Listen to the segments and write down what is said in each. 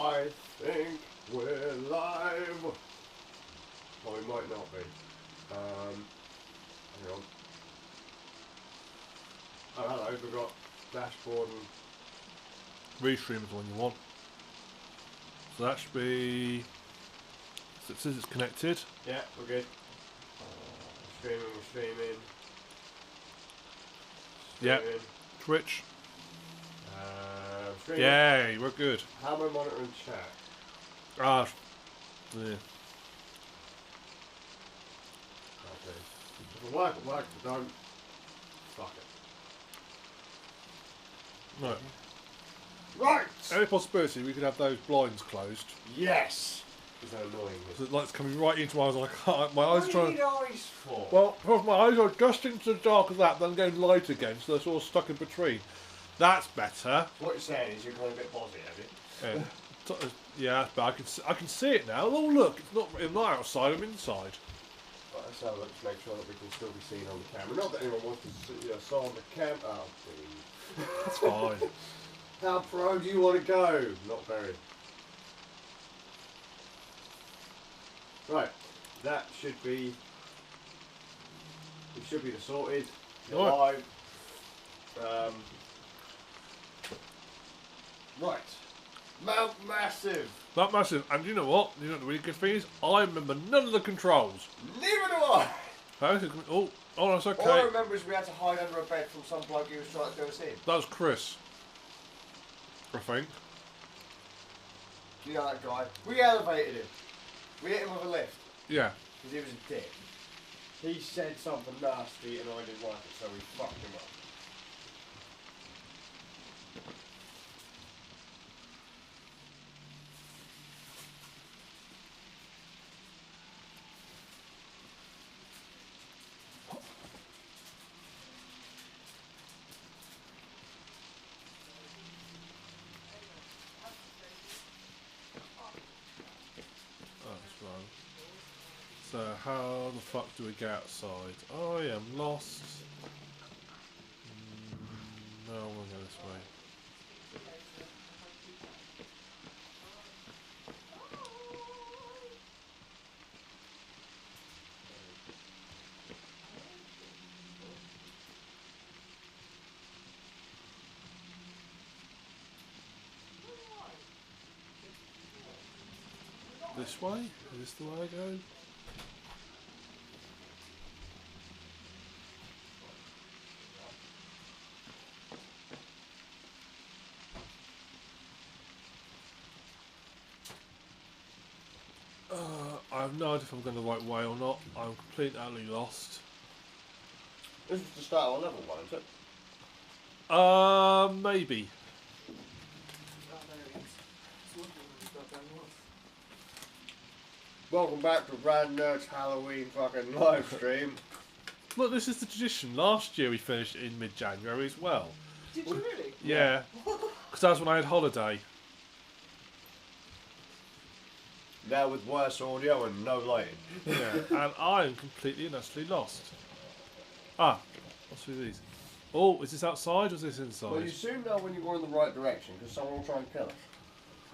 I think we're live. Well, we might not be. Hang on. Oh, hello, we've got dashboard and... Restream is the one you want. So that should be... So it says it's connected. Yeah, we're good. Streaming. Yeah. Twitch. Streaming. Yay, we're good. How am I monitoring chat? Ah, yeah. Okay. If it works, if it don't, fuck it. No. Right! Any possibility we could have those blinds closed? Yes! It's annoying. So the light's coming right into my eyes and I can't, my eyes are trying to... What do you need eyes for? Well, because my eyes are just into the dark of that, then going light again, so they're sort of stuck in between. That's better. What you're saying is you're going a bit positive, have you? Yeah, yeah, but I can see it now. Oh look, I'm not outside, I'm inside. Right, let's have a look to make sure that we can still be seen on the camera. Not that anyone wants to see us on the camera. Oh, please. That's fine. How pro do you want to go? Not very. Right, that should be. It should be the sorted. You're live. Right. Mount Massive. Mount Massive, and you know what? You know what the really good thing is? I remember none of the controls. Neither do I. Oh, that's okay. All I remember is we had to hide under a bed from some bloke who was trying to do us in. That was Chris. I think. You know that guy? We elevated him. We hit him with a lift. Yeah. Because he was a dick. He said something nasty and I didn't like it, so we fucked him up. So how the fuck do we get outside? Oh yeah, I'm lost. No, I want to go this way. This way? Is this the way I go? I have no idea if I'm going the right way or not. I'm completely utterly lost. This is the start of level 1, is it? Maybe. Welcome back to Brand Nerd's Halloween fucking live stream. Look, this is the tradition. Last year we finished in mid-January as well. Did you really? Yeah. Because that's when I had holiday. Now with worse audio and no lighting. Yeah, and I am completely and utterly lost. Ah, what's with these? Oh, is this outside or is this inside? Well, you soon know when you're going in the right direction because someone will try and kill us.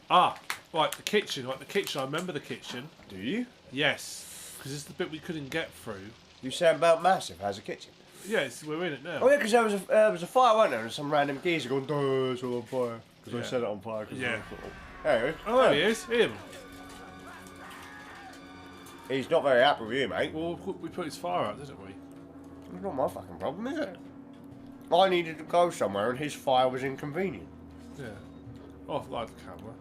Ah, right, the kitchen. Right, the kitchen. I remember the kitchen. Do you? Yes, because it's the bit we couldn't get through. You said Mount Massive has a kitchen. Yes, we're in it now. Oh yeah, because there was a fire, wasn't there? And some random geezer going, "Duh, it's all on fire." Because I set it on fire. Yeah. There Oh, there he is. Him. He's not very happy with you, mate. Well, we put his fire out, didn't we? It's not my fucking problem, is it? I needed to go somewhere and his fire was inconvenient. Yeah. Oh, I've lighted the camera.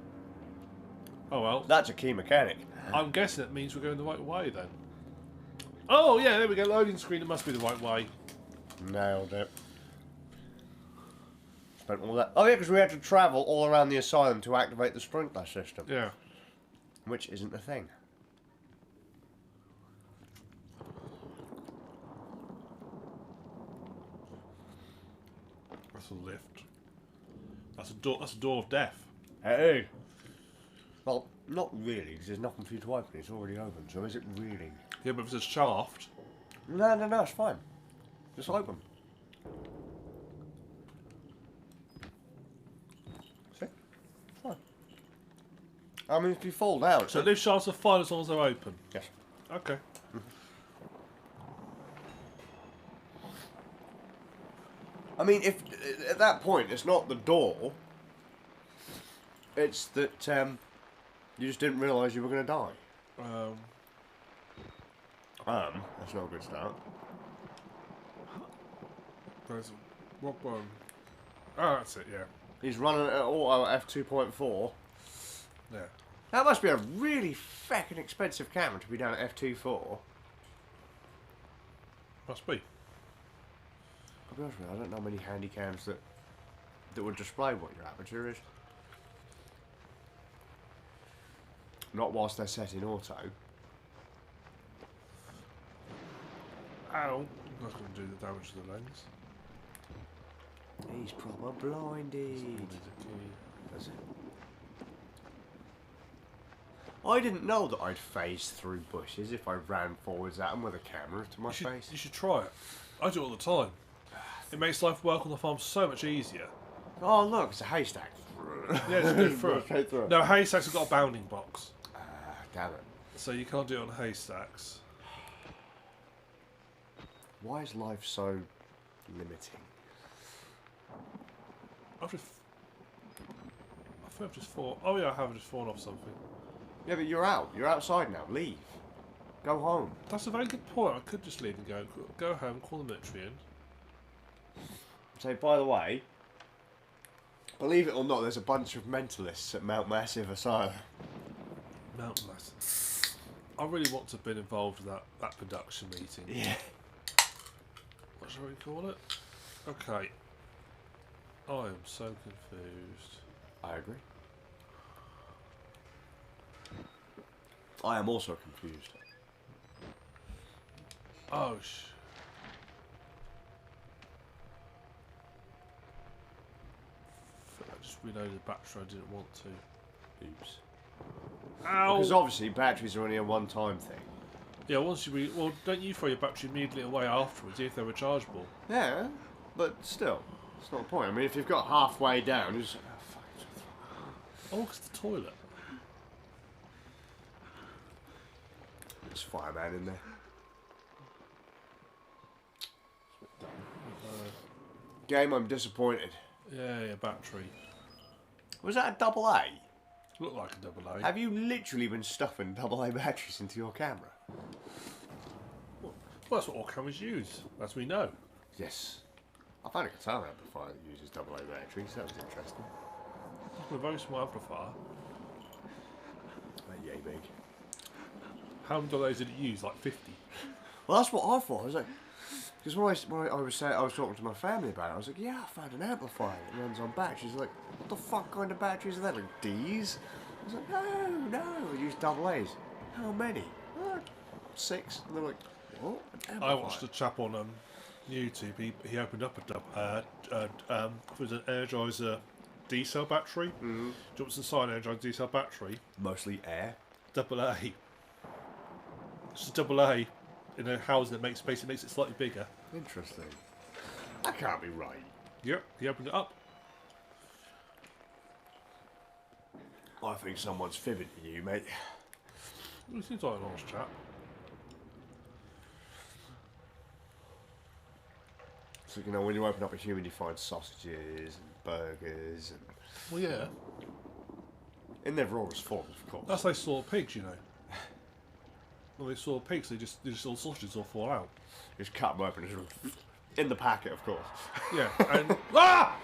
Oh well. That's a key mechanic. I'm guessing it means we're going the right way then. Oh yeah, there we go. Loading screen. It must be the right way. Nailed it. Spent all that. Oh yeah, because we had to travel all around the asylum to activate the sprinkler system. Yeah. Which isn't a thing. That's a lift. That's a door. That's a door of death. Hey. Well, not really, because there's nothing for you to open. It's already open. So is it really? Yeah, but if it's a shaft. No, it's fine. Just open. See? It's fine. I mean, if you fall down... So lift shafts are fine as long as they're open? Yes. Okay. I mean, if at that point it's not the door, it's that you just didn't realise you were going to die. That's not a good start. There's what one? Oh, that's it. Yeah. He's running at auto at f2.4. Yeah. That must be a really fucking expensive camera to be down at f2.4. Must be. I'll be honest with you, I don't know many handy cams that would display what your aperture is. Not whilst they're set in auto. Ow! That's going to do the damage to the lens. He's proper blinded. Does it? I didn't know that I'd phase through bushes if I ran forwards at them with a camera to my face. You should try it. I do it all the time. It makes life work on the farm so much easier. Oh look, it's a haystack. Yeah, it's good for it. No, haystacks have got a bounding box. Damn it. So you can't do it on haystacks. Why is life so limiting? I think I've just fallen. Oh yeah, I have just fallen off something. Yeah, but you're out. You're outside now. Leave. Go home. That's a very good point. I could just leave and go home, call the military in. So, by the way, believe it or not, there's a bunch of mentalists at Mount Massive Asylum. Mount Massive. I really want to have been involved in that production meeting. Yeah. What shall we call it? Okay. I am so confused. I agree. I am also confused. Oh, I just reloaded the battery. I didn't want to. Oops. Ow! Because obviously batteries are only a one-time thing. Yeah, once you well, don't you throw your battery immediately away afterwards if they're rechargeable? Yeah, but still, it's not the point. I mean, if you've got halfway down, you just... Oh, it's the toilet. There's a fireman in there. Game, I'm disappointed. Yeah, battery. Was that a double A? Looked like a double A. Have you literally been stuffing double A batteries into your camera? Well, that's what all cameras use, as we know. Yes. I found a guitar amplifier that uses double A batteries. That was interesting. A very small amplifier. Yay big. How many dollars did it use? Like 50? Well, that's what I thought. I was like, because when I was talking to my family about it, I was like, yeah, I found an amplifier that runs on batteries. Like, what the fuck kind of batteries are they? Like D's? I was like, no, we use double A's. How many? 6. And they're like, what? An amplifier? I watched a chap on YouTube. He opened up it was an Energizer D-cell battery. Mm-hmm. Jumps inside an Energizer D-cell battery. Mostly air. Double A. It's a double A in a housing that makes space. It makes it slightly bigger. Interesting. That can't be right. Yep, he opened it up. I think someone's fibbing to you, mate. He seems like a nice chap. So, you know, when you open up a human, you find sausages and burgers and... Well, yeah. In their rawest form, of course. That's how they saw pigs, you know. When they saw pigs, they just all sausages all fall out. Just cut them open and just... In the packet, of course. Yeah, and... Ah!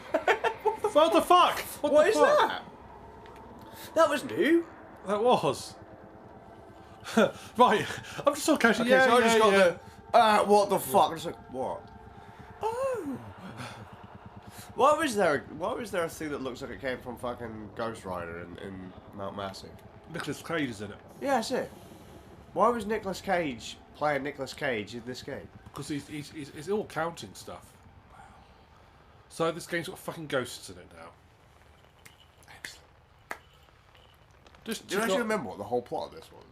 What the fuck? What is that? That was new. That was. Right, I'm just so casual. Okay, Yeah, so I just got the... what the fuck? I'm just like, what? Oh. Why was there a thing that looks like it came from fucking Ghost Rider in Mount Massive? Nicolas Cage is in it. Yeah, that's it. Why was Nicolas Cage playing Nicolas Cage in this game? Because he's all counting stuff. So this game's got fucking ghosts in it now. Excellent. Do you actually remember what the whole plot of this was?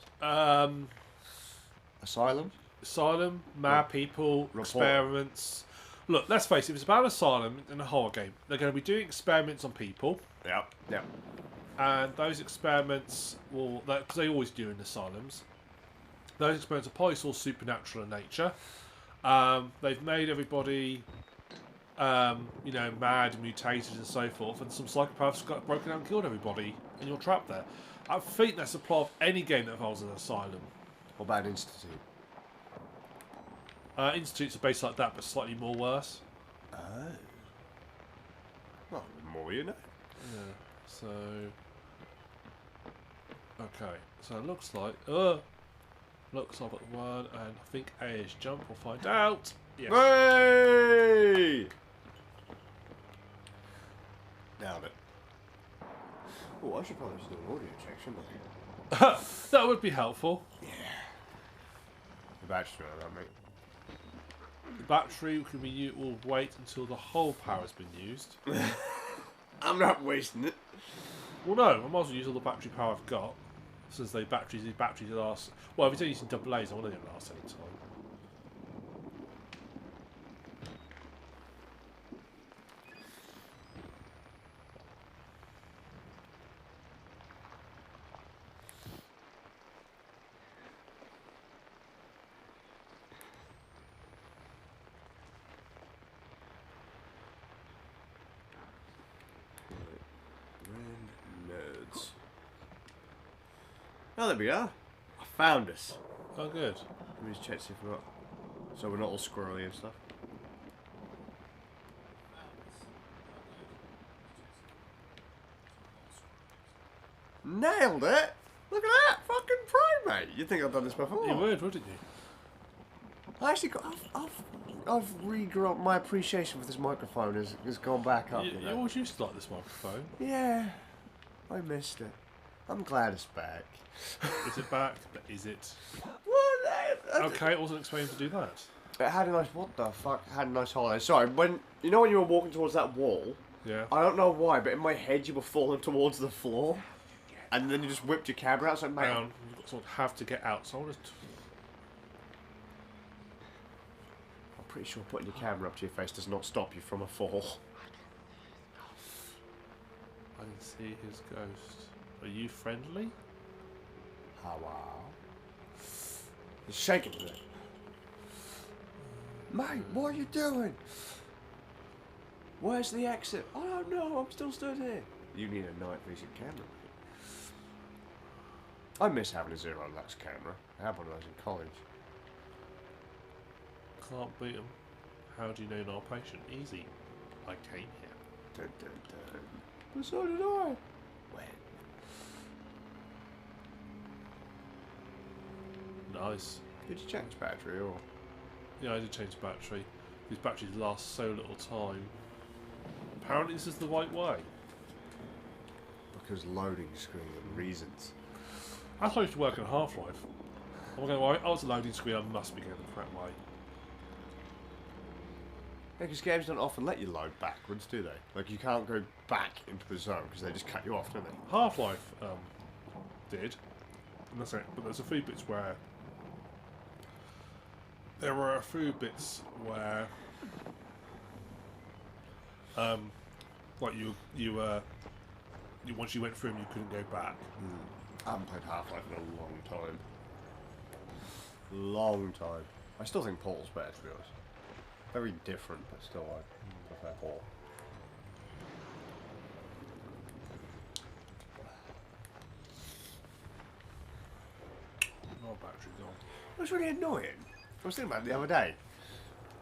Asylum? Asylum, mad people, experiments. Look, let's face it, if it's about an asylum in a horror game, they're going to be doing experiments on people. Yep. and those experiments will, because they always do in asylums, those experiments are probably all supernatural in nature. They've made everybody, you know, mad, mutated, and so forth, and some psychopaths got broken out and killed everybody, and you're trapped there. I think that's the plot of any game that involves an asylum. What about an institute? Institutes are based like that, but slightly more worse. Oh. Well, the more you know. Yeah. So. Okay. So it looks like. Looks like I've got one, and I think A is jump. We'll find out. Yes. Hey! Nailed it. Oh, I should probably just do an audio check, shouldn't I? That would be helpful. Yeah. The battery's running out, mate. The battery will wait until the whole power has been used. I'm not wasting it. Well, no, I might as well use all the battery power I've got. Since these batteries last. Well, if it's only using double A's, I want them to last any time. Nerds. Oh, there we are. I found us. Oh, good. Let me just check see if we're not. So we're not all squirrely and stuff. Nailed it! Look at that! Fucking pro, mate! You'd think I've done this before. You would, wouldn't you? I actually got. I've regrown my appreciation for this microphone has gone back up. You always used to like this microphone. Yeah, I missed it. I'm glad it's back. Is it back? But is it? What? Okay, it wasn't explained to do that. It had a nice. What the fuck? It had a nice holiday. Sorry, when you know when you were walking towards that wall. Yeah. I don't know why, but in my head you were falling towards the floor, and then you just whipped your camera out. So mate, You've got to have to get out. So I'll just. I'm pretty sure putting your camera up to your face does not stop you from a fall. I can see his ghost. Are you friendly? Hello. It's shaking today. Mate, what are you doing? Where's the exit? I don't know, I'm still stood here. You need a night vision camera, mate. I miss having a zero lux camera. I had one of those in college. Can't beat him. How do you know you're not a patient? Easy. I came here. Dun, dun, dun. But so did I. When? Nice. Did you change battery or? Yeah, I did change the battery. These batteries last so little time. Apparently this is the right way. Because loading screen and reasons. That's how I used to work in Half-Life. I'm going, well, I was a loading screen, I must be going the correct way. Yeah, because games don't often let you load backwards, do they? Like, you can't go back into the zone because they just cut you off, don't they? Half-Life did. And that's it. But there's a few bits where... There were a few bits where... like once you went through them, you couldn't go back. I haven't played Half-Life in a long time. Long time. I still think Portal's better, to be honest. Very different, but still I prefer Portal. My battery's on. It was really annoying. I was thinking about it the other day.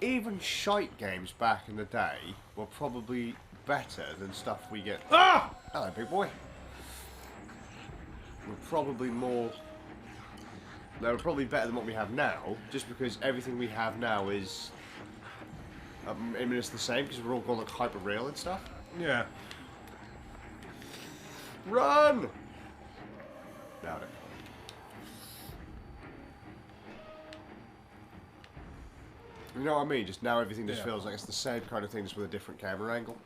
Even shite games back in the day were probably better than stuff we get. Ah! Hello, big boy. Were probably more. They were probably better than what we have now, just because everything we have now is. I mean, it's the same because we're all going like hyper real and stuff. Yeah. Run! Doubt it. You know what I mean? Just now everything just feels like it's the same kind of thing, just with a different camera angle.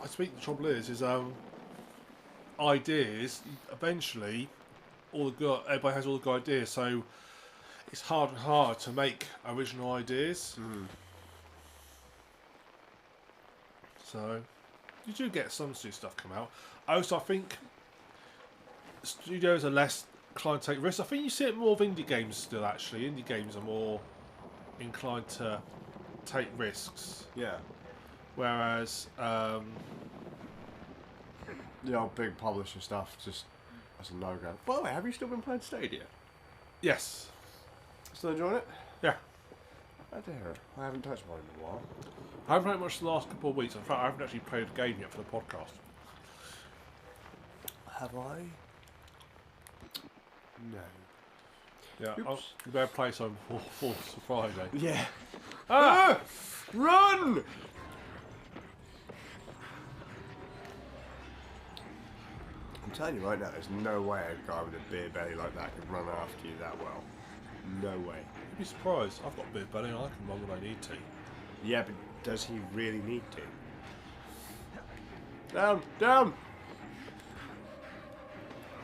I think the trouble is ideas. Eventually, everybody has all the good ideas, so it's hard and hard to make original ideas. So you do get some stuff come out. Also, I think studios are less inclined to take risks. I think you see it more of indie games still. Actually, indie games are more inclined to take risks, Yeah. whereas The old big publisher stuff just as a no-go. By the way, have you still been playing Stadia? yes, Still enjoying it? yeah. Oh dear, I haven't touched one in a while. I haven't played much the last couple of weeks. In fact, I haven't actually played a game yet for the podcast. Have I? No. Yeah, Oops. you better play some before Friday. Yeah. Ah! Run! I'm telling you right now, there's no way a guy with a beer belly like that could run after you that well. No way. You'd be surprised. I've got a bit of belly and I can run when I need to. Yeah, but does he really need to? Down! Down!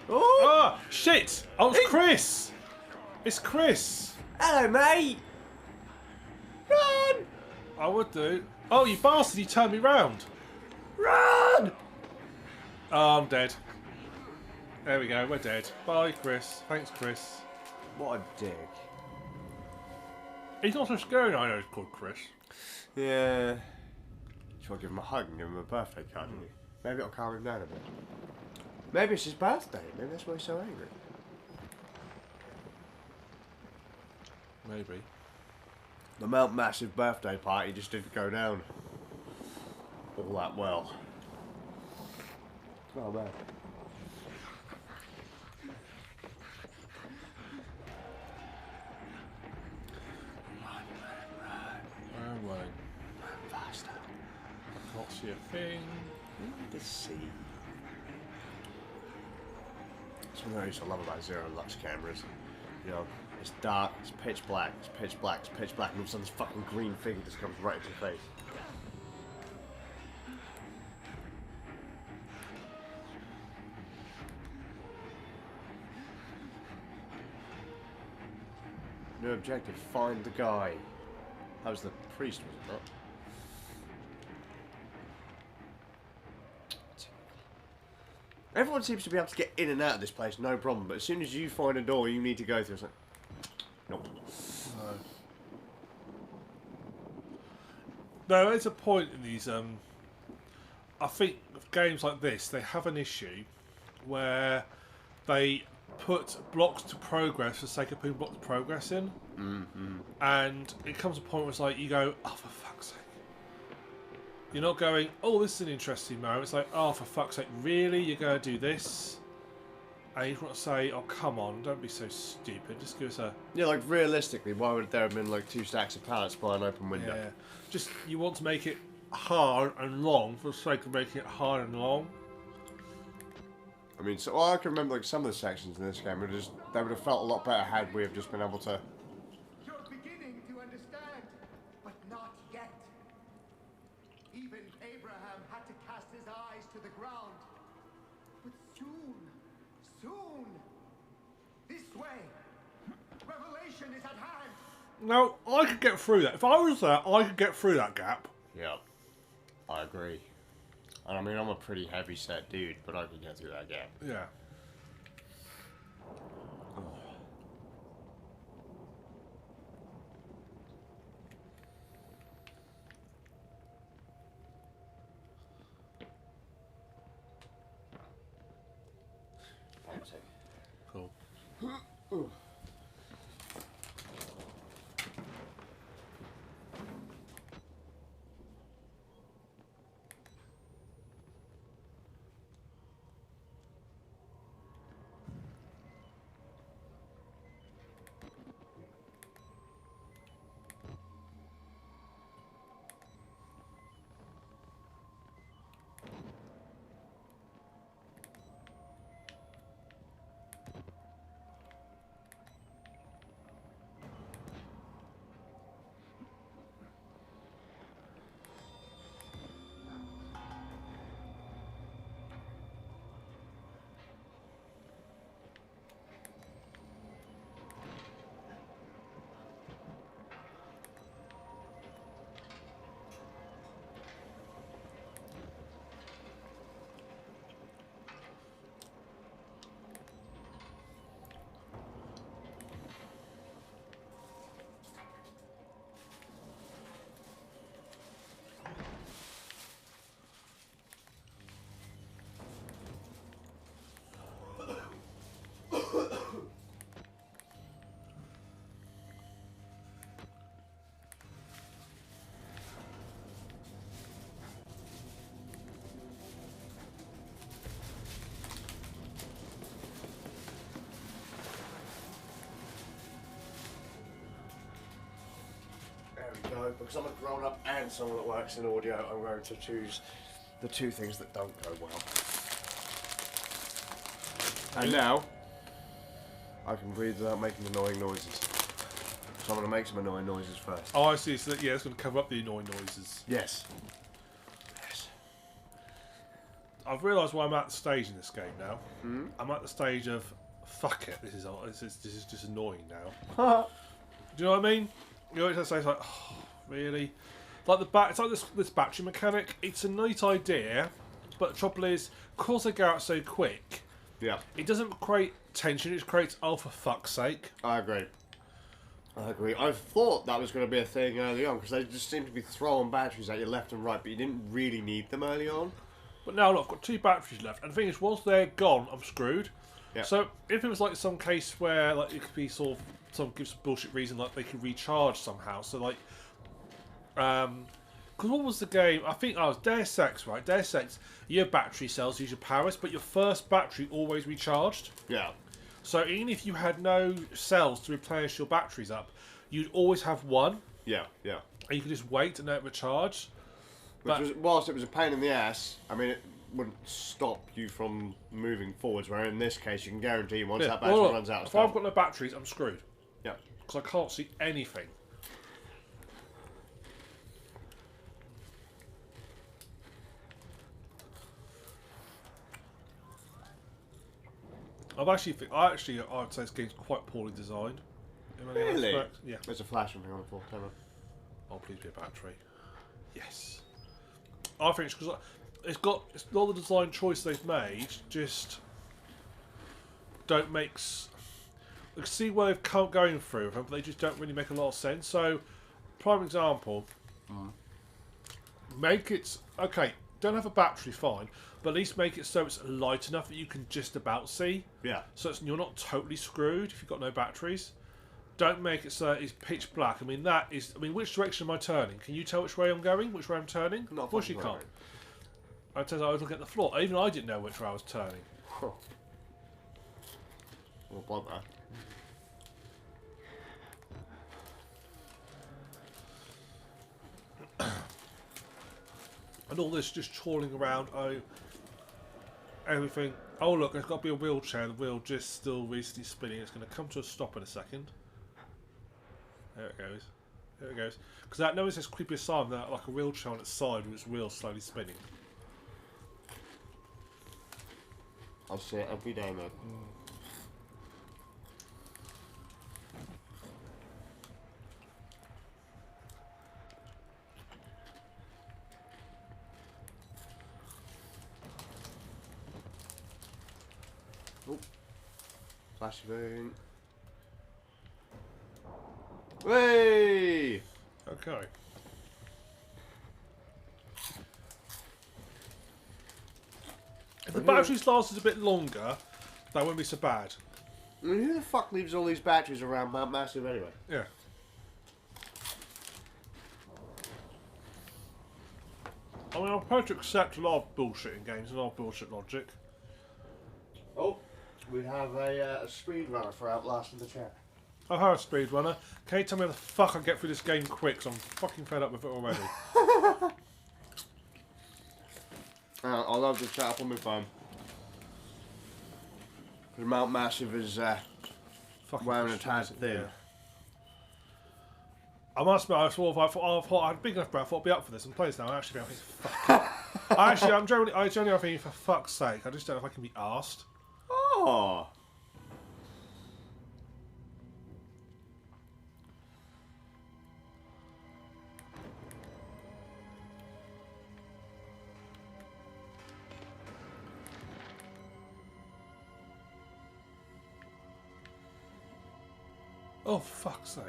Oh! Ah! Shit! Oh, it's Chris! It's Chris! Hello, mate! Run! I would do. Oh, you bastard! You turned me round. Run! Oh, I'm dead. There we go. We're dead. Bye, Chris. Thanks, Chris. What a dick. He's not so scary. I know he's called Chris. Yeah. Should I give him a hug and give him a birthday card? Maybe it'll calm him down a bit. Maybe it's his birthday. Maybe that's why he's so angry. Maybe. The Mount Massive birthday party just didn't go down all that well. Oh man. I'm running. Faster. Can't see a thing. The sea. That's one thing I used to love about Zero Lux cameras. You know, it's dark, it's pitch black, it's pitch black, it's pitch black, and all of a sudden this fucking green figure just comes right into your face. New objective, find the guy. That was the priest, was it not? Everyone seems to be able to get in and out of this place, no problem. But as soon as you find a door you need to go through, it's like, nope. No, there's a point in these. I think games like this, they have an issue where they put blocks to progress for the sake of putting blocks to progress in, and it comes to a point where it's like you go, oh for fuck's sake. You're not going, oh this is an interesting moment. It's like, oh for fuck's sake, really? You're going to do this? And you just want to say, oh come on, don't be so stupid. Just give us a... Yeah, like realistically, why would there have been like 2 stacks of pallets by an open window? Yeah. Just, you want to make it hard and long for the sake of making it hard and long. I mean, so I can remember like some of the sections in this game would just they would have felt a lot better had we have just been able to. You're beginning to understand, but not yet. Even Abraham had to cast his eyes to the ground. But soon, this way, revelation is at hand. Now, I could get through that. If I was there, I could get through that gap. Yeah, I agree. And I mean, I'm a pretty heavy set dude, but I can get through that gap. Yeah. Cool. because I'm a grown-up and someone that works in audio, I'm going to choose the two things that don't go well. And now, I can breathe without making annoying noises. So I'm going to make some annoying noises first. Oh, I see. So yeah, it's going to cover up the annoying noises. Yes. Yes. I've realised why I'm at the stage in this game now. Hmm? I'm at the stage of fuck it. This is just annoying now. Do you know what I mean? You know, it's like, oh, really? Like it's like this battery mechanic. It's a neat idea, but the trouble is, because they go out so quick, Yeah. it doesn't create tension. It creates oh for fuck's sake. I agree. I agree. I thought that was going to be a thing early on because they just seem to be throwing batteries at you left and right, but you didn't really need them early on. But now look, I've got 2 batteries left, and the thing is, once they're gone, I'm screwed. Yeah. So if it was like some case where like it could be sort of some gives bullshit reason like they could recharge somehow. So like, because what was the game? I think was Deus Ex, right? Deus Ex, your battery cells use your powers, but your first battery always recharged. Yeah. So even if you had no cells to replenish your batteries up, you'd always have one, Yeah. Yeah. and you could just wait and let it recharge. Which was, whilst it was a pain in the ass, I mean, it wouldn't stop you from moving forwards. Where in this case, you can guarantee once that battery look, runs out of if stuff. I've got no batteries, I'm screwed. Yeah. Because I can't see anything. I would say this game's quite poorly designed. In many Really? aspects. Yeah. There's a flashing thing on the floor. Turn on. Oh, please be a battery. Yes. I think it's because it's all the design choice they've made just don't make. I see where they've come going through, but they just don't really make a lot of sense. So, prime example. Make it okay. Don't have a battery, fine, but at least make it so it's light enough that you can just about see. Yeah. So you're not totally screwed if you've got no batteries. Don't make it so it's pitch black. I mean, which direction am I turning? Can you tell which way I'm going? Which way I'm turning? Not Of course you fucking can't. I tell you, I was looking at the floor. Even I didn't know which way I was turning. Huh. Well, bother. And all this just trawling around. Everything. Oh look, there's got to be a wheelchair. The wheel just still recently spinning. It's going to come to a stop in a second. There it goes. There it goes. Because that notice this creepy asylum that like a wheelchair on its side with its wheel slowly spinning. I see it every day, mate. Oh. Flashbang. Way! Okay. If the batteries lasted a bit longer, that wouldn't be so bad. I mean, who the fuck leaves all these batteries around Mount Massive anyway? Yeah. I mean, I'm prepared to accept a lot of bullshit in games, a lot of bullshit logic. Oh, we have a speedrunner for Outlast in the chat. I've had a speedrunner. Can you tell me how the fuck I get through this game quick? Because I'm fucking fed up with it already. I'll love to chat up on my phone. Because Mount Massive is Fucking wearing a tad frustrating, thin. yeah. I must admit, I thought I had a big enough breath. I thought I'd be up for this and play this now. I actually think, fuck. I genuinely think, for fuck's sake, I just don't know if I can be arsed. Oh. Oh, fuck's sake.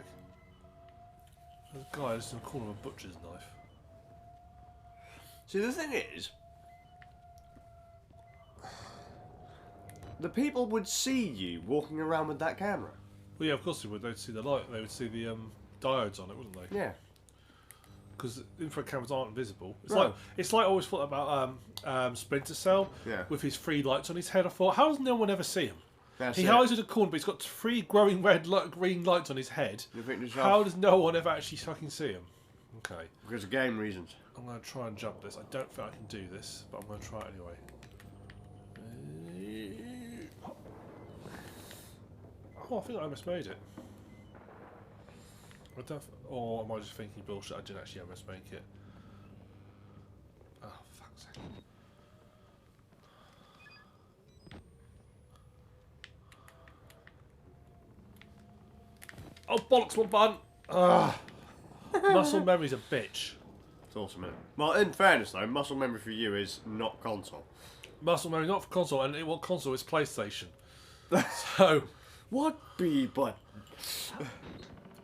There's a guy just in the corner of a butcher's knife. See, the thing is, the people would see you walking around with that camera. Well, yeah, of course they would. They'd see the light. They would see the diodes on it, wouldn't they? Yeah. Because infrared cameras aren't invisible. No. It's like I always thought about Splinter Cell with his 3 lights on his head. I thought, how does no one ever see him? He hides in a corner, but he's got 3 growing green lights on his head. You think to How does no one ever actually fucking see him? Okay. Because of game reasons. I'm going to try and jump this. I don't think I can do this, but I'm going to try it anyway. Oh, I think I almost made it. Or am I just thinking bullshit? I didn't actually almost make it. Oh, fuck's sake. Oh, bollocks, one button! Ugh. Muscle memory's a bitch. It's awesome, isn't it? Well, in fairness though, muscle memory for you is not console. Muscle memory, not for console, and what console is PlayStation. So, What B button?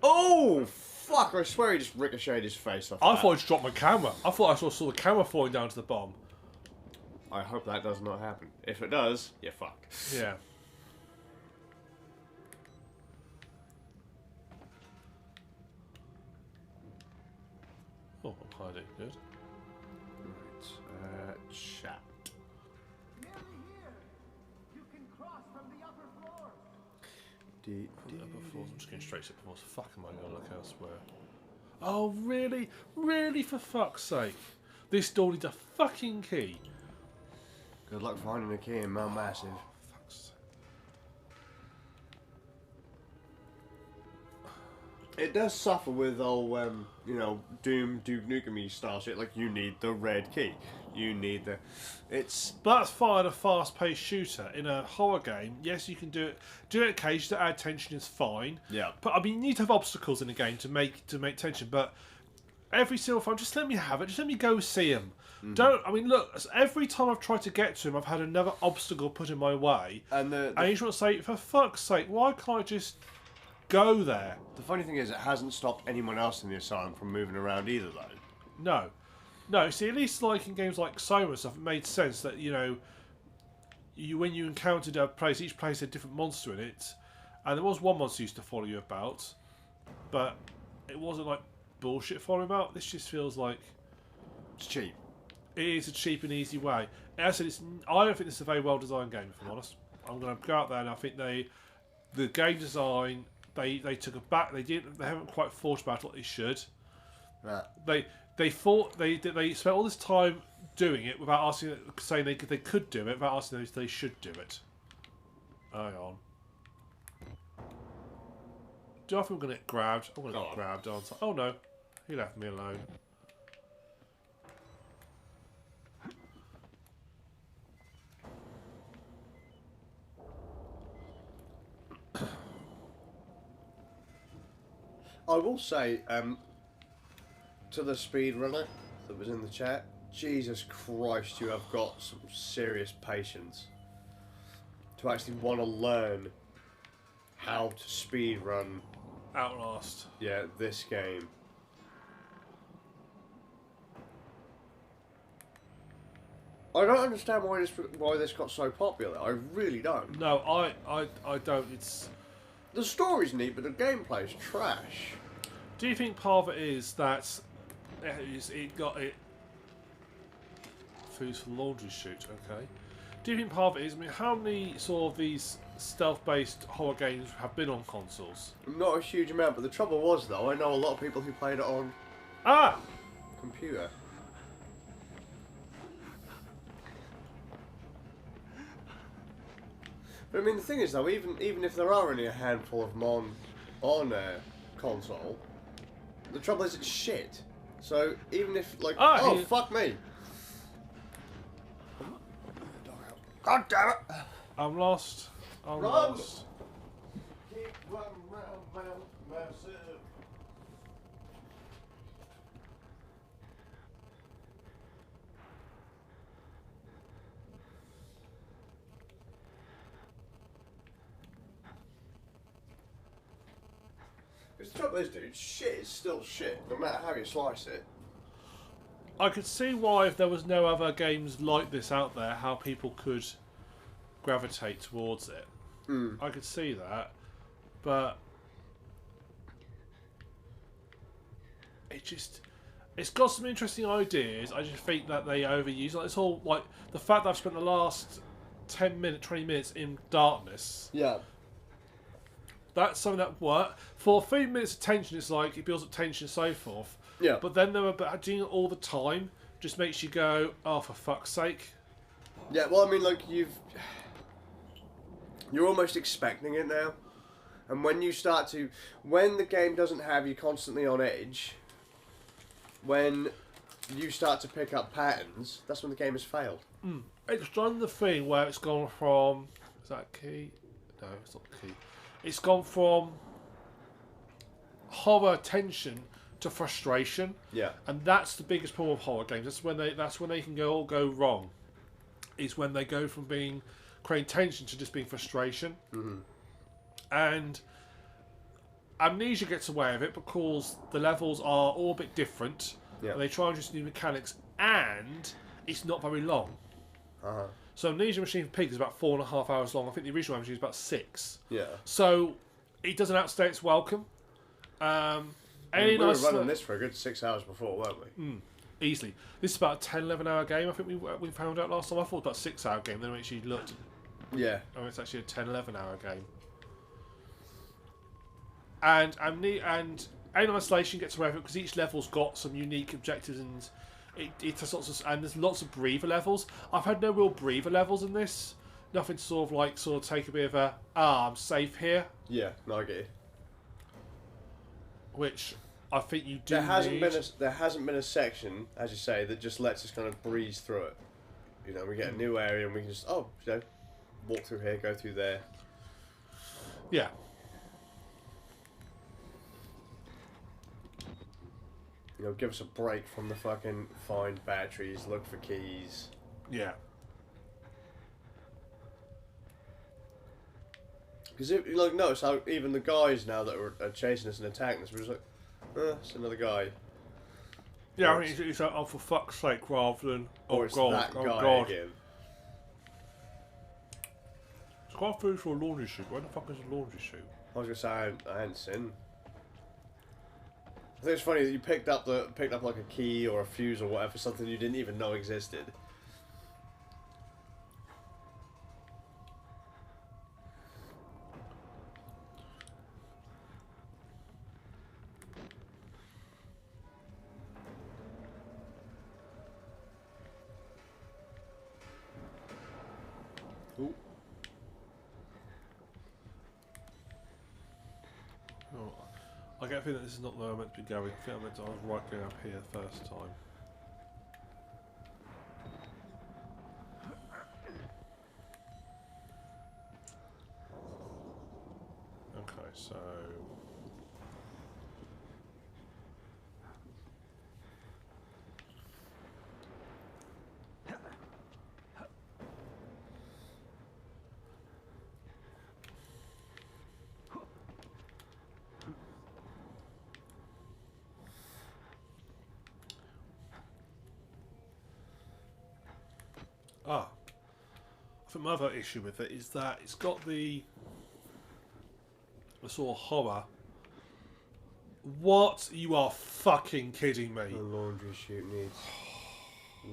Oh, fuck, I swear he just ricocheted his face off. I thought I just dropped my camera. I thought I saw the camera falling down to the bottom. I hope that does not happen. If it does, you're fucked. Yeah. Oh, I'm hiding. Good. Right, chat. Nearly here. You can cross from the upper floor. I'm just going straight to the floor. So fuck am I going to look elsewhere? Oh, really? Really, for fuck's sake? This door needs a fucking key. Good luck finding a key in Mount Massive. Fuck's sake. It does suffer with old, Doom, Duke Nukem style shit. Like, you need the red key. You need the... It's... But that's fine in a fast-paced shooter. In a horror game, yes, you can do it. Do it occasionally to add tension is fine. Yeah. But I mean, you need to have obstacles in the game to make tension. But every single time, just let me have it. Just let me go see him. Don't. I mean, look. Every time I've tried to get to him, I've had another obstacle put in my way. And And you just want to say, for fuck's sake, why can't I just go there? the funny thing is, it hasn't stopped anyone else in the asylum from moving around either, though. No. See, at least like in games like Soma and stuff, it made sense that when you encountered a place, each place had a different monster in it, and there was one monster used to follow you about, but it wasn't like bullshit following about. This just feels like It's cheap. it is a cheap and easy way. As I said, I don't think this is a very well designed game, if I'm honest. I'm going to go out there and I think the game design, they took it back. They haven't quite thought about what they should. Right. They spent all this time doing it without saying they could do it, without asking if they should do it. Hang on. Do I think I'm going to get grabbed? I'm going to get grabbed, aren't I? Oh no, he left me alone. I will say, to the speedrunner that was in the chat, Jesus Christ, you have got some serious patience to actually want to learn how to speedrun. Outlast. Yeah, this game. I don't understand why this got so popular. I really don't. No, I don't. It's. The story's neat, but the gameplay's trash. Do you think part of it is that it got it? Food's for the laundry chute. Okay. Do you think part of it is? I mean, how many sort of these stealth-based horror games have been on consoles? Not a huge amount, but the trouble was, though, I know a lot of people who played it on computer. But I mean, the thing is, though, even if there are only a handful of them on console, the trouble is it's shit. So even if, like, fuck me. God damn it! I'm lost. I'm Run! lost. Keep running round Mount Massive. Because the trouble is, dude, shit is still shit, no matter how you slice it. I could see why, if there was no other games like this out there, how people could gravitate towards it. I could see that, but it's got some interesting ideas. I just think that they overuse like this whole, like, the fact that I've spent the last 20 minutes in darkness. Yeah. That's something that works. For 3 minutes of tension, it's like it builds up tension and so forth. Yeah. But then they're about doing it all the time. Just makes you go, oh, for fuck's sake. Yeah, well, I mean, like, you're almost expecting it now. And when the game doesn't have you constantly on edge, when you start to pick up patterns, that's when the game has failed. It's done the thing where it's gone from... Is that a key? No, it's not the key. It's gone from horror tension to frustration. Yeah. And that's the biggest problem with horror games. That's when they can go wrong. Is when they go from creating tension to just being frustration. Mm-hmm. And Amnesia gets away with it because the levels are all a bit different. Yeah. And they try and just new mechanics, and it's not very long. Uh-huh. So Amnesia Machine for Pigs is about 4.5 hours long. I think the original Amnesia is about 6. Yeah. So it doesn't outstay its welcome. We were Nice running this for a good 6 hours before, weren't we? Easily. This is about a 10, 11 hour game. I think we found out last time. I thought it was about a 6 hour game. Then we actually looked. Yeah. Oh, it's actually a 10, 11 hour game. And Alien Isolation gets away with it because each level's got some unique objectives, and it has lots of, and there's lots of breather levels. I've had no real breather levels in this. Nothing to sort of take a bit of I'm safe here. Yeah, no, I get you. Which I think you do. There hasn't been a section, as you say, that just lets us kind of breeze through it. You know, we get a new area and we can just walk through here, go through there. Yeah. You know, give us a break from the fucking find batteries, look for keys. Yeah. Because notice how even the guys now that are chasing us and attacking us, we're just like, it's another guy. Yeah, I mean, it's like, oh, for fuck's sake, rather than, oh, Or it's God, that oh, guy God. again. It's quite food for a laundry chute. Where the fuck is a laundry chute? I was gonna say I hadn't seen. I think it's funny that you picked up like a key or a fuse or whatever, something you didn't even know existed. Ooh. Oh, I get a feeling that this is not where I'm meant to be going. I think I was right going up here first time. Okay, so... I think my other issue with it is that it's got the sort of horror. What? You are fucking kidding me. The laundry chute needs.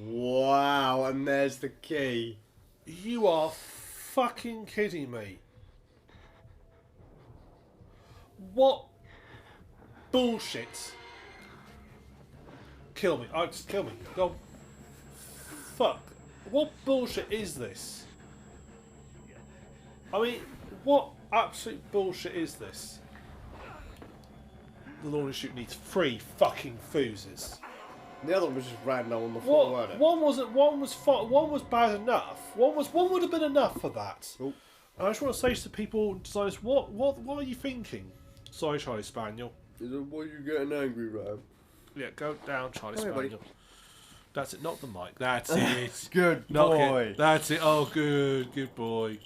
Wow, and there's the key. You are fucking kidding me. What bullshit? Kill me. Oh, just kill me. Go. Fuck. What bullshit is this? I mean, what absolute bullshit is this? The laundry chute needs 3 fucking fuses. The other one was just random on the floor, wasn't it? One was bad enough. One would have been enough for that. Oh. And I just want to say to people, designers, what are you thinking? Sorry, Charlie Spaniel. Why are you getting angry, Ram? Yeah, go down, Charlie Come here, Spaniel. buddy. That's it. Knock the mic. That's it. Good Knock boy. it. That's it. Oh, good boy.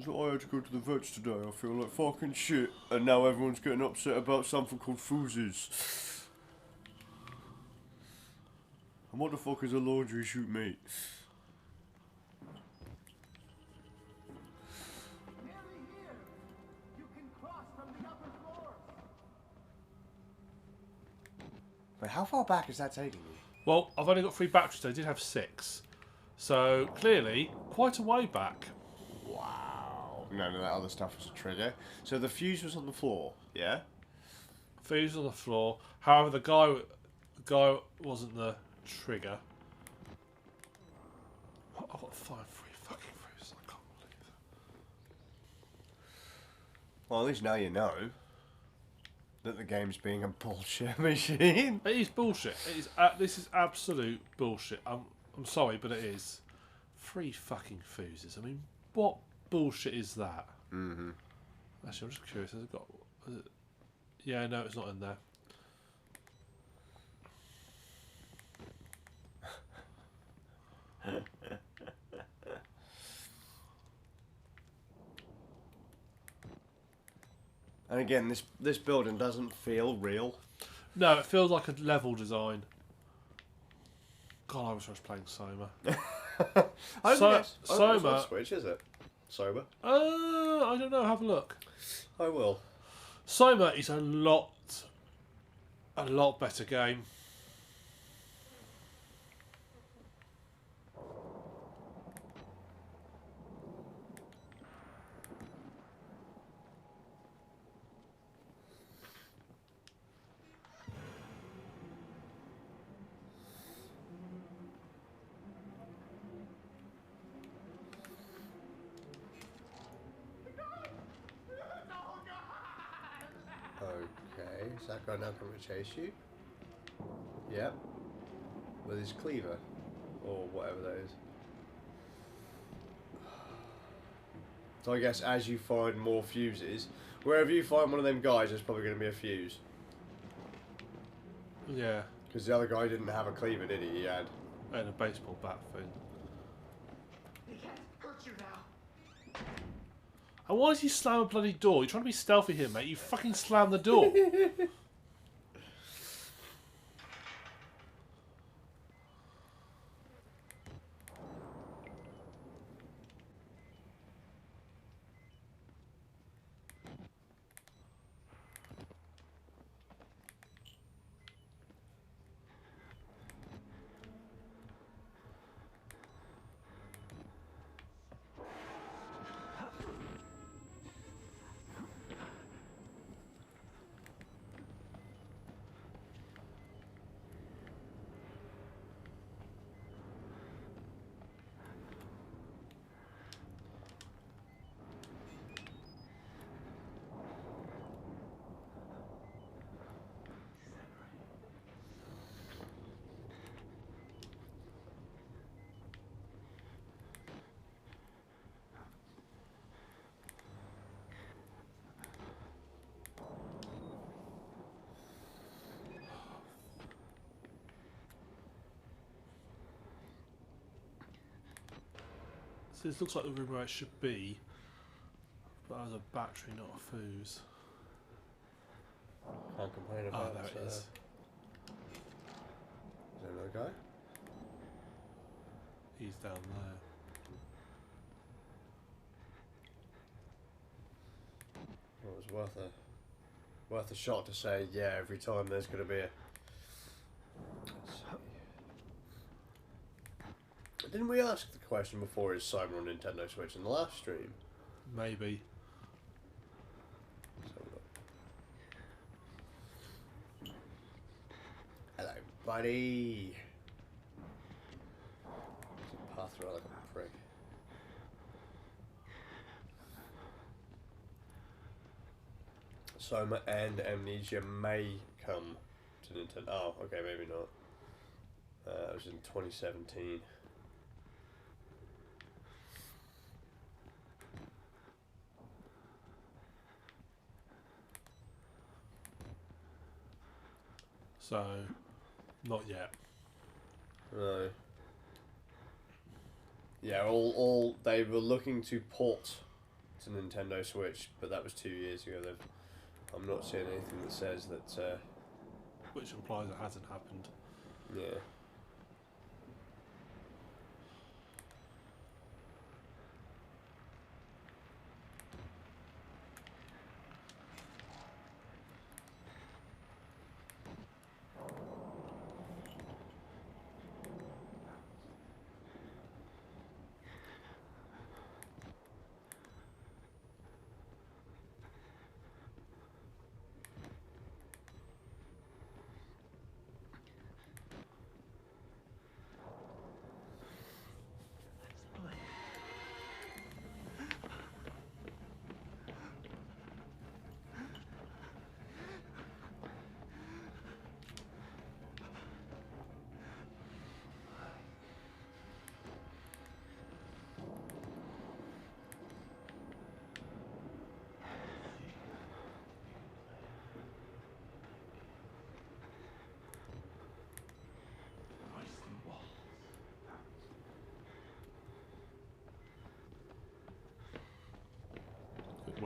So I had to go to the vets today. I feel like fucking shit, and now everyone's getting upset about something called fuses. And what the fuck is a laundry chute, mate? Nearly here. You can cross from the upper floors. Wait, how far back is that taking you? Well, I've only got 3 batteries. I did have 6, so clearly quite a way back. Wow. None of that other stuff was a trigger. So the fuse was on the floor, yeah? Fuse on the floor. However, the guy wasn't the trigger. I've got to find 3 fucking fuses. I can't believe that. Well, at least now you know that the game's being a bullshit machine. It is bullshit. It is. This is absolute bullshit. I'm sorry, but it is. 3 fucking fuses. I mean, what bullshit is that? Mm-hmm. Actually, I'm just curious. Has it got? Is it, yeah, no, it's not in there. And again, this building doesn't feel real. No, it feels like a level design. God, I wish I was playing Soma. Soma. Switch, is it? Sober. I don't know. Have a look. I will. Soma is a lot better game. Okay, is that guy now coming to chase you? Yep. With his cleaver. Or whatever that is. So I guess as you find more fuses, wherever you find one of them guys, there's probably going to be a fuse. Yeah. Because the other guy didn't have a cleaver, did he? He had. And a baseball bat thing. They can't hurt you now. And why does he slam a bloody door? You're trying to be stealthy here, mate. You fucking slam the door. So this looks like the room where it should be, but as a battery, not a fuse. Can't complain Oh, about there it is. Is there another guy? He's down there. Well, it was worth a shot to say, yeah, every time there's going to be a... Didn't we ask the question before, is Simon on Nintendo Switch in the last stream? Maybe. Hello, buddy. Path through like a prick. Soma and Amnesia may come to Nintendo. Oh, okay, maybe not. It was in 2017. So, not yet. No. Yeah, all they were looking to port to Nintendo Switch, but that was 2 years ago. I'm not seeing anything that says that. Which implies it hasn't happened. Yeah.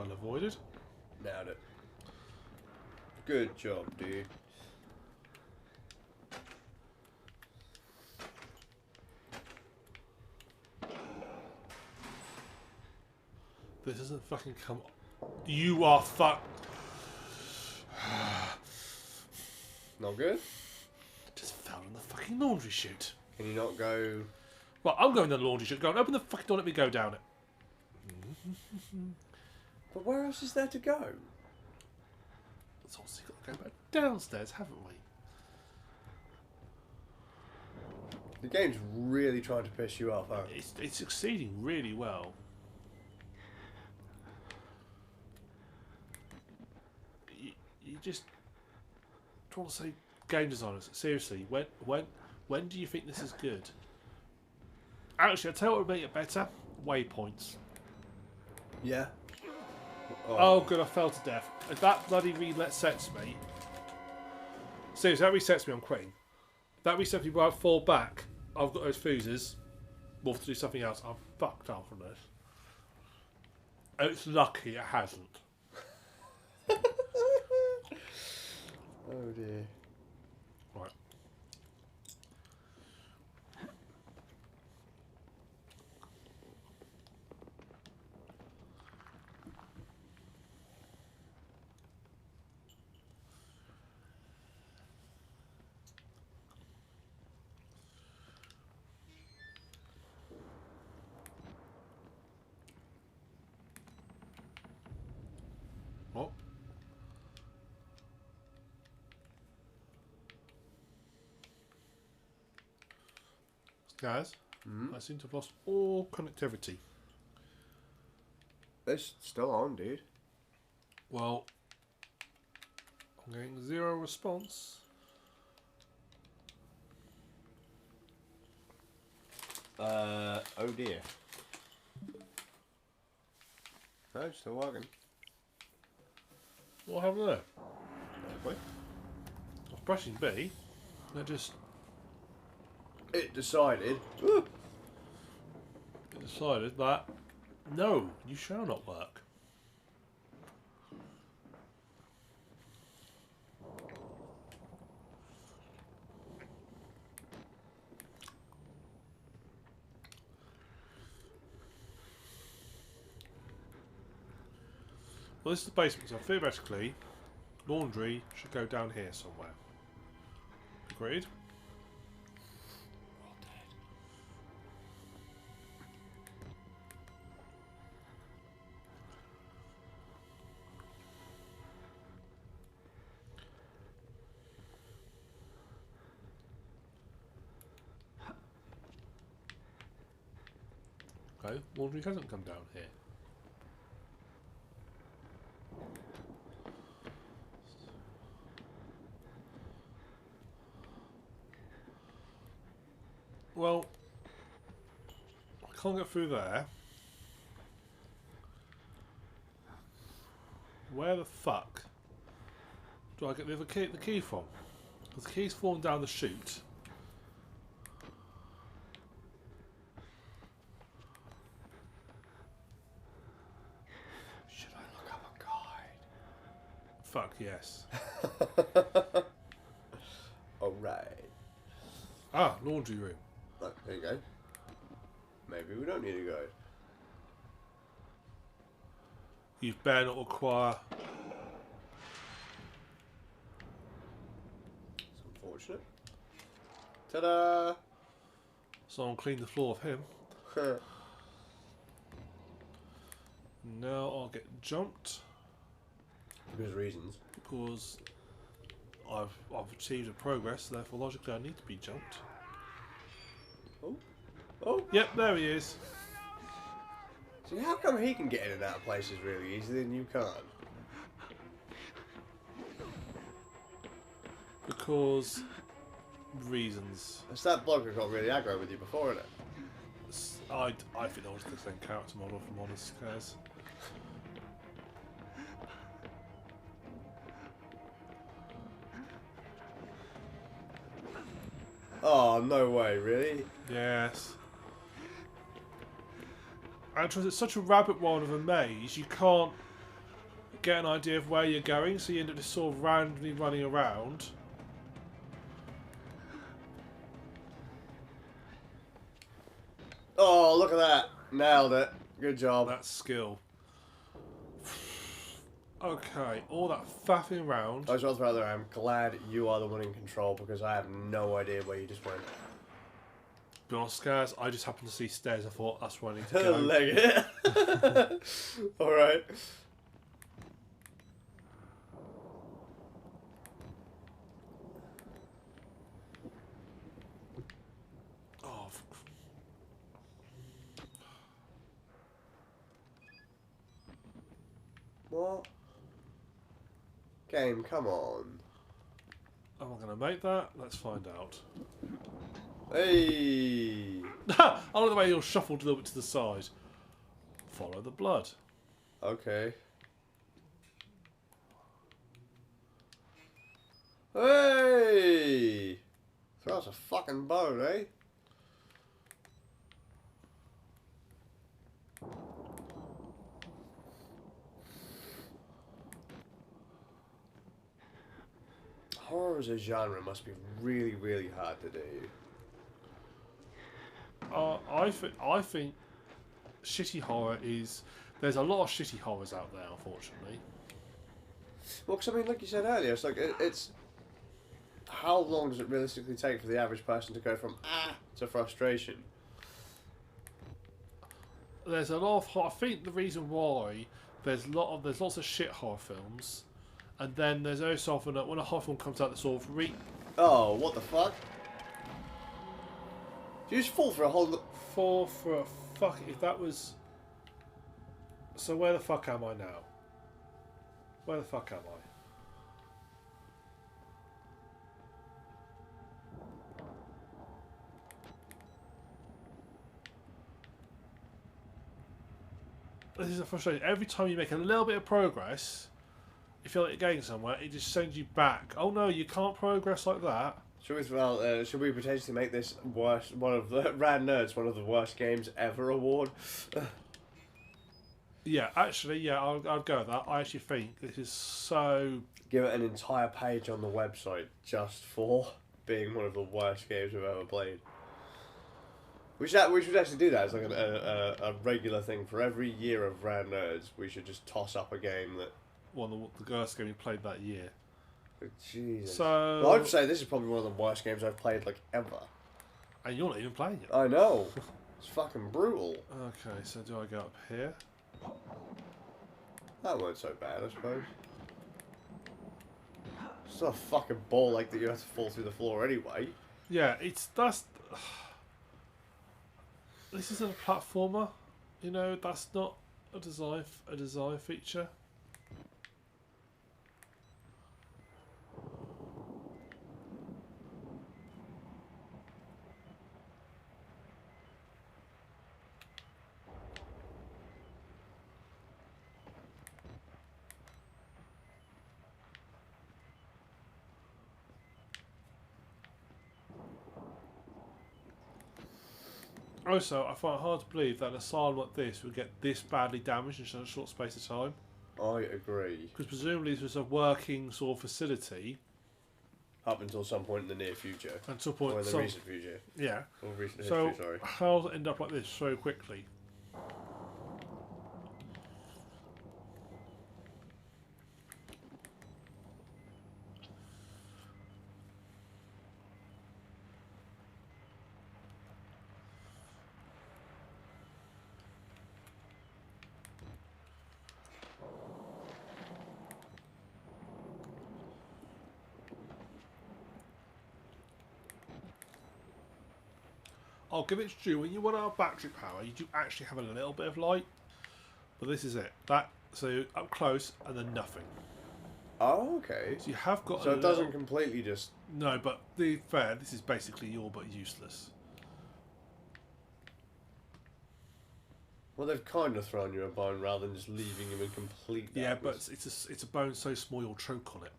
well avoided. Nailed it. Good job, dude. This doesn't fucking come. You are fucked. Not good? Just fell in the fucking laundry chute. Can you not go... Well, I'm going down the laundry chute. Go on, open the fucking door, let me go down it. But where else is there to go? It's obviously got to go back downstairs, haven't we? The game's really trying to piss you off, huh? It's succeeding really well. You just want to say, game designers, seriously, when do you think this is good? Actually, I'll tell you what would make it better. Waypoints. Yeah. Oh, good, I fell to death. If that bloody resets me... Seriously, that resets me, I'm quitting. If that resets me where I fall back, I've got those fuses. We'll have to do something else. I'm fucked up from this. It's lucky it hasn't. Oh dear. Right. What? Guys, I seem to have lost all connectivity. It's still on, dude. Well, I'm getting 0 response. Oh dear. No, it's still working. What happened there? Wait. I was pressing B. And it just It decided. decided that no, you shall not work. Well, this is the basement, so theoretically, laundry should go down here somewhere. Agreed? Okay, laundry hasn't come down here. Well, I can't get through there. Where the fuck do I get the key from? Because the key's fallen down the chute. Should I look up a guide? Fuck yes. Alright. Ah, laundry room. Look, there you go. Maybe we don't need a guide. You better not require. It's unfortunate. Ta-da! Someone clean the floor of him. Now I'll get jumped Because reasons. because I've achieved a progress. Therefore, logically, I need to be jumped. Oh. Oh. Yep, there he is. See, how come he can get in and out of places really easily and you can't? Because reasons. It's that bloke who got really aggro with you before, isn't it? I think that was the same character model from Honest Cares. Oh, no way, really? Yes. And it's such a rabbit warren of a maze, you can't get an idea of where you're going, so you end up just sort of randomly running around. Oh, look at that. Nailed it. Good job. That's skill. Okay, all that faffing around. I was rather, I'm glad you are the one in control because I have no idea where you just went. Be honest, Scars, I just happened to see stairs. I thought that's where I need to go. Leg it. Alright. Oh, What? Game, come on. am I going to make that? Let's find out. Hey! I like the way you're shuffled a little bit to the side. Follow the blood. Okay. Hey! Throw us a fucking bone, eh? Horror as a genre must be really, really hard to do. I think shitty horror is... There's a lot of shitty horrors out there, unfortunately. Well, because I mean, like you said earlier, it's like it's how long does it realistically take for the average person to go from to frustration? There's a lot of... I think the reason why there's lots of shit horror films, and then there's also often that when a horror film comes out, that sort of Oh, what the fuck? Did you just fall for a whole... fall for a fuck. If that was... So where the fuck am I now? Where the fuck am I? This is a frustration. Every time you make a little bit of progress, you feel like you're getting somewhere, it just sends you back. Oh no, you can't progress like that. Should we potentially make this worst, one of the Rad Nerds, one of the worst games ever award? Yeah, actually, yeah, I'll go with that. I actually think this is so... Give it an entire page on the website just for being one of the worst games we've ever played. We should actually do that as like a regular thing for every year of Rad Nerds. We should just toss up a game that... One of the worst game we played that year. Jesus. So... Well, I'd say this is probably one of the worst games I've played, like, ever. And you're not even playing it. I know. It's fucking brutal. Okay, so do I go up here? That weren't so bad, I suppose. It's not a fucking ball like that you have to fall through the floor anyway. Yeah, that's... This isn't a platformer. You know, that's not a design feature. Also, I find it hard to believe that an asylum like this would get this badly damaged in such a short space of time. I agree. Because presumably this was a working sort of facility. Up until some point in the near future. Until point... Or in the recent future. Yeah. Or recent So, history, sorry. how does it end up like this so quickly? I'll give it due. When you run out of battery power, you do actually have a little bit of light. But this is it. So up close and then nothing. Oh, okay. So you have got. So it doesn't completely just. No, but to be fair, this is basically all but useless. Well, they've kind of thrown you a bone rather than just leaving him in complete. Yeah, darkness. but it's a bone so small you'll choke on it.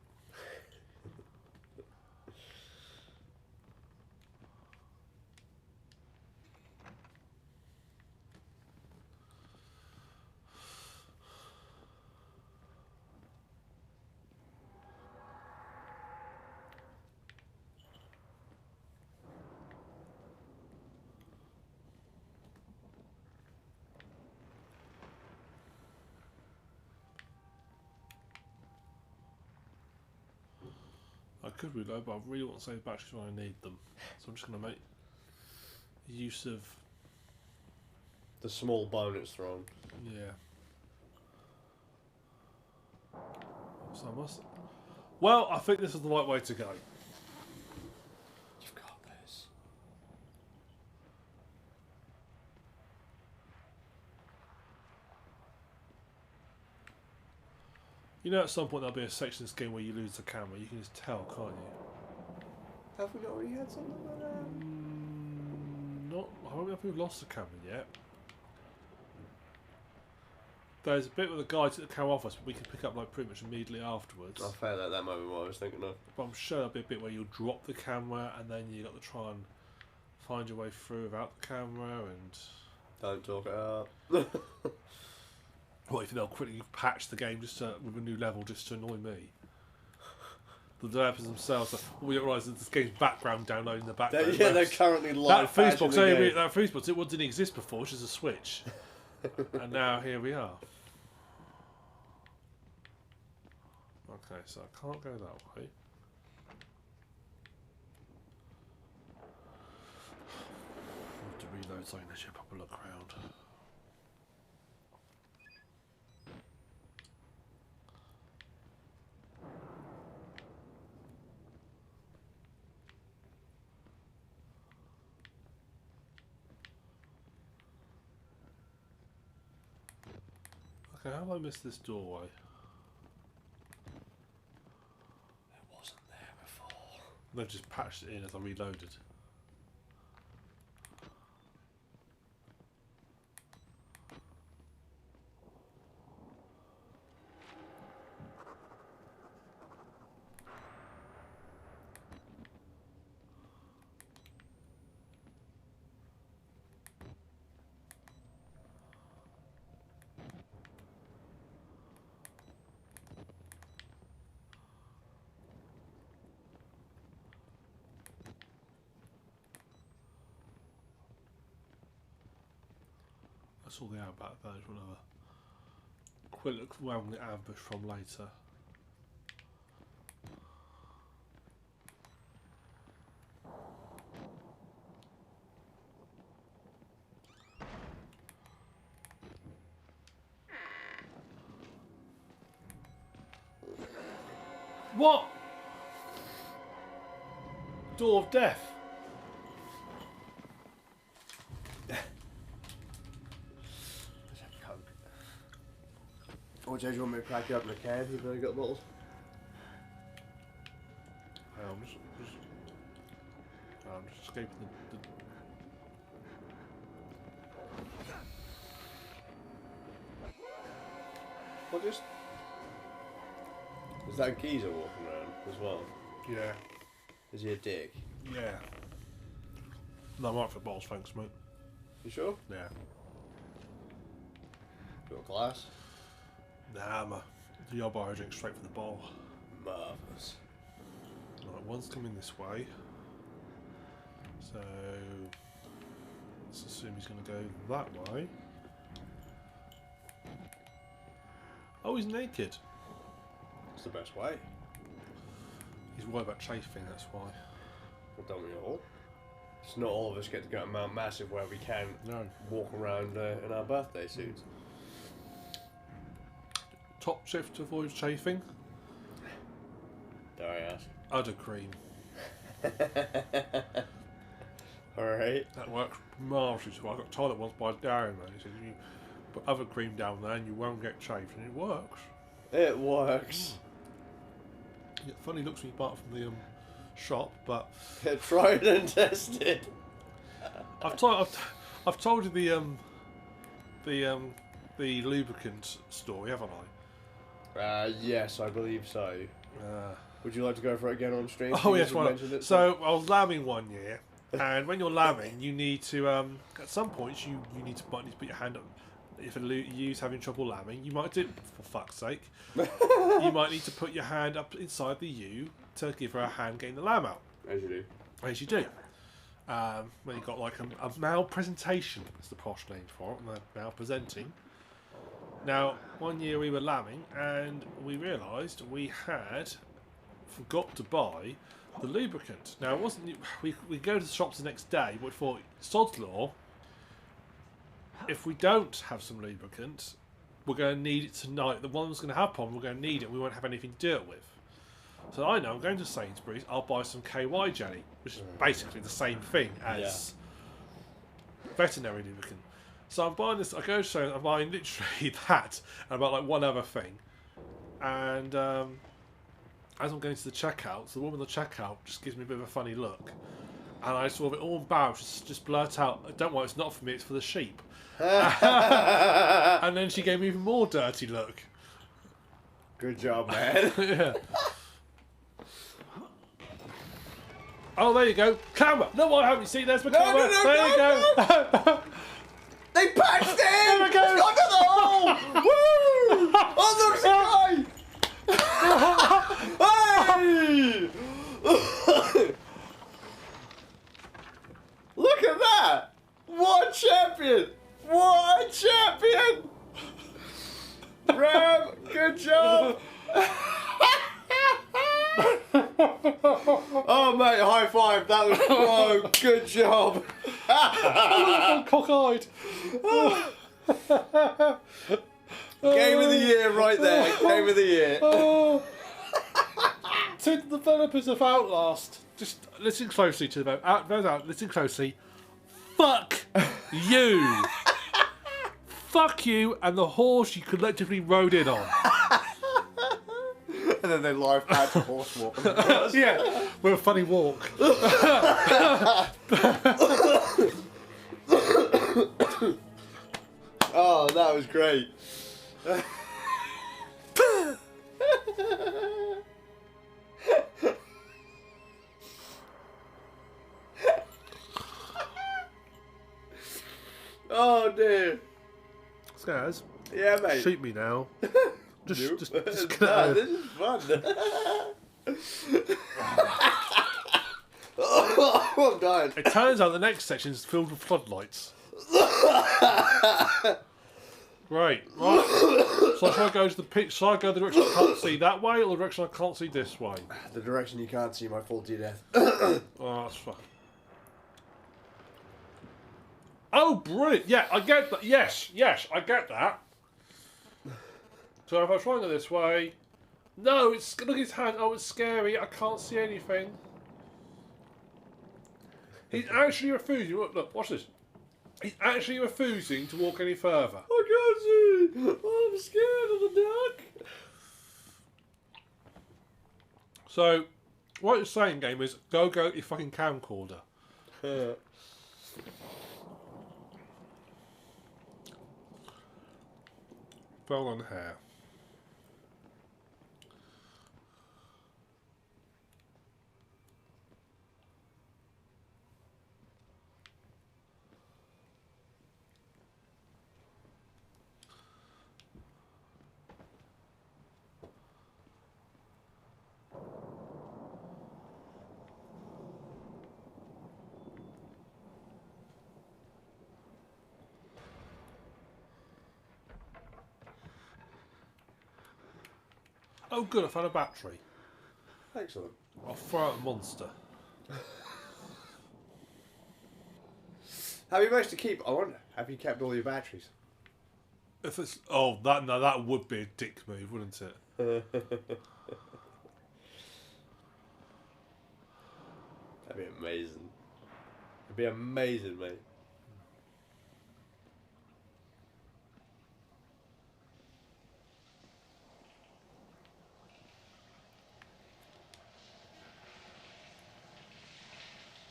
could reload, but I really want to save batteries when I need them. So I'm just going to make use of... The small bonus thrown. Yeah. So I must... Well, I think this is the right way to go. You've got this. You know, at some point there'll be a section of this game where you lose the camera. You can just tell, can't you? Have we not already had something like that? Not. I don't know if we've lost the camera yet. There's a bit where the guy took the camera off us, but we can pick up like pretty much immediately afterwards. I failed at that moment what I was thinking of. But I'm sure there'll be a bit where you'll drop the camera and then you got to try and find your way through without the camera and... Don't talk it up. What if they'll quickly patch the game just with a new level just to annoy me? The developers themselves, we don't realise that this game's background downloading in the background. They're currently live. That fuse box, it didn't exist before, which is a Switch. And now here we are. Okay, so I can't go that way. I have to reload so I can actually have a proper look around. Okay, how have I missed this doorway? It wasn't there before. They've just patched it in as I reloaded. That's all the outback there. We'll have a quick look around the ambush from later. What? Door of Death. Or do you want me to crack you up in a can? You've only got bottles. I'm just escaping What just... Is that geezer walking around as well? Yeah. Is he a dick? Yeah. No, I'm right for balls, thanks, mate. You sure? Yeah. Got a glass? Nah, I'm a bar I drink straight from the bowl. Marvellous. Right, one's coming this way. So let's assume he's going to go that way. Oh, he's naked. It's the best way. He's worried about chafing, that's why. Well, don't we all? It's not all of us get to go to Mount Massive where we can walk around in our birthday suits. Top shift to avoid chafing? Dare I ask? Udder cream. Alright. That works marvellously. So I got told it once by Darren, man. He said, you put other cream down there and you won't get chafed, and it works. It works. You get funny looks when you buy it from the shop, but Tried and tested. I've told you the lubricant story, haven't I? Yes, I believe so. Would you like to go for it again on stream? Oh yes, why not? So I was lambing one year, and when you're lambing, you need to at some points you need to put your hand up. If you're having trouble lambing, you might do, for fuck's sake, you might need to put your hand up inside the ewe to give her a hand getting the lamb out. As you do. As you do. When you've got like a male presentation, is the posh name for it, male presenting. Now, one year we were lambing and we realised we had forgot to buy the lubricant. Now, it wasn't. We go to the shops the next day, but we thought, sod's law, if we don't have some lubricant, we're going to need it tonight. The one's going to have a problem, we're going to need it, we won't have anything to do it with. So I know, I'm going to Sainsbury's, I'll buy some KY jelly, which is basically the same thing as veterinary lubricant. So I'm buying this, I go to Sainsbury's, I'm buying literally that, and about like one other thing. And as I'm going to the checkout, the woman at the checkout just gives me a bit of a funny look. And I sort of all embarrassed, just blurt out, "Don't worry, it's not for me, it's for the sheep." And then she gave me an even more dirty look. Good job, man. Yeah. Oh, there you go. Camera! No, I haven't seen. There's my camera. There you go. They patched it in! There we go. It's gone to the hole! Woo! Oh, look, it's a guy! Hey! Look at that! What a champion! What a champion! Ram, good job! Oh, mate, high five. That was pro. Good job. I'm cockeyed. Game of the year right there. Game of the year. To the developers of Outlast, just listen closely to them. Listen closely. Fuck you. Fuck you and the horse you collectively rode in on. And then they live patch a horse walk. Yeah, with a funny walk. Oh, that was great. Oh dear. Scars. Yeah, mate. Shoot me now. Nope. Just No, get this is fun. Oh, I'm dying. It turns out the next section is filled with floodlights. Right. So shall I go to the pitch? Shall I go the direction I can't see that way, or the direction I can't see this way? The direction you can't see might fall to your death. Oh, that's fine. Oh, brilliant! Yeah, I get that. Yes, I get that. So if I try and go this way, no, it's look at his hand. Oh, it's scary. I can't see anything. He's actually refusing. Look, watch this. He's actually refusing to walk any further. I can't see. I'm scared of the dark. So, what you're saying, gamers, go get your fucking camcorder. Fell on hair. Oh good, I found a battery. Excellent. I'll throw out a monster. Have you managed to keep? I wonder. Have you kept all your batteries? If it's that would be a dick move, wouldn't it? That'd be amazing. It'd be amazing, mate.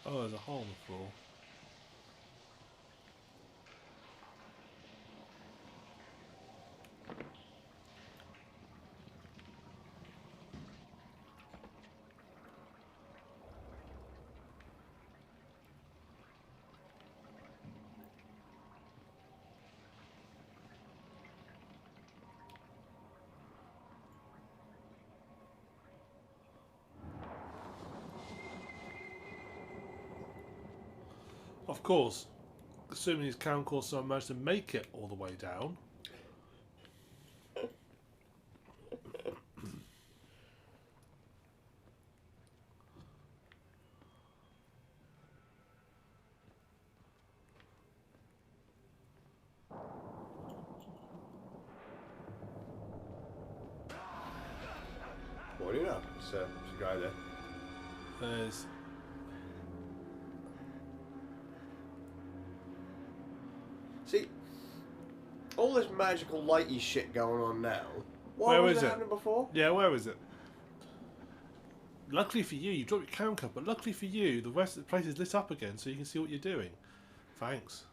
Oh, there's a hole in the floor. Of course, assuming his camcorder managed to make it all the way down. It's a guy there. There's... See, all this magical lighty shit going on now. Why Where was is it it? happening before? Yeah, where is it? Luckily for you dropped your counter, but luckily for you, the rest of the place is lit up again, so you can see what you're doing. Thanks.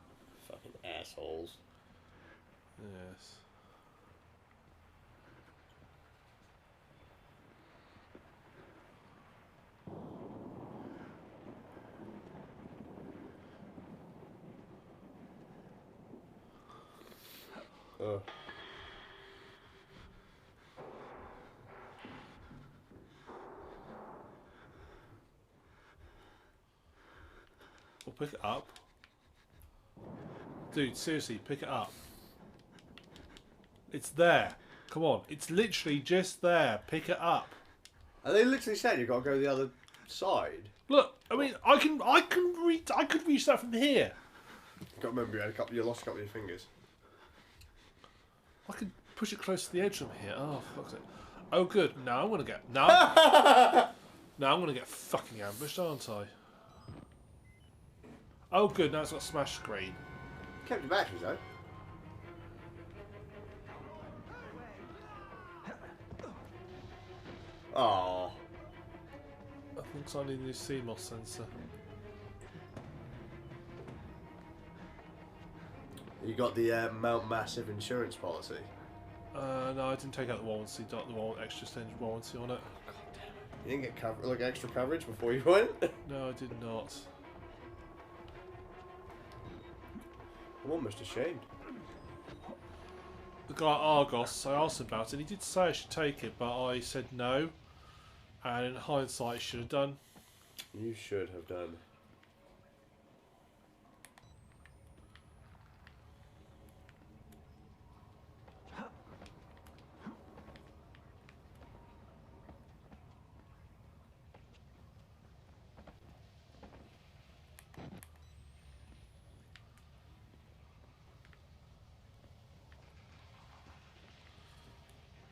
Fucking assholes. Yes. Oh. Well, pick it up. Dude, seriously, pick it up. It's there. Come on, it's literally just there. Pick it up. And they literally said you got to go the other side. Look, I mean, I could reach that from here. You got to remember you lost a couple of your fingers. I could push it close to the edge from here. Oh, fuck's sake. Oh, good. Now I'm gonna get now I'm gonna get fucking ambushed, aren't I? Oh, good. Now it's got smash screen. Kept your batteries though. Oh. I think I need a new CMOS sensor. You got the Mount Massive insurance policy. No, I didn't take out the warranty. Got the extra extended warranty on it. You didn't get like extra coverage before you went? No, I did not. I'm almost ashamed. The guy at Argos, I asked him about it. He did say I should take it, but I said no. And in hindsight, I should have done. You should have done.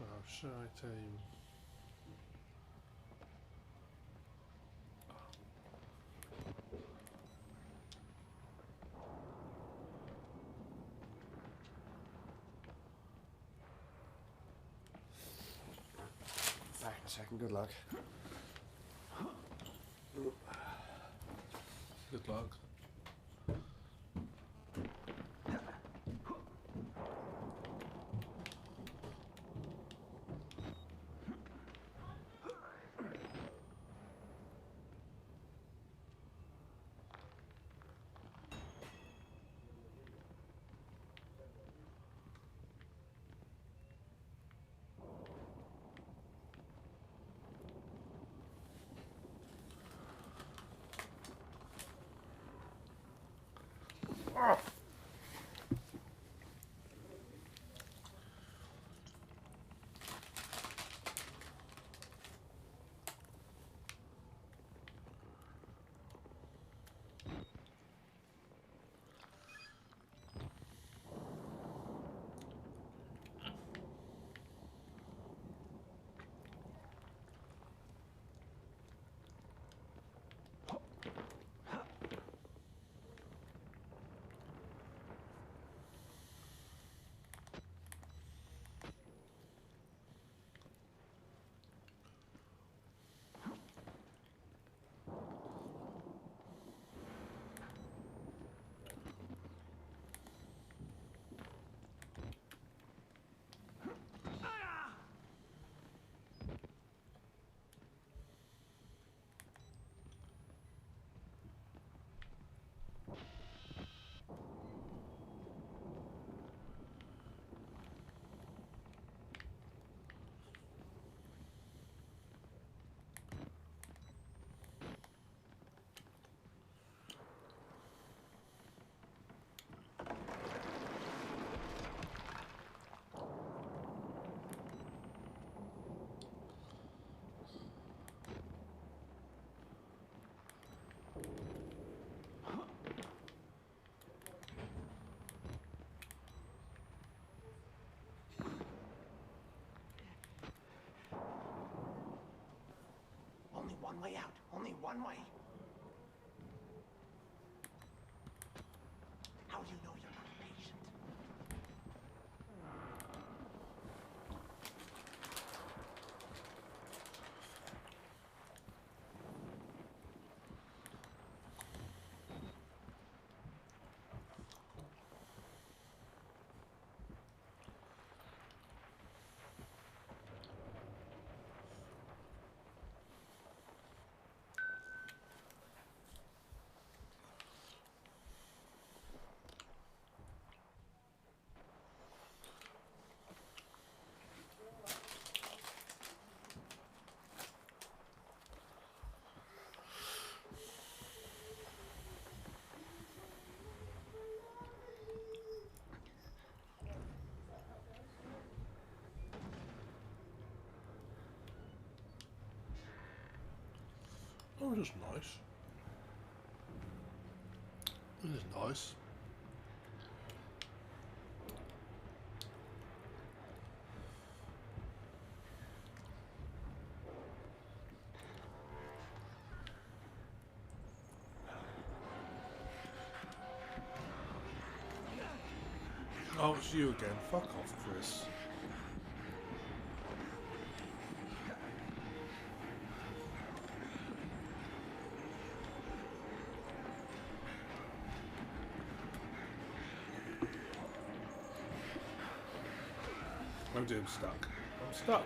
Oh, should I tell you? Back in a second, good luck. Good luck. way out. Only one way. How do you know you're not a patient? Oh, it is nice. It is nice. Oh, it's you again. Fuck off, Chris. Oh dear, I'm stuck. I'm stuck.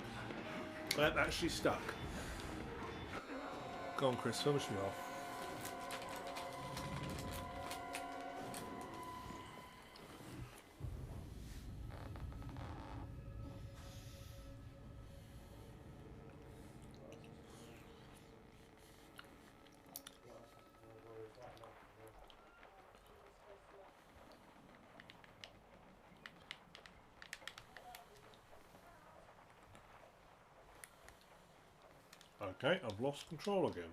I'm actually stuck. Go on, Chris, finish me off. Okay, I've lost control again.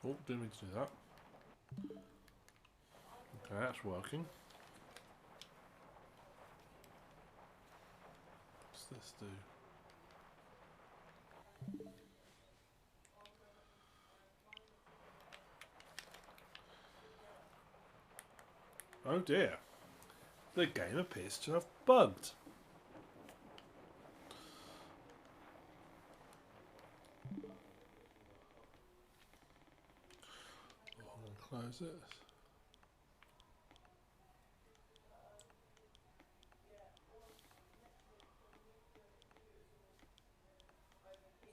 Oh, didn't mean to do that. Okay, that's working. What's this do? Oh dear. The game appears to have bugged. I'm going to close this.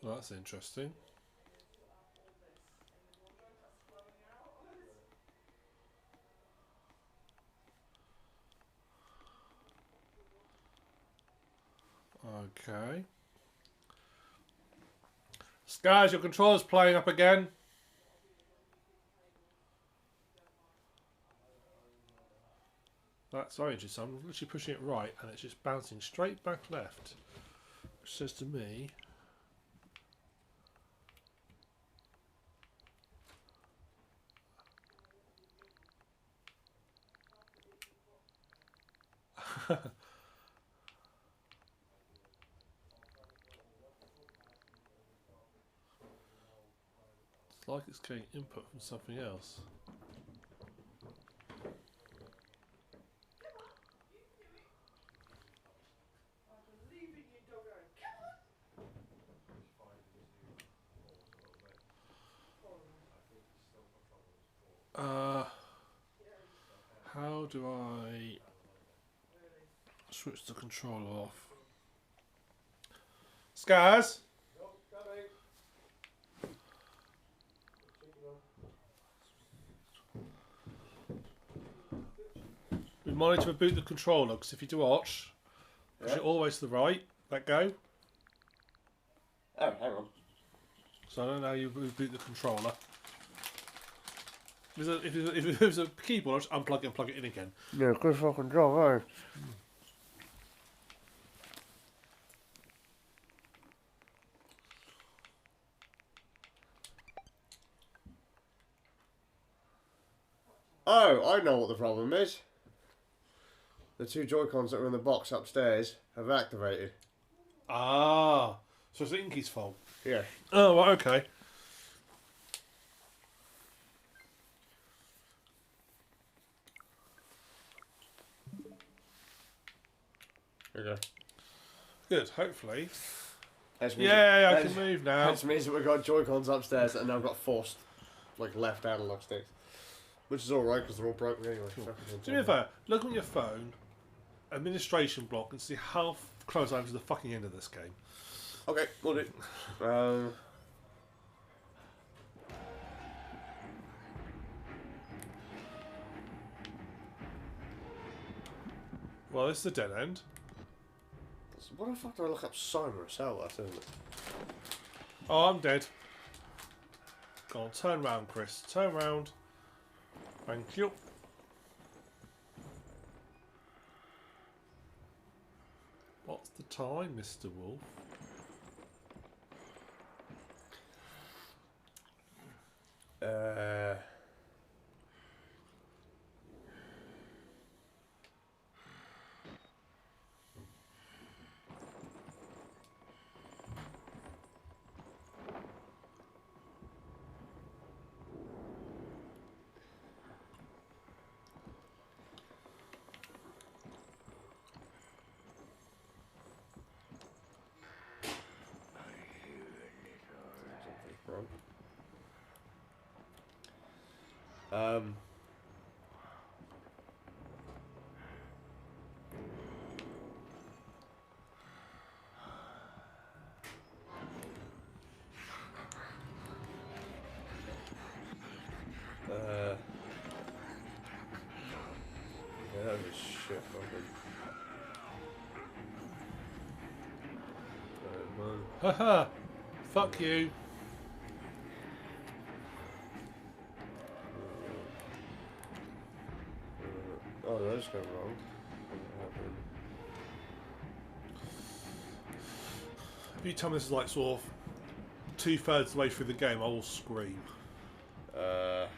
Well, that's interesting. Okay. Guys, your controller's playing up again. That's orange, so I'm literally pushing it right and it's just bouncing straight back left. Which says to me... It's like it's getting input from something else. How do I switch the controller off? Scars? Remind you to reboot the controller, because if you do watch, push it all the way to the right, let go. Oh, hang on. So I don't know how you reboot the controller. If it was a keyboard, I'd just unplug it and plug it in again. Yeah, good fucking job, eh? Oh, I know what the problem is. The two Joy-Cons that were in the box upstairs have activated. Ah, so it's Inky's fault. Yeah. Oh, right, okay. There you go. Good, hopefully. That Yeah, I can move now. That means that we've got Joy-Cons upstairs and now got forced, like, left analog sticks. Which is alright because they're all broken anyway. Cool. Do me a favour, look on your phone, administration block, and see how close I am to the fucking end of this game. Okay, we'll do. Well, this is a dead end. What the fuck do I look up Cyrus Outlast, isn't it? Oh, I'm dead. Go on, turn round, Chris. Turn round. Thank you. What's the time, Mr. Wolf? Um. Yeah, that was a shit fucking. Haha! Fuck you. Oh, that's going wrong. If you tell me this is like sort of 2/3 of the way through the game, I will scream. I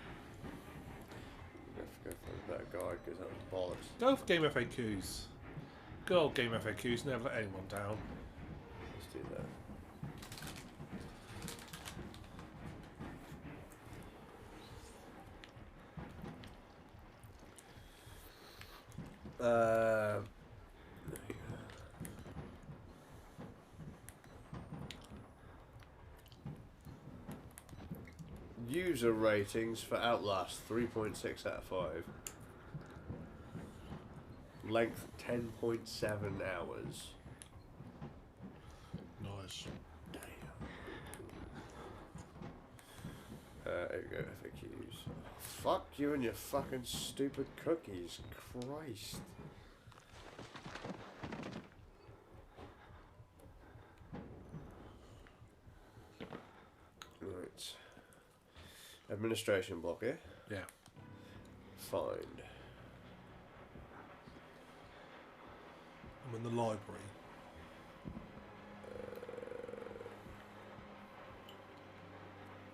have to go for a better guide because that was bollocks. Go for game FAQs. Good old game FAQs, never let anyone down. Let's do that. User ratings for Outlast 3.6 out of 5. Length 10.7 hours. Nice. Damn. There you go, FAQs. Fuck you and your fucking stupid cookies. Christ. Right. Administration block, yeah? Yeah. Find. I'm in the library.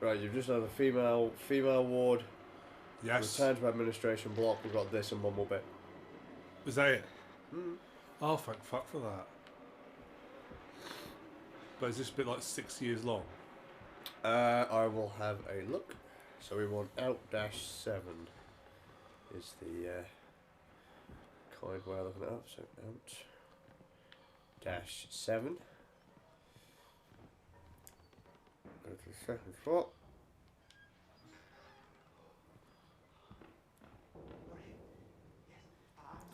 Right, you've just done the female ward. Yes. Return to administration block. We've got this and one more bit. Is that it? Mm. Oh, thank fuck for that. But is this bit like 6 years long? I will have a look. So we want Out-7 is the kind way of looking it up. So Out-7. Go to the second spot.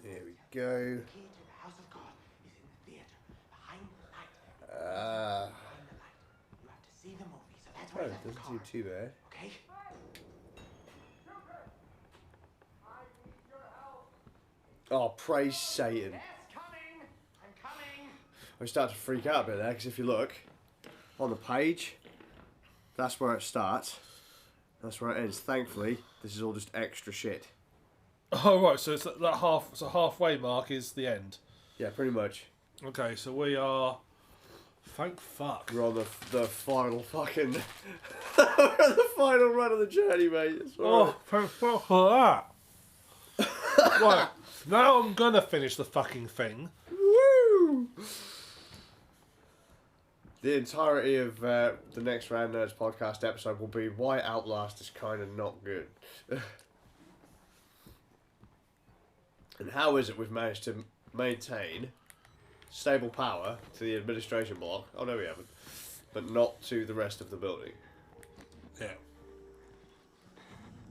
Here we go. The key to the house of God is in the theater, behind the light. Behind the light. You have to see the movie, so that's Oh, where I it left the doesn't car. seem too bad. Okay? Oh, praise Satan. Yes, coming! I'm coming! I start to freak out a bit there, because if you look on the page, that's where it starts. That's where it ends. Thankfully, this is all just extra shit. Oh right, so it's that half. So halfway mark is the end. Yeah, pretty much. Okay, so we are. Thank fuck. We're on the final fucking... We're on the final run of the journey, mate. It's all right. Oh, thank fuck for that. Right, now I'm gonna finish the fucking thing. Woo! The entirety of the next Round Nerds podcast episode will be why Outlast is kind of not good. And how is it we've managed to maintain stable power to the administration block? Oh no, we haven't. But not to the rest of the building. Yeah.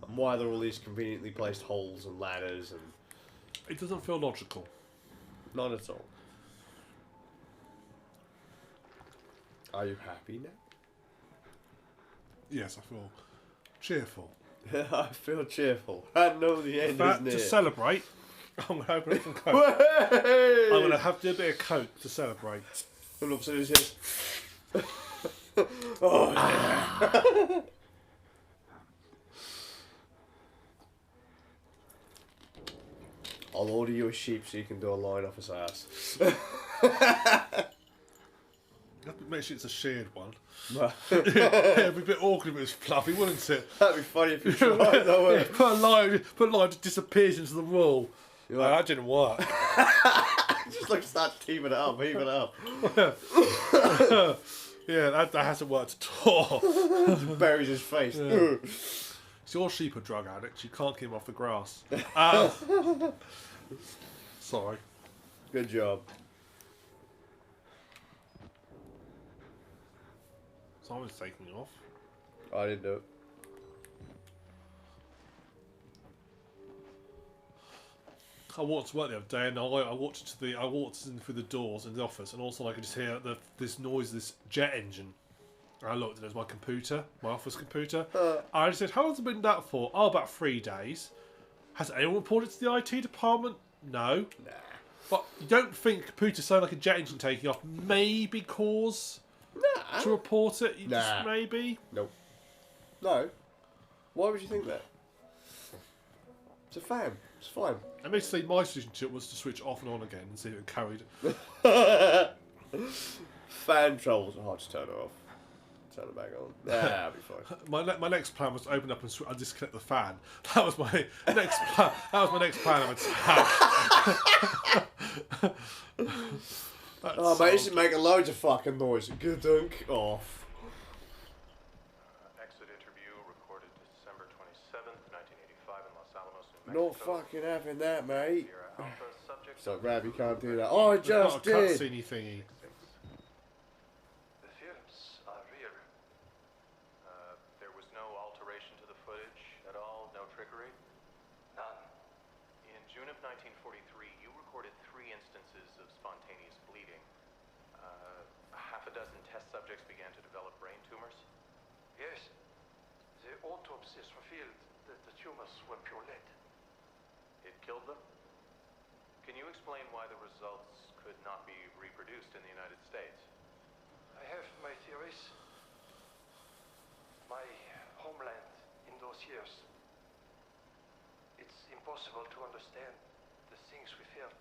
And why are there all these conveniently placed holes and ladders and... It doesn't feel logical. Not at all. Are you happy now? Yes, I feel cheerful. I feel cheerful. I know the end is near. To celebrate, I'm gonna open up some Coke. I'm gonna have to do a bit of Coke to celebrate. And all of a sudden it's just... Oh, yeah. I'll order you a sheep so you can do a line off his ass. Make sure it's a shared one. That'd It'd be a bit awkward if it was fluffy, wouldn't it? be funny if you tried, though, wouldn't it? Put a line just disappears into the wall. You're like- That didn't work. Just like start heaving it up. Yeah, that hasn't worked at all. Buries his face. Yeah. So your sheep are drug addicts. You can't keep them off the grass. Sorry. Good job. Someone's taking me off. I didn't do it. I walked to work the other day, and I walked in through the doors in the office, and also I could just hear this noise, this jet engine. And I looked, and it was my computer, my office computer. I just said, "How long's it been that for?" "Oh, about 3 days." "Has anyone reported to the IT department?" "No." Nah. But you don't think computers sound like a jet engine taking off? Maybe cause to report it. You just maybe. Nope. No. Why would you think that? It's a fan. It's fine. And basically, my solution to it was to switch off and on again and see if it carried. Fan troubles are hard to turn off. Turn it back on. That'll be fine. My next plan was to open up and disconnect the fan. That was my next plan. That was my next plan of attack. Oh, mate, this is making loads of fucking noise. Good dunk off. Exit interview recorded December 27th, 1985 in Los Alamos, New Not Mexico. fucking having that, mate. Sierra Alpha subject. So, Rab, you can't do that. Oh, I just It's not a did. cutscene thingy. The films are real. There was no alteration to the footage at all, no trickery? None. In June of 1943, you recorded 3 instances of spontaneous bleeding. Half a dozen test subjects began to develop brain tumors? Yes. The autopsies revealed that the tumors were pure lead. It killed them? Can you explain why the results could not be reproduced in the United States? I have my theories. My homeland in those years. It's impossible to understand the things we felt,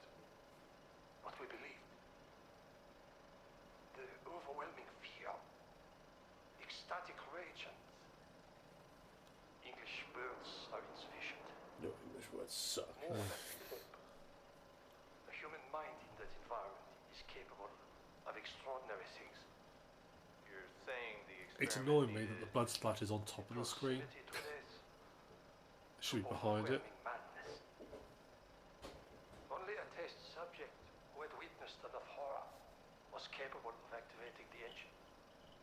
what we believed. The overwhelming fear, ecstatic rage, and English words are insufficient. No, English words suck. More than hope. The human mind in that environment is capable of extraordinary things. You're saying the It's experiment annoying me that the needed- blood splatters on top of the screen. Proximity to death, It should be behind it. overwhelming madness. Only a test subject who had witnessed enough horror was capable of activating the engine.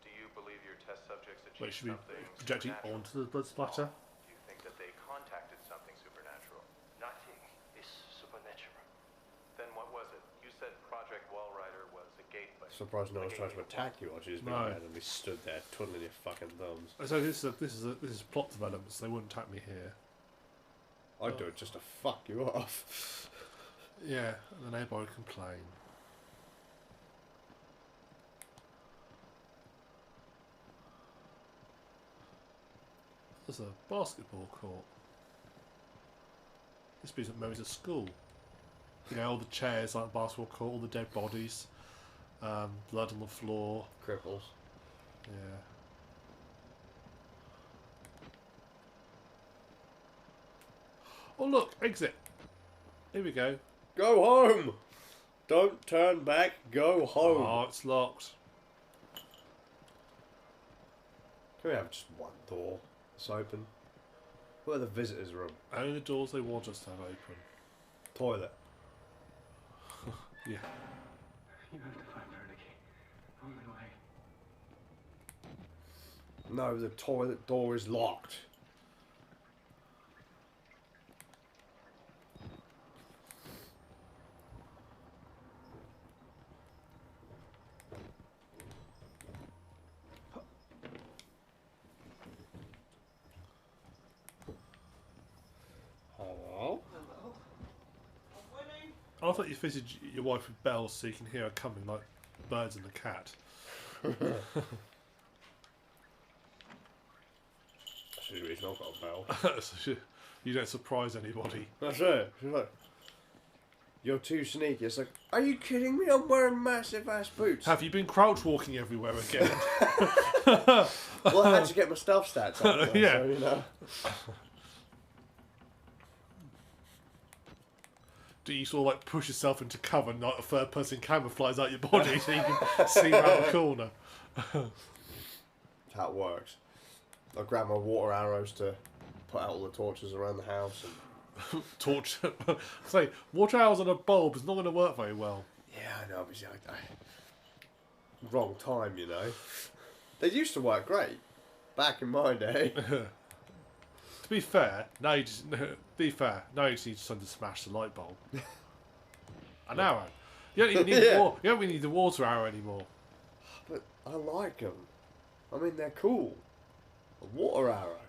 Do you believe your test subjects But it achieved should be something projecting supernatural? onto the blood splatter. Do you think that they contacted something supernatural? Nothing is supernatural. Then what was it? You said Project Wallrider was a gateway. Surprised no one's trying to attack you while she's being No. randomly stood there twiddling your fucking thumbs. So this is plot development. So they wouldn't attack me here. I'd do it just to fuck you off. Yeah, and the neighbour would complain. There's a basketball court. This be St Mary's a school. You know, all the chairs like basketball court, all the dead bodies, blood on the floor. Cripples. Yeah. Oh look, exit. Here we go. Go home! Don't turn back, go home! Oh, it's locked. Can we have just one door that's open? Where the visitors' room? Only the doors they want us to have open. Toilet. Yeah. You have to find Vernicky. Only way. No, the toilet door is locked. Hello? I thought you fitted your wife with bells so you can hear her coming like birds and the cat. That's the reason I've got a bell. So you don't surprise anybody. That's it. She's like, you're too sneaky. It's like, are you kidding me? I'm wearing massive ass boots. Have you been crouch walking everywhere again? Well, I had to get my stealth stats up. Though, Yeah. So, you know. Do you sort of like push yourself into cover and like a third person camera flies out your body so you can see around the corner? That's how it works. I grab my water arrows to put out all the torches around the house. And... Torch. Say, water arrows on a bulb is not going to work very well. Yeah, I know, but wrong time, you know. They used to work great back in my day. To be fair, now you just need to smash the light bulb. An arrow. You don't even need Yeah. you don't really need the water arrow anymore. But I like them. I mean, they're cool. A water arrow.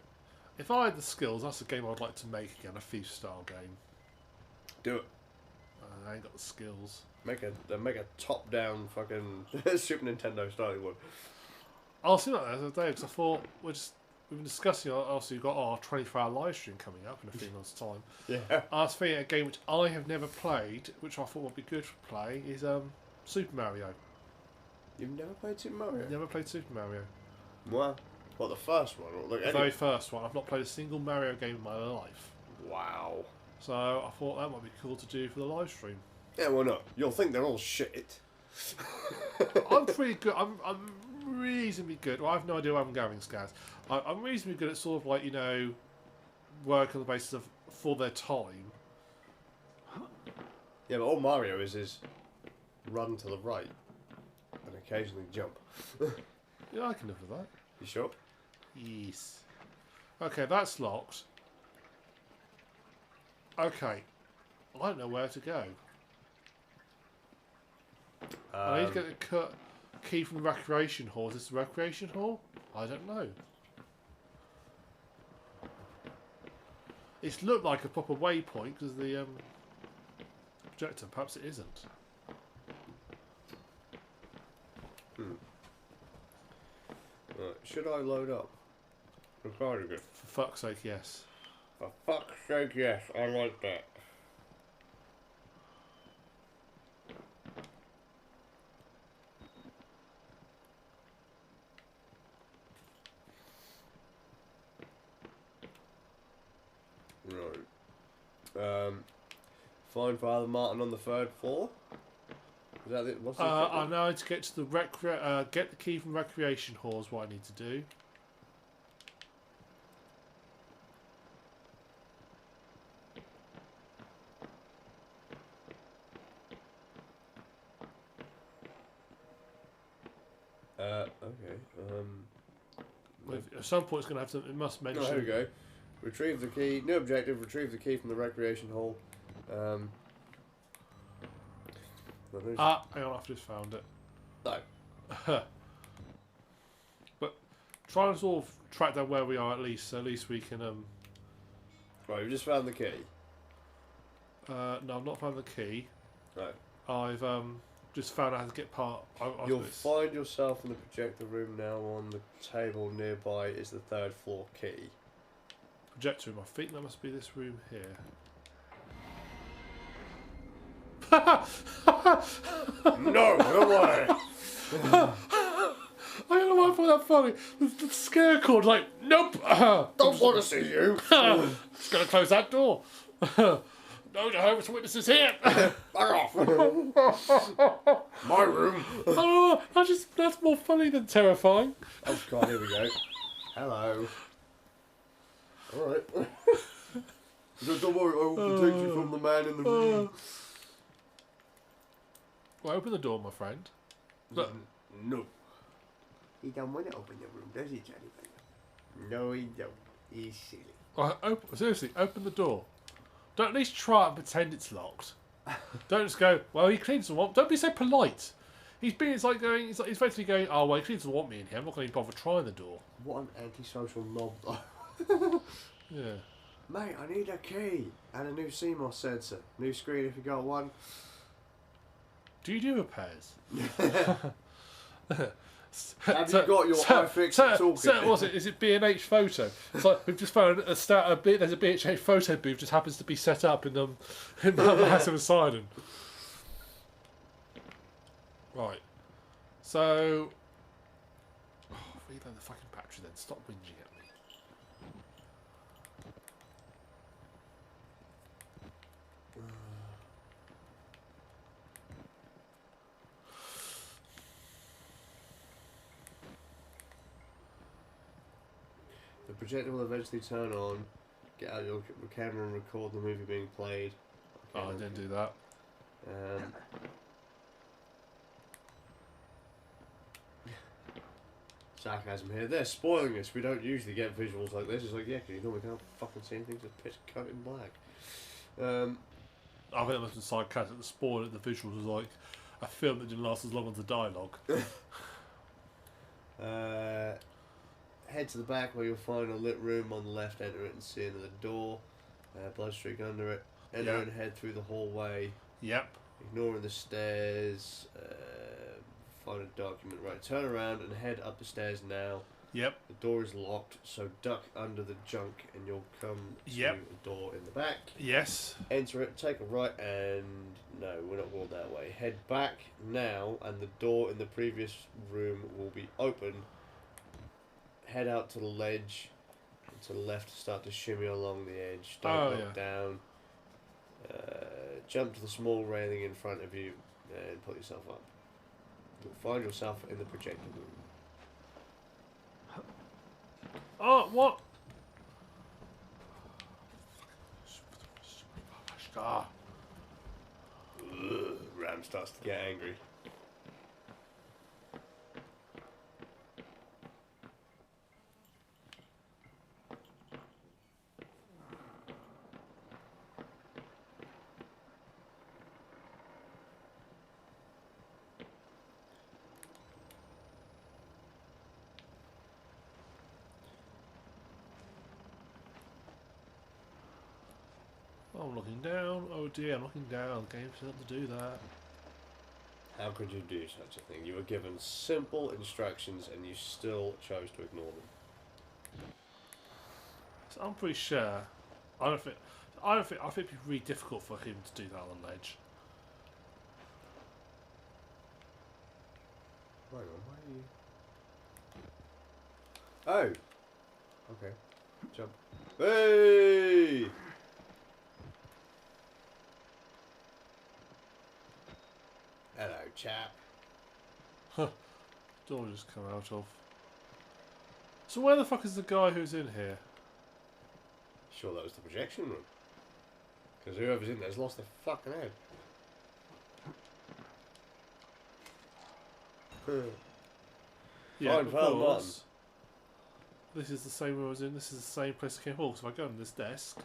If I had the skills, that's a game I'd like to make again, a thief style game. Do it. I ain't got the skills. Make a top-down fucking Super Nintendo style one. I was thinking that the other day because I thought we've been discussing. Also, you've got our 24-hour live stream coming up in a few months' time. Yeah. I was thinking a game which I have never played, which I thought would be good to play, is Super Mario. You've never played Super Mario? Never played Super Mario. Well, what, the first one? Or The very first one. I've not played a single Mario game in my life. Wow. So I thought that might be cool to do for the live stream. Yeah, why not? You'll think they're all shit. I'm pretty good. I'm reasonably good. Well, I have no idea where I'm going, Scaz. I'm reasonably good at sort of like, you know, work on the basis of for their time. Yeah, but all Mario is run to the right and occasionally jump. Yeah, I can live with that. You sure? Yes. Okay, that's locked. Okay. I don't know where to go. I need to get the key from the recreation hall. Is this the recreation hall? I don't know. It's looked like a proper waypoint because of the projector. Perhaps it isn't. Right, should I load up? I'm sorry, good. For fuck's sake, yes. For fuck's sake, yes, I like that. Right. Find Father Martin on the 3rd floor. Is that it? What's the I now need to get to the get the key from recreation hall is what I need to do. Okay. At some point, it's going to have to. It must mention. Oh, here we go. Retrieve the key. New objective. Retrieve the key from the recreation hall. Hang on, I've just found it. No. But try and sort of track down where we are at least, so at least we can. Right, we've just found the key. No, I've not found the key. No. I've just found out how to get part. Of You'll this. find yourself in the projector room now. On the table nearby is the 3rd floor key. Projector room. I think that must be this room here. No, no way. I don't know why I find that funny. The scare cord, like, nope. Don't want to see you. Just gonna close that door. No Jehovah's Witnesses here. Back off. My room. I don't know. That's more funny than terrifying. Oh God, here we go. Hello. All right. Don't worry, I will protect you from the man in the room. Well, open the door, my friend. Look. No. He don't want to open the room, does he, Johnny? No, he don't. He's silly. Seriously, open the door. Don't at least try and pretend it's locked. Don't just go, well, he cleans the want. Don't be so polite. He's basically going, oh, well, he cleans the want me in here. I'm not going to bother trying the door. What an antisocial knob, though. Yeah. Mate, I need a key. And a new CMOS sensor. New screen if you got one. Do you do repairs? Have you got your iFix toolkit? What's it? Is it B&H Photo? It's like we've just found there's a B&H Photo booth just happens to be set up in Mount Massive Asylum. Right. So, reload the fucking battery then. Stop whinging at me. The projector will eventually turn on. Get out your camera and record the movie being played. Okay, Oh, I didn't do that. Sarcasm here. They're spoiling us. We don't usually get visuals like this. It's like, yeah, because you normally can't fucking see anything. Just pitch coat in black. I think that must have been sarcastic. The spoiler, the visuals was like a film that didn't last as long as the dialogue. Head to the back where you'll find a lit room on the left. Enter it and see another door. Blood streak under it. Enter and head through the hallway. Yep. Ignoring the stairs. Find a document. Right, turn around and head up the stairs now. Yep. The door is locked, so duck under the junk and you'll come to the door in the back. Yes. Enter it, take a right, and no, we're not going that way. Head back now, and the door in the previous room will be open. Head out to the ledge, and to the left, start to shimmy along the edge. Don't look down. Jump to the small railing in front of you, and put yourself up. You'll find yourself in the projector room. Oh, what? Ah. Ram starts to get angry. I'm looking down. Oh dear, I'm looking down. The game said not to do that. How could you do such a thing? You were given simple instructions and you still chose to ignore them. So I'm pretty sure. I think it'd be really difficult for him to do that on the ledge. Hang on, why are you... Oh! Okay. Jump. Hey! Hello, chap. Door just come out of. So where the fuck is the guy who's in here? Sure that was the projection room. Because whoever's in there's lost their fucking head. Yeah, Fine, of found course. This is the same room I was in. This is the same place I came from. So if I go on this desk.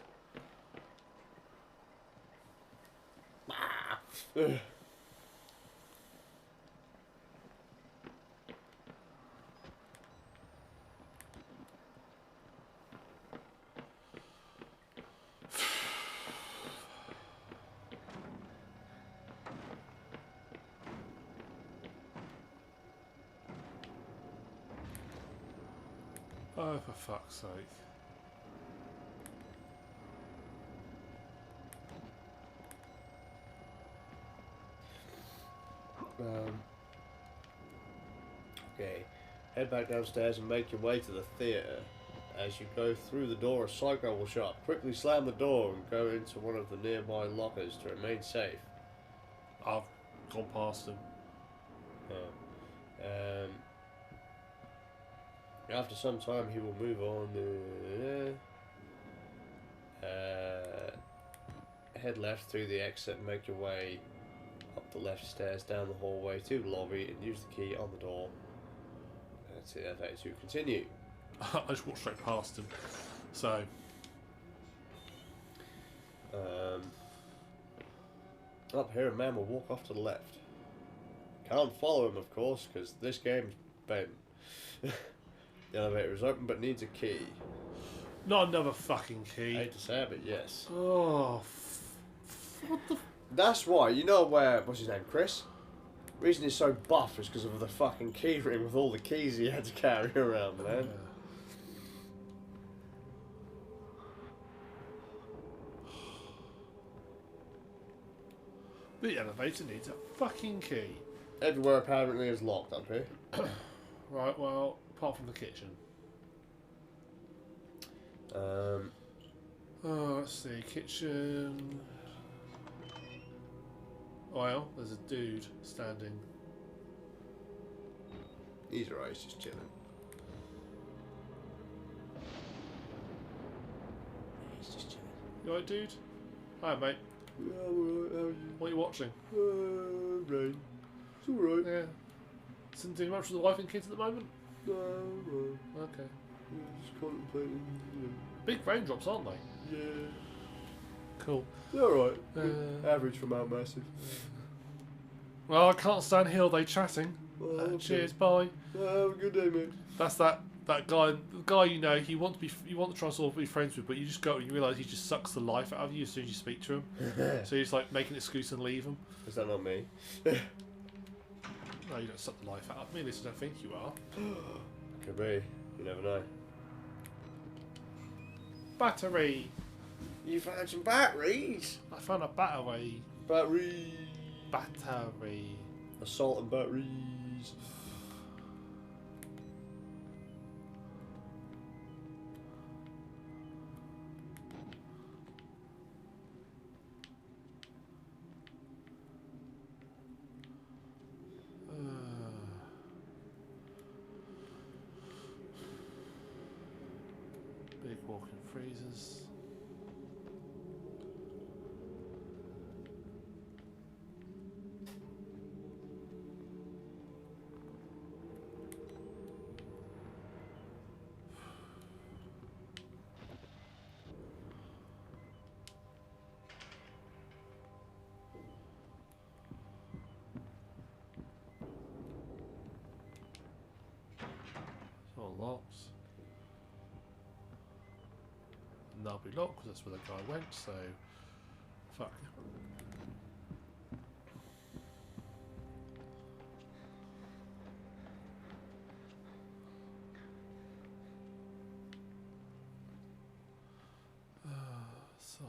Oh, for fuck's sake. Okay. Head back downstairs and make your way to the theatre. As you go through the door, a psycho will show up. Quickly slam the door and go into one of the nearby lockers to remain safe. I've gone past him. After some time, he will move on. Head left through the exit and make your way up the left stairs down the hallway to the lobby and use the key on the door. That's it. That's to continue. I just walked straight past him. So. Up here, a man will walk off to the left. Can't follow him, of course, because this game's bent. The elevator is open, but needs a key. Not another fucking key. I hate to say it, but yes. Oh, what the? That's why. You know where? What's his name? Chris. The reason he's so buff is because of the fucking key ring with all the keys he had to carry around, man. Yeah. The elevator needs a fucking key. Everywhere apparently is locked up here. Right, well, apart from the kitchen. Oh, let's see, kitchen. Well, there's a dude standing. He's alright, he's just chilling. He's just chilling. You alright, dude? Hi, mate. Yeah, I'm alright, how are you? What are you watching? Rain. It's alright. Yeah. Isn't doing much with the wife and kids at the moment? No, alright. Okay. Yeah, just contemplating, Big raindrops, aren't they? yeah. Cool. They're alright. Average for Mount Massive. Well, I can't stand here all day chatting. Okay. Cheers, bye. Have a good day, mate. That's that guy. The guy you know, you want to try and sort of be friends with, but you just go and you realise he just sucks the life out of you as soon as you speak to him. So you just like make an excuse and leave him. Is that not me? No, you don't suck the life out of me. At least I don't think you are. Could be. You never know. Battery. You found some batteries? I found a battery. Batteries. Battery. Assault and batteries. Big walk-in freezers. It's all locked. And that'll be locked because that's where the guy went, so fuck. Sigh.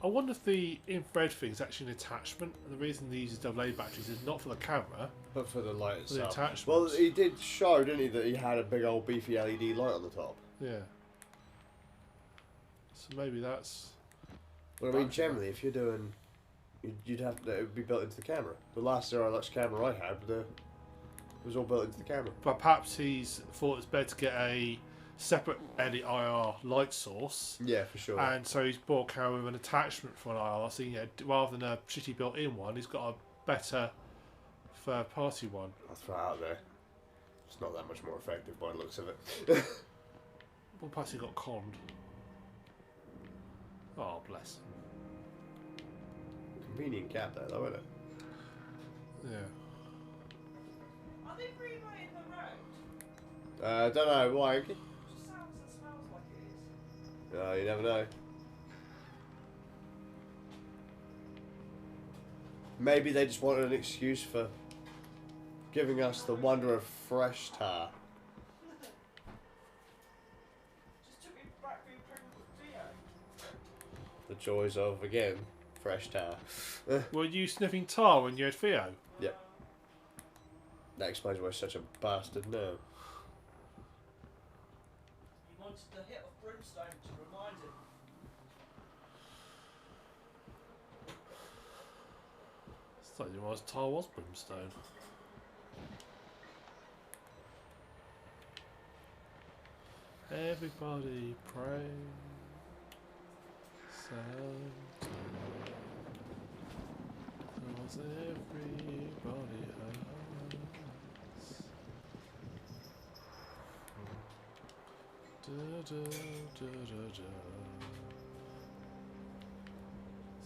I wonder if the infrared thing is actually an attachment, and the reason they use AA batteries is not for the camera, But for the light for the itself. attachment. Well, he did show, didn't he, that he had a big old beefy LED light on the top. Yeah. So maybe that's. Well, I mean, generally, if you're doing, you'd have to, it would be built into the camera. The last Zero Lux camera I had, it was all built into the camera. But perhaps he's thought it's better to get a separate IR light source. Yeah, for sure. And so he's bought a camera with an attachment for an IR. So, you know, rather than a shitty built-in one, he's got a better third-party one. I'll throw it out there. It's not that much more effective by the looks of it. Well, perhaps he got conned. Oh, bless him. Convenient cap there, though, isn't it? Yeah. Are they relaying the road? I don't know, why, Inky? It sounds and smells like it is. You never know. Maybe they just wanted an excuse for giving us the wonder of fresh tar. Just took me back being pregnant with Theo. The joys of, again, fresh tar. Were you sniffing tar when you had Theo? Yep. That explains why he's such a bastard now. He wanted the hit of brimstone to remind him. I thought you realised tar was brimstone. Everybody pray. Santa. Cause everybody hurts. Da, da, da, da, da.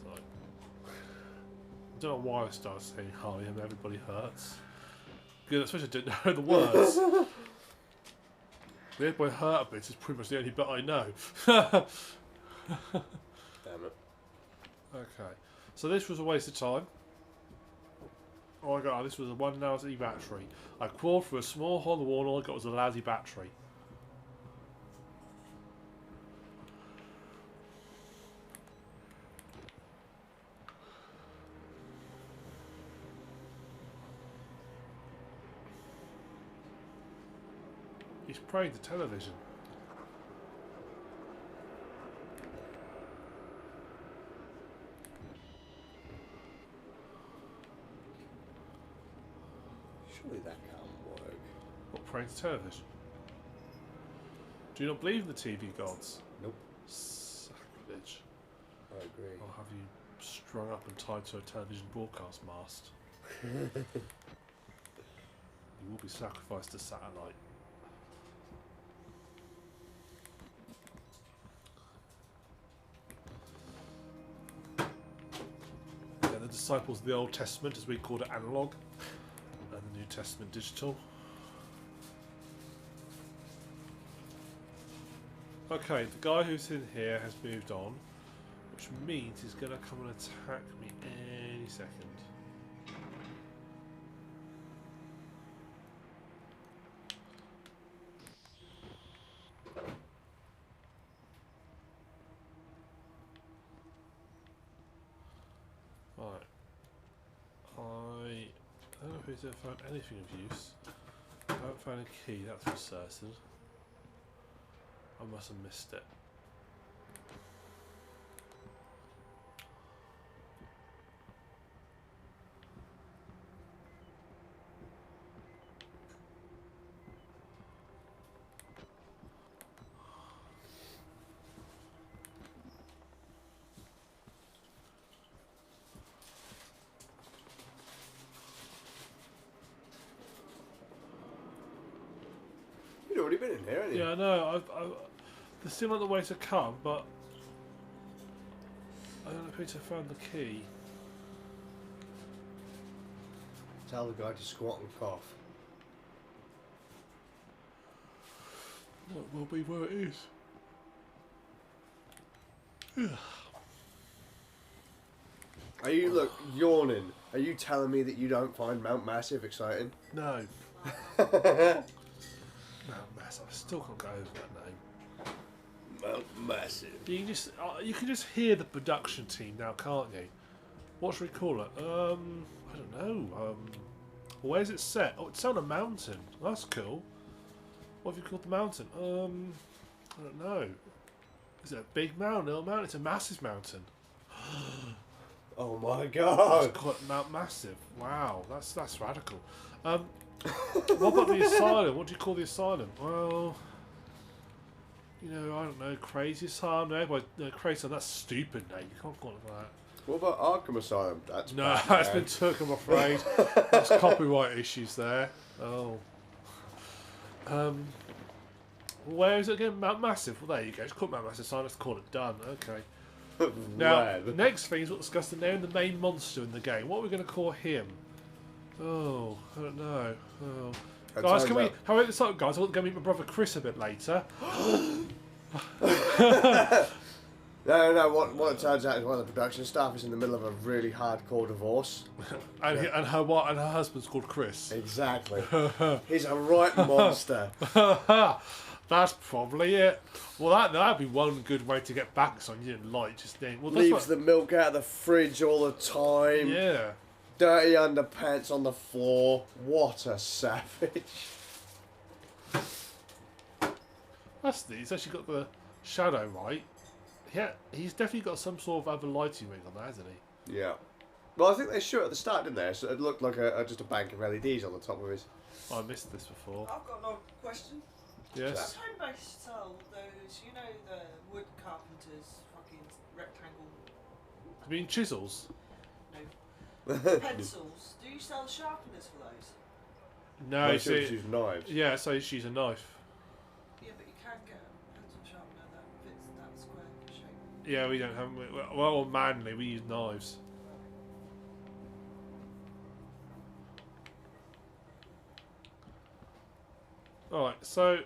Sorry. I don't know why I started saying Harley and everybody hurts. Good, especially I didn't know the words. The everybody hurt bit is pretty much the only bit I know. Damn it. Okay, so this was a waste of time. Oh my god, this was a 1 lousy battery. I crawled through a small hole in the wall and all I got was a lousy battery. He's praying to television. Surely that can't work. What, praying to television? Do you not believe in the TV gods? Nope. Sacrilege. I agree. I'll have you strung up and tied to a television broadcast mast. You will be sacrificed to satellite. Yeah, the disciples of the Old Testament, as we called it, analog, and the New Testament, digital. Okay, the guy who's in here has moved on, which means he's going to come and attack me any second. Right. I don't know if he's ever found anything of use. I haven't found a key, that's for certain. I must have missed it. You'd already been in here, hadn't you? Yeah, I know. There seemed like the way to come, but I don't know if Peter found the key. Tell the guy to squat and cough. What will be where it is? Are you, look, yawning? Are you telling me that you don't find Mount Massive exciting? No. Mount Massive. I still can't go over that name. Mount Massive. You can just hear the production team now, can't you? What should we call it? I don't know. Where's it set? Oh, it's on a mountain. That's cool. What have you called the mountain? I don't know. Is it a big mountain, little mountain? It's a massive mountain. Oh my god. It's called Mount Massive. Wow, that's radical. What about the asylum? What do you call the asylum? Well, you know, I don't know. Crazy Asylum. No, Crazy Asylum. That's stupid name. You can't call it that. What about Arkham Asylum? That's No, bad, that's man. been took, I'm afraid. There's copyright issues there. Oh. Where is it again? Mount Massive. Well, there you go. It's called Mount Massive, so let's call it done. Okay. Now, Red. next thing is we'll discuss the name of the main monster in the game. What are we going to call him? Oh, I don't know. Oh. That Guys, sounds can we... like- How about this up, guys? I want to go meet my brother Chris a bit later. No. What it turns out is one of the production staff is in the middle of a really hardcore divorce. And and her husband's called Chris. Exactly. He's a right monster. That's probably it. Well, that'd be one good way to get back on you didn't like. Just think. Well, Leaves the milk out of the fridge all the time. Yeah. Dirty underpants on the floor. What a savage. That's neat. He's actually got the shadow right. Yeah, he's definitely got some sort of other lighting rig on that, hasn't he? Yeah. Well, I think they showed at the start, didn't they? So it looked like just a bank of LEDs on the top of his. Oh, I missed this before. I've got another question. Yes. Does home-based sell those, you know, the wood carpenter's fucking rectangle? You mean chisels? No. Pencils. Do you sell sharpeners for those? No, No, you she see, use knives. yeah, so she's a knife. Yeah, but you can get a pencil sharpener that fits that square shape. Yeah, we don't have. Well, manly, we use knives. Alright, so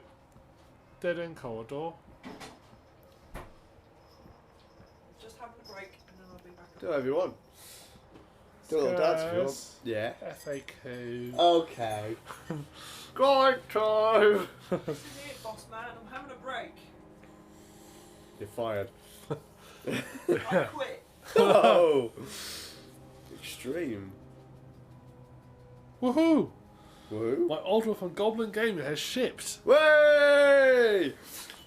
dead end corridor. Just having a break and then I'll be back. Do whatever you want. Do a little dance if you want. Yeah. FAQ. Okay. Grind time! This is it, boss man. I'm having a break. You're fired. I quit. Oh! Extreme. Woohoo! Woo! My Old from Goblin Gaming has shipped. Way!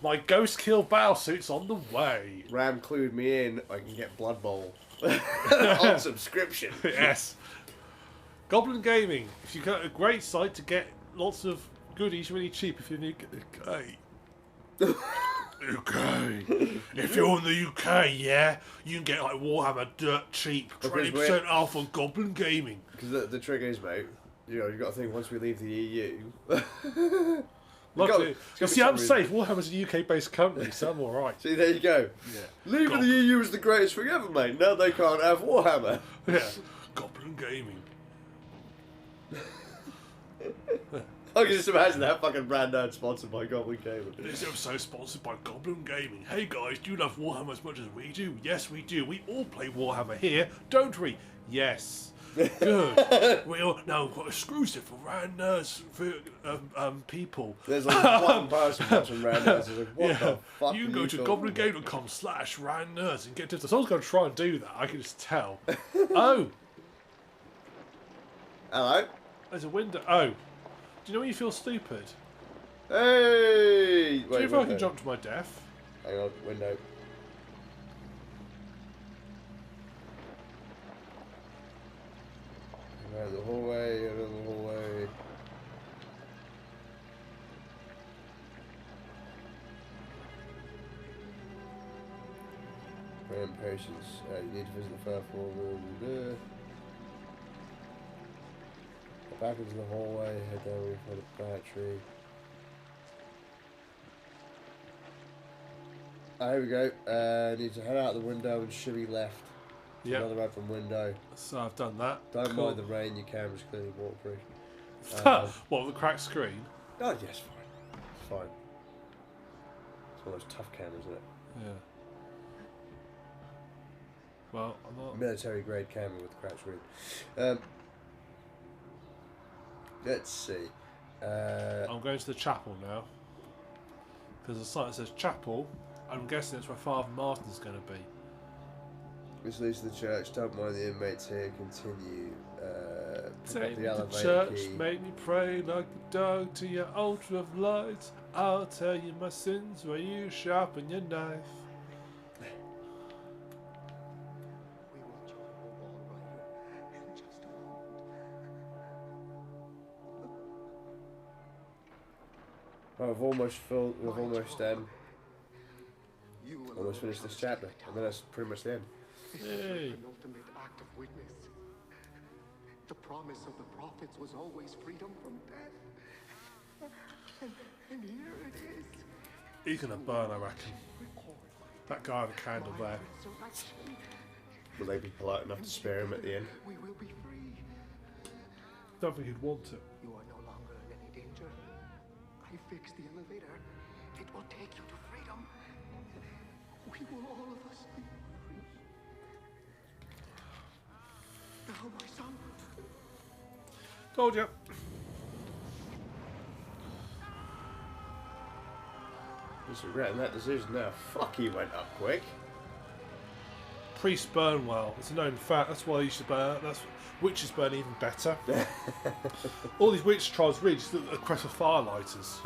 My Ghost Kill Battlesuit's on the way. Ram clued me in. I can get Blood Bowl on subscription. Yes. Goblin Gaming. If you've got a great site to get lots of goodies really cheap if you're in the UK. UK. If you're in the UK, yeah, you can get like Warhammer dirt cheap. Because 20% off on Goblin Gaming. Because the trick is, mate, you know, you've got to think once we leave the EU. Luckily, it's you gotta see, be I'm some safe. Warhammer's a UK-based company, so I'm alright. See, there you go. Yeah. Leaving the EU is the greatest thing ever, mate. Now they can't have Warhammer. Yeah. Goblin Gaming. I can just imagine that fucking brand nerd sponsored by Goblin Gaming. This episode sponsored by Goblin Gaming. Hey guys, do you love Warhammer as much as we do? Yes, we do. We all play Warhammer here, don't we? Yes. Good. We all now got exclusive for rand nerds for people. There's like one person watching brand nerds. Like, what the fuck? You can are go to talking about? goblingame.com/rand nerds and get tips. Someone's going to try and do that. I can just tell. Oh, Hello. there's a window. Oh, do you know when you feel stupid? Hey. Do you know if I can jump to my death? Hang on, window. Around the hallway, around the hallway. Random patience. You need to visit the first floor. Go back into the hallway, head down where you find a battery. Here we go. Need to head out the window and shimmy left. Yeah. Another open window. So I've done that. Don't Cool. mind the rain, your camera's clearly waterproof. What, with the cracked screen? Oh, yes, fine. It's fine. It's one of those tough cameras, isn't it? Yeah. Well, I'm not. Military grade camera with cracked screen. Let's see. I'm going to the chapel now. Because the sign says chapel. I'm guessing it's where Father Martin's going to be. This leads to the church. Don't mind the inmates here. Continue. Pick up Take the me to elevator church, key. make me pray like a dog to your altar of light. I'll tell you my sins where you sharpen your knife. We will join the Wall Rider in just a moment. Right, we've almost You alone almost finished this chapter, and then that's pretty much the end. Yay. an ultimate act of witness. The promise of the prophets was always freedom from death. And here it is. He's going to burn, I reckon. That guy with the candle My there. resurrection. Will they be polite enough to spare him at the end? We will be free. Don't think he'd want it. You are no longer in any danger. I fixed the elevator. It will take you to freedom. We We will all of us be free. Now, my son. Told you. Just regretting that decision now. Fuck, he went up quick. Priests burn well. It's a known fact. That's why you should burn. That's witches burn even better. All these witch trials really just look like a crest of firelighters.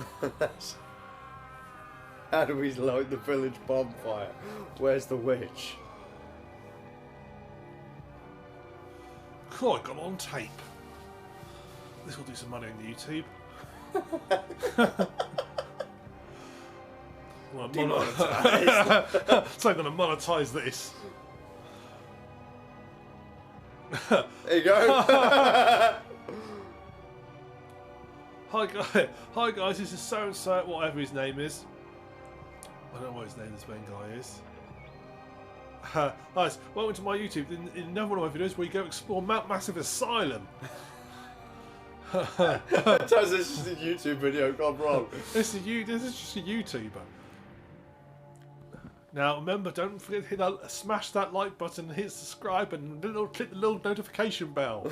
How do we light the village bonfire? Where's the witch? Cool, I got on tape. This will do some money on YouTube. Well, Demonetised. So I'm going to monetize this. There you go. Hi guys, this is so and so, whatever his name is. I don't know what his name this main guy is. Guys, welcome to my YouTube. In another one of my videos where you go explore Mount Massive Asylum. This is just a YouTube video gone wrong. This is just a YouTuber. Now remember, don't forget to hit that, smash that like button, hit subscribe, and click the little notification bell.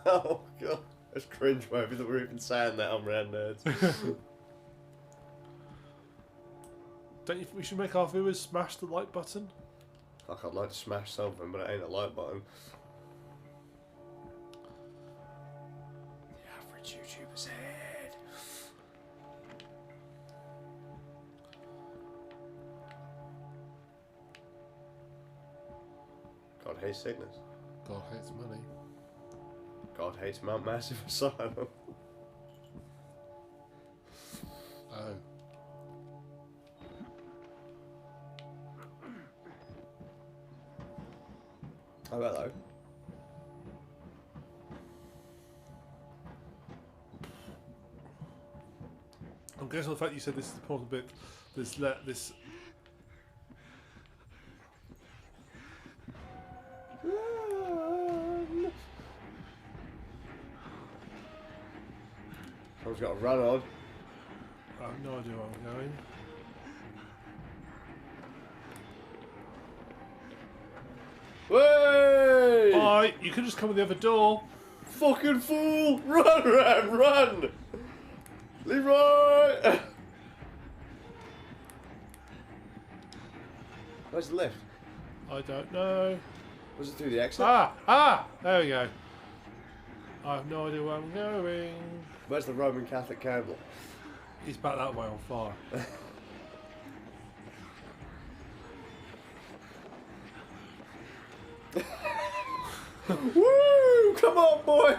Oh god, that's cringeworthy that we're even saying that on Rand Nerds. Don't you think we should make our viewers smash the like button? Fuck, I'd like to smash something, but it ain't a like button. The average YouTuber's head. God hates sickness. God hates money. God hates Mount Massive Asylum. Oh. Oh, hello. I'm guessing the fact you said this is the important bit. This Someone's got a run on. I have no idea where I'm going. Way! Alright, you could just come in the other door. Fucking fool! Run, Ram, run! Leroy! Where's the lift? I don't know. Was it through the exit? There we go. I have no idea where I'm going. Where's the Roman Catholic candle? He's back that way on fire. Woo! Come on, boy!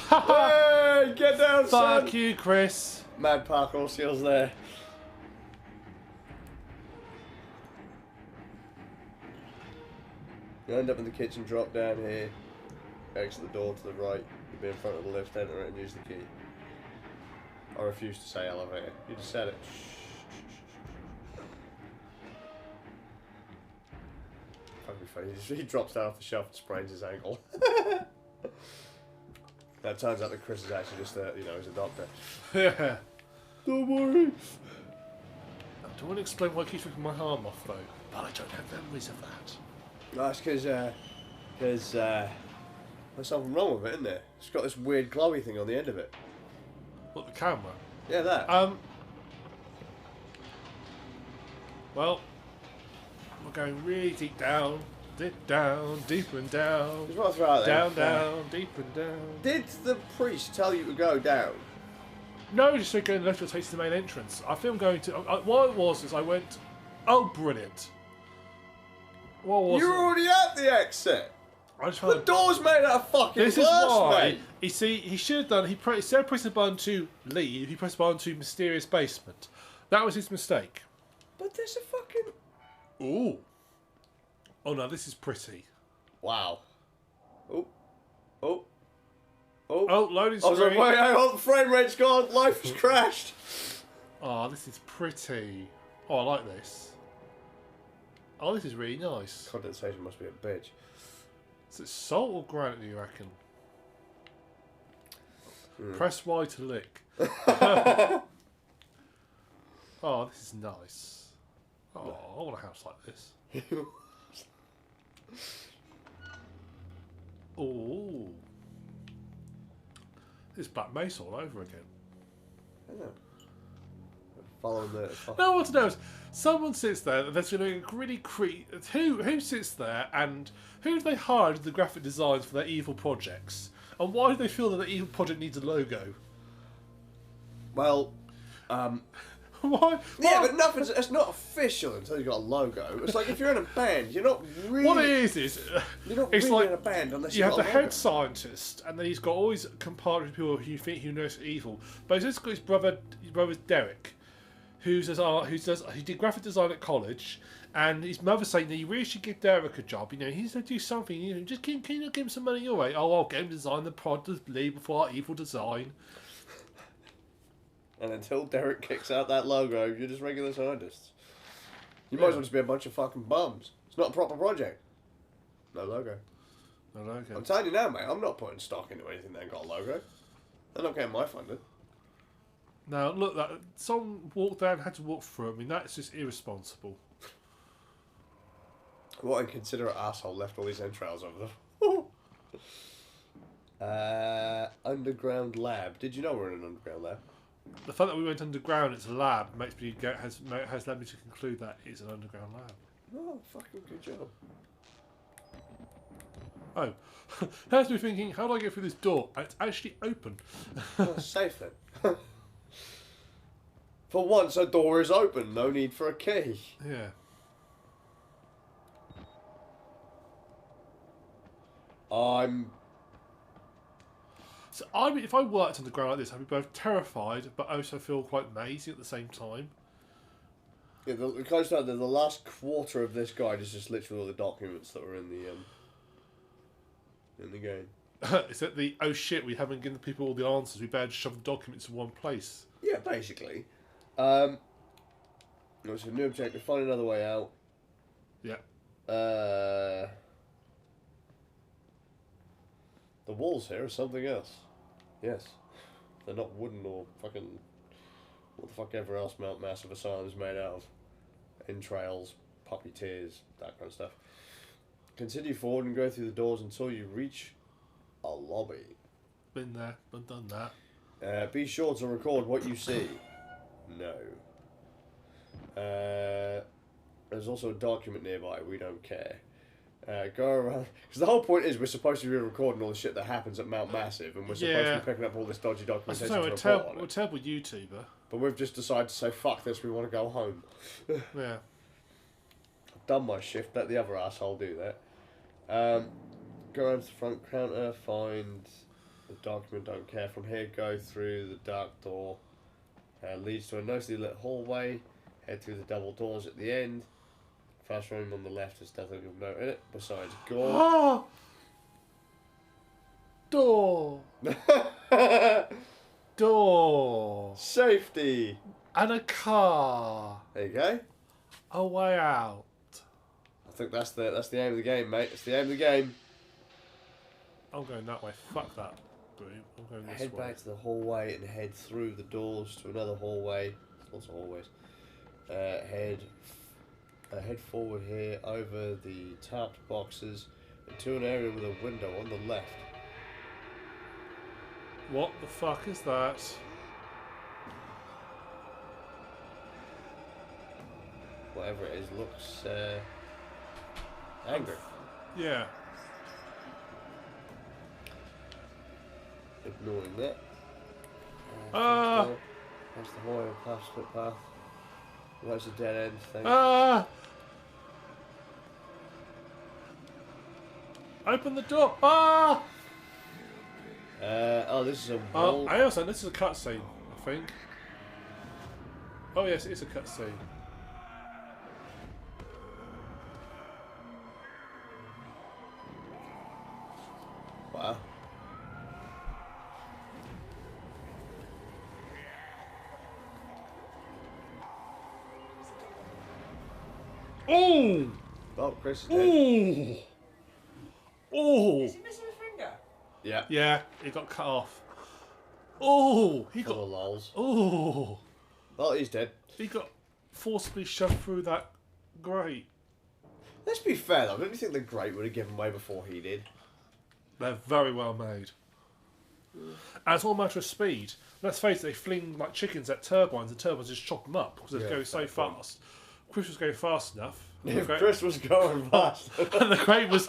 Hey, get down, son! Fuck you, Chris. Mad parkour skills there. You end up in the kitchen, drop down here, exit the door to the right, you'll be in front of the lift, enter it and use the key. I refuse to say elevator. You just said it. That'd be funny. He drops down off the shelf and sprains his ankle. Now it turns out that Chris is actually just a, he's a doctor. Yeah. Don't worry. I don't want to explain why I keep ripping my arm off though, but I don't have memories of that. No, it's because there's something wrong with it, isn't there? It's got this weird glowy thing on the end of it. What, the camera? Yeah, that. Well, we're going really deep down, deeper and down, Just want to throw out there. down, deeper and down. Did the priest tell you to go down? No, just going left will take to the main entrance. I think I'm going to. What it was is I went. Oh, brilliant! What was You're it? already at the exit. I just The found. door's made out of fucking This is glass, why. mate. You see, he should have done. Instead of pressing the button to leave, he pressed the button to mysterious basement. That was his mistake. But there's a fucking... Ooh. Oh no, this is pretty. Wow. Oh. Oh, loading I was like, screen. wait, hang on, the frame rate's gone, life has crashed. Oh, this is pretty. Oh, I like this. Oh, this is really nice. Condensation must be a bitch. Is it salt or granite, do you reckon? Press Y to lick. Oh, this is nice. Oh, I want a house like this. Oh, it's Black Mesa all over again. Yeah. Following the. No, I want to know is someone sits there that's going to really who sits there and who do they hire to do the graphic designs for their evil projects, and why do they feel that the evil project needs a logo? Well, Why? yeah, but nothing's. It's not official until you got a logo. It's like if you're in a band, you're not really. What it is You're not it's really like in a band unless you you've have got the a logo. head scientist, and then he's got all his compadres, people who knows evil. But he's also got his brother's Derek, who did graphic design at college, and his mother's saying that you really should give Derek a job. You know, he's going to do something. You know, just can you give him some money your way? Oh, I'll get him to design the product label for our evil design. And until Derek kicks out that logo, you're just regular scientists. You might as well just be a bunch of fucking bums. It's not a proper project. No logo. No logo. I'm telling you now, mate, I'm not putting stock into anything that ain't got a logo. They're not getting my funding. Now look, that someone walked down, had to walk through. I mean, that's just irresponsible. What inconsiderate asshole left all these entrails over them? Underground lab. Did you know we're in an underground lab? The fact that we went underground, it's a lab, has led me to conclude that it's an underground lab. Oh, fucking good job. Oh, has me thinking, how do I get through this door? And it's actually open. Oh, safe then. For once, a door is open. No need for a key. Yeah. So if I worked underground like this, I'd be both terrified, but also feel quite amazing at the same time. Yeah, the close down, the last quarter of this guide is just literally all the documents that were in the game. Is that oh shit, we haven't given the people all the answers, we better just shove the documents in one place. Yeah, basically. So new objective, find another way out. Yeah. The walls here are something else. Yes. They're not wooden or fucking... What the fuck ever else Mount Massive Asylum is made out of. Entrails, puppy tears, that kind of stuff. Continue forward and go through the doors until you reach a lobby. Been there, but done that. Be sure to record what you see. No. There's also a document nearby. We don't care. Go around, because the whole point is we're supposed to be recording all the shit that happens at Mount Massive, and we're supposed to be picking up all this dodgy documentation to report on we're a it. terrible YouTuber. But we've just decided to say, fuck this, we want to go home. Yeah. I've done my shift, let the other asshole do that. Go around to the front counter, find the document, don't care. From here, go through the dark door. Leads to a nicely lit hallway. Head through the double doors at the end. Fast room on the left has nothing of note in it, besides gore. Door. Door. Safety. And a car. There you go. A way out. I think that's the aim of the game, mate. It's the aim of the game. I'm going that way. Fuck that. Boom. I'm going this Head way. back to the hallway and head through the doors to another hallway. Lots of hallways. Head forward here over the tapped boxes into an area with a window on the left. What the fuck is that? Whatever it is, looks angry. Yeah. Ignoring that. That's the hallway past split path. That's a dead end thing. Open the door. This is a wall. I also, this is a cutscene, I think. Oh yes, it's a cutscene. Wow. Oh! Oh, Chris is dead. Oh! Oh! Is he missing a finger? Yeah. Yeah, he got cut off. Oh! He Full got. of lols. Oh! Oh, he's dead. He got forcibly shoved through that great. Let's be fair though, don't you think the Great would have given way before he did? They're very well made. And it's all a matter of speed. Let's face it, they fling like chickens at turbines, and turbines just chop them up because they go so fast. Chris was going fast enough. If Chris was going fast, and the Great was,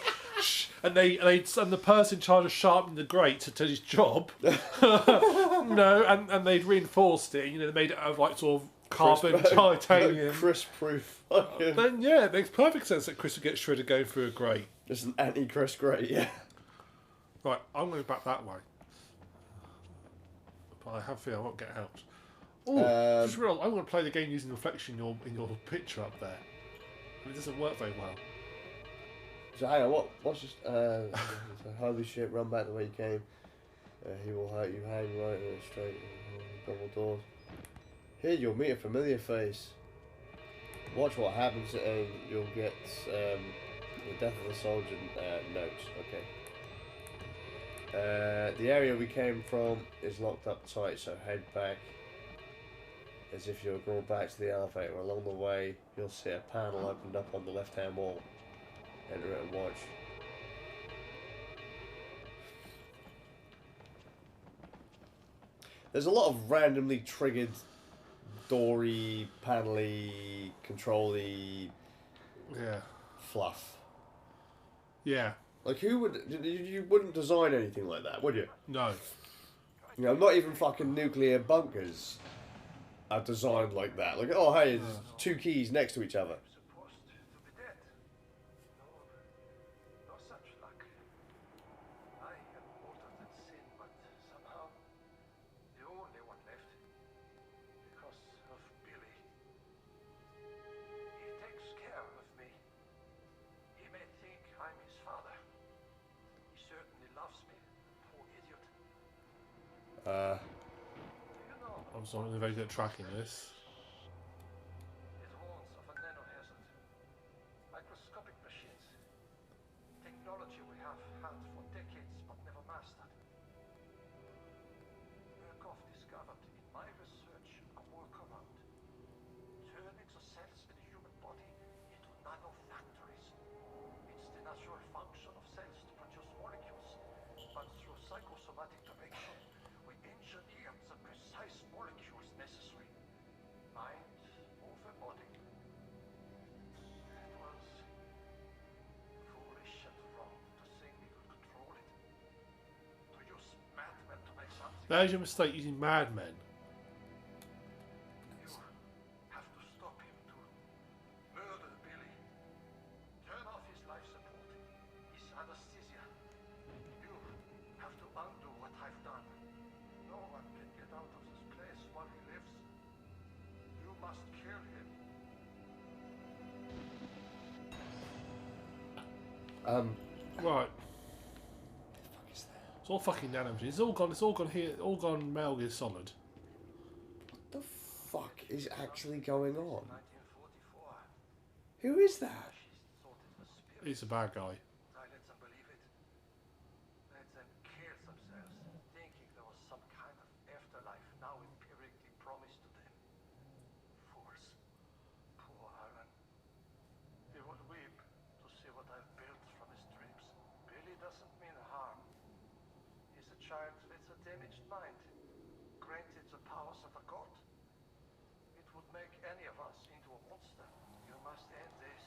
and the person in charge of sharpening the Great to his job, and they'd reinforced it. You know, they made it out of like sort of carbon titanium. Chris-proof. Then yeah, it makes perfect sense that Chris would get shredded going through a Great. It's an anti-Chris Great, yeah. Right, I'm going back that way. But I have a feeling I won't get out. Oh, just realised I'm going to play the game using reflection in your picture up there. And it doesn't work very well. So hang on, what's just holy shit, run back the way you came. He will hurt you, hang right and straight, double doors. Here you'll meet a familiar face. Watch what happens and you'll get the death of the soldier notes. Okay. The area we came from is locked up tight, so head back as if you're going back to the elevator. Along the way, you'll see a panel opened up on the left-hand wall. Enter it and watch. There's a lot of randomly triggered, doory, panely, control-y fluff. Yeah. Like, who would... You wouldn't design anything like that, would you? No. You know, not even fucking nuclear bunkers are designed like that. Like, oh, hey, there's two keys next to each other. Supposed to be dead. No such luck. I am older than sin, but somehow the only one left. Because of Billy. He takes care of me. He may think I'm his father. He certainly loves me. Poor idiot. You know, I'm sorry, I'm very good at tracking this. it warns of a nanohazard. Microscopic machines. Technology we have had for decades but never mastered. Murkoff discovered in my research a workaround. Turning the cells in the human body into nanofactories. It's the natural function of cells to produce molecules, but through psychosomatic direction, we engineered the precise molecules necessary. Mind over body. It was foolish and wrong to think we could control it. To use madmen to make something. There's your mistake using madmen. You have to stop him to murder Billy. Turn off his life support, his anesthesia. You have to undo what I've done. No one can get out of this place while he lives. You must kill him. Right. It's all fucking nanomachines. It's all gone here. All gone Metal Gear Solid. What the fuck is actually going on? 1944. Who is that? Thought it was spirit. He's a bad guy. I let them believe it. Let them kill themselves, thinking there was some kind of afterlife now empirically promised to them. Fools. Poor Alan. He would weep to see what I've built from his dreams. Billy doesn't mean harm. He's a child with a damaged mind, granted the powers of a god. It would make any of us into a monster. You must end this.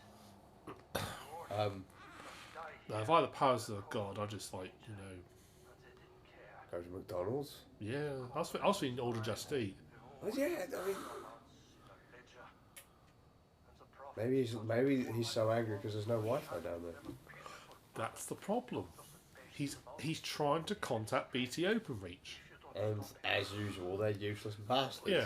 Now, if I had the powers of God, I'd just like, you know. But they didn't care. Go to McDonald's? Yeah, I was thinking Order Just Eat. Oh, yeah, I mean, The ledger and the prophet. maybe he's so angry because there's no Wi-Fi down there. That's the problem. He's trying to contact BT OpenReach. And as usual, they're useless bastards. Yeah,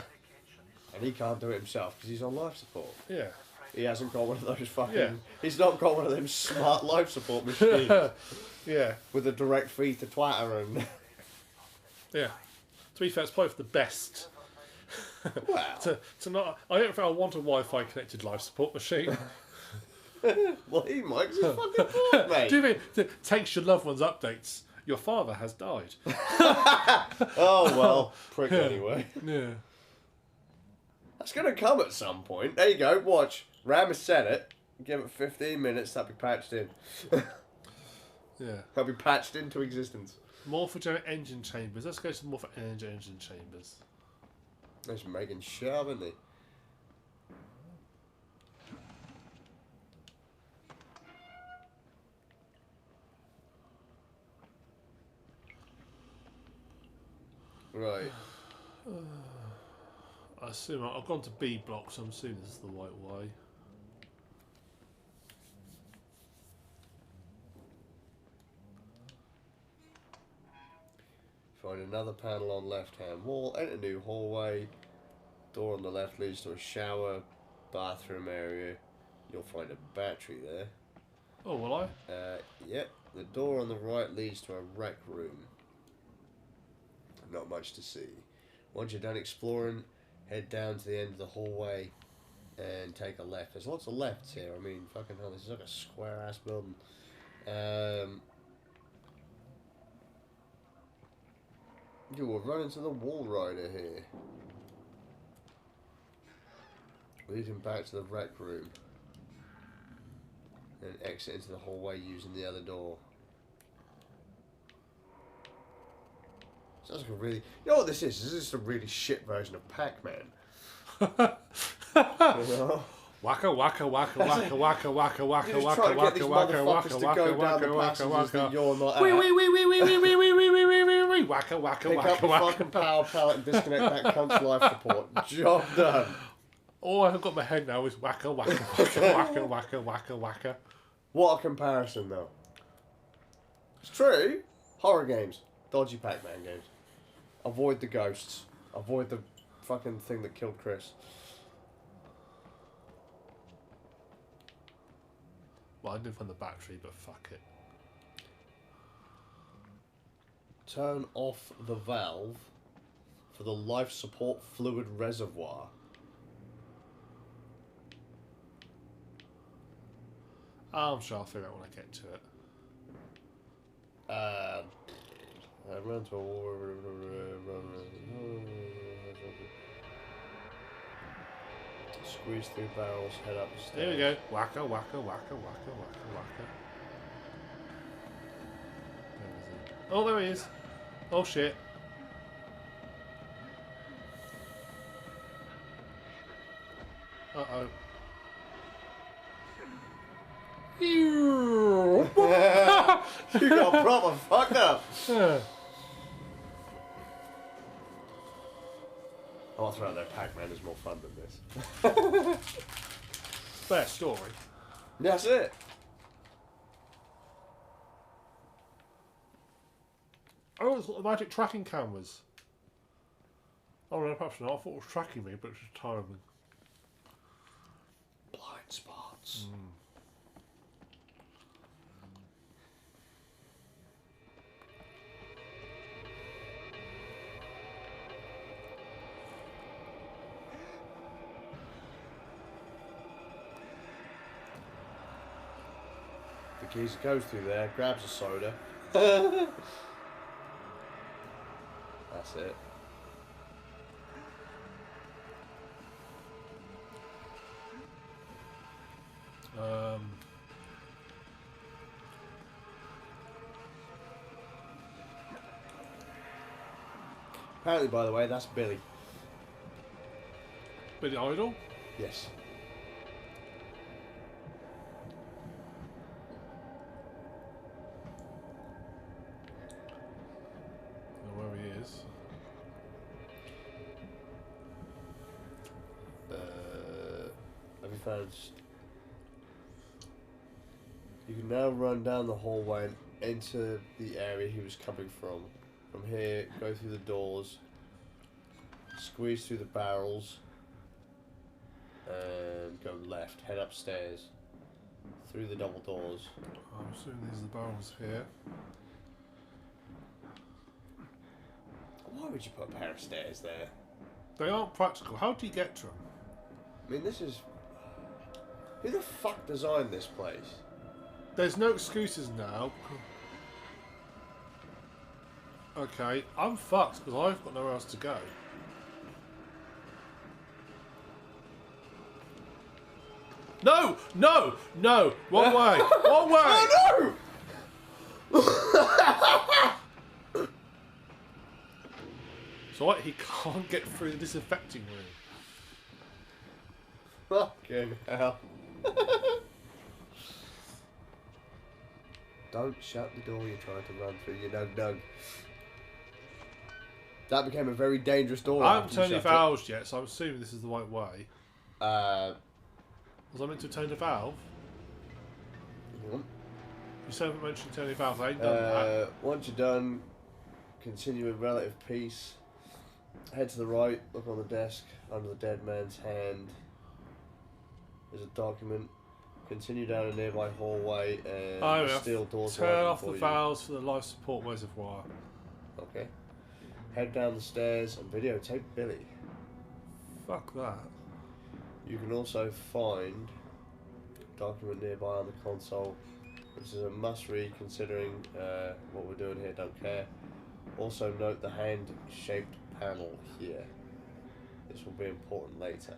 And he can't do it himself because he's on life support. yeah. He hasn't got one of those fucking... Yeah. He's not got one of them smart life support machines Yeah, with a direct feed to Twitter and... yeah. To be fair, it's probably for the best. Well, to not, I don't think I want a Wi-Fi connected life support machine. well, he might 'cause he's fucking bored, mate. Do you mean takes your loved one's updates? Your father has died. Oh, well, prick anyway. Yeah. That's going to come at some point. There you go, watch. Ram has said it. Give it 15 minutes, that'll be patched in. Yeah. That'll be patched into existence. Morphogenic engine chambers. Let's go to morphogenic engine chambers. They're just making shit up, aren't they? Right. I assume I've gone to B block, so I'm assuming this is the right way. Find another panel on left-hand wall. Enter new hallway. Door on the left leads to a shower, bathroom area. You'll find a battery there. Oh, will I? Yep. The door on the right leads to a rec room. Not much to see. Once you're done exploring, head down to the end of the hallway and take a left. There's lots of lefts here. I mean, fucking hell, this is like a square-ass building. You will run into the wall rider here. Leading back to the rec room. And exit into the hallway using the other door. Sounds like a really... You know what this is? This is just a really shit version of Pac-Man. You know? Waka waka waka waka waka waka waka You just waka try to get waka these waka motherfuckers waka to waka go down waka the waka passages that waka. you're not Wee at. wee wee wee wee wee wee wee wee wee wee wee wee. Waka waka Pick waka up the waka. fucking power pallet and disconnect that cunt's life support. Job done. All I've got in my head now is waka waka waka waka waka waka waka. What a comparison, though. It's true. Horror games. Dodgy Pac-Man games. Avoid the ghosts. Avoid the fucking thing that killed Chris. Well, I didn't find the battery, but fuck it. Turn off the valve for the life support fluid reservoir. I'm sure I'll figure out when I get to it. Run to a wall. Squeeze through barrels, head up the stairs. Here we go. Waka waka waka waka waka waka. Where is he? Oh, there he is. Oh shit. Uh oh. You got proper fucked up. I'll throw out there, Pac-Man is more fun than this. Fair story. That's it. Oh, it's got the magic tracking cameras. Oh no, perhaps not. I thought it was tracking me, but it's just timing. Blind spots. The geezer goes through there, grabs a soda. That's it. Apparently, by the way, that's Billy. Billy Idol? Yes. Where he is. Have you found? You can now run down the hallway and enter the area he was coming from. From here, go through the doors, squeeze through the barrels, and go left. Head upstairs, through the double doors. I'm assuming these are the barrels here. Why would you put a pair of stairs there? They aren't practical. How do you get to them? I mean, this is... Who the fuck designed this place? There's no excuses now. Okay, I'm fucked because I've got nowhere else to go. No! No! No! Wrong way! Wrong way! Oh no! So what? He can't get through the disinfecting room. Fucking hell. Don't shut the door you're trying to run through, you nug. That became a very dangerous door. I haven't after turned you the shut it. valves yet, so I'm assuming this is the right way. Was I meant to turn the valve? Hang on. You said I mentioned turning the valve. I ain't done that. Once you're done, continue in relative peace. Head to the right, look on the desk, under the dead man's hand. There's a document. Continue down a nearby hallway and the steel doors will Turn open off for the you. valves for the life support reservoir. Okay. Head down the stairs and videotape Billy. Fuck that. You can also find a document nearby on the console. This is a must read considering what we're doing here, don't care. Also note the hand-shaped panel here. This will be important later.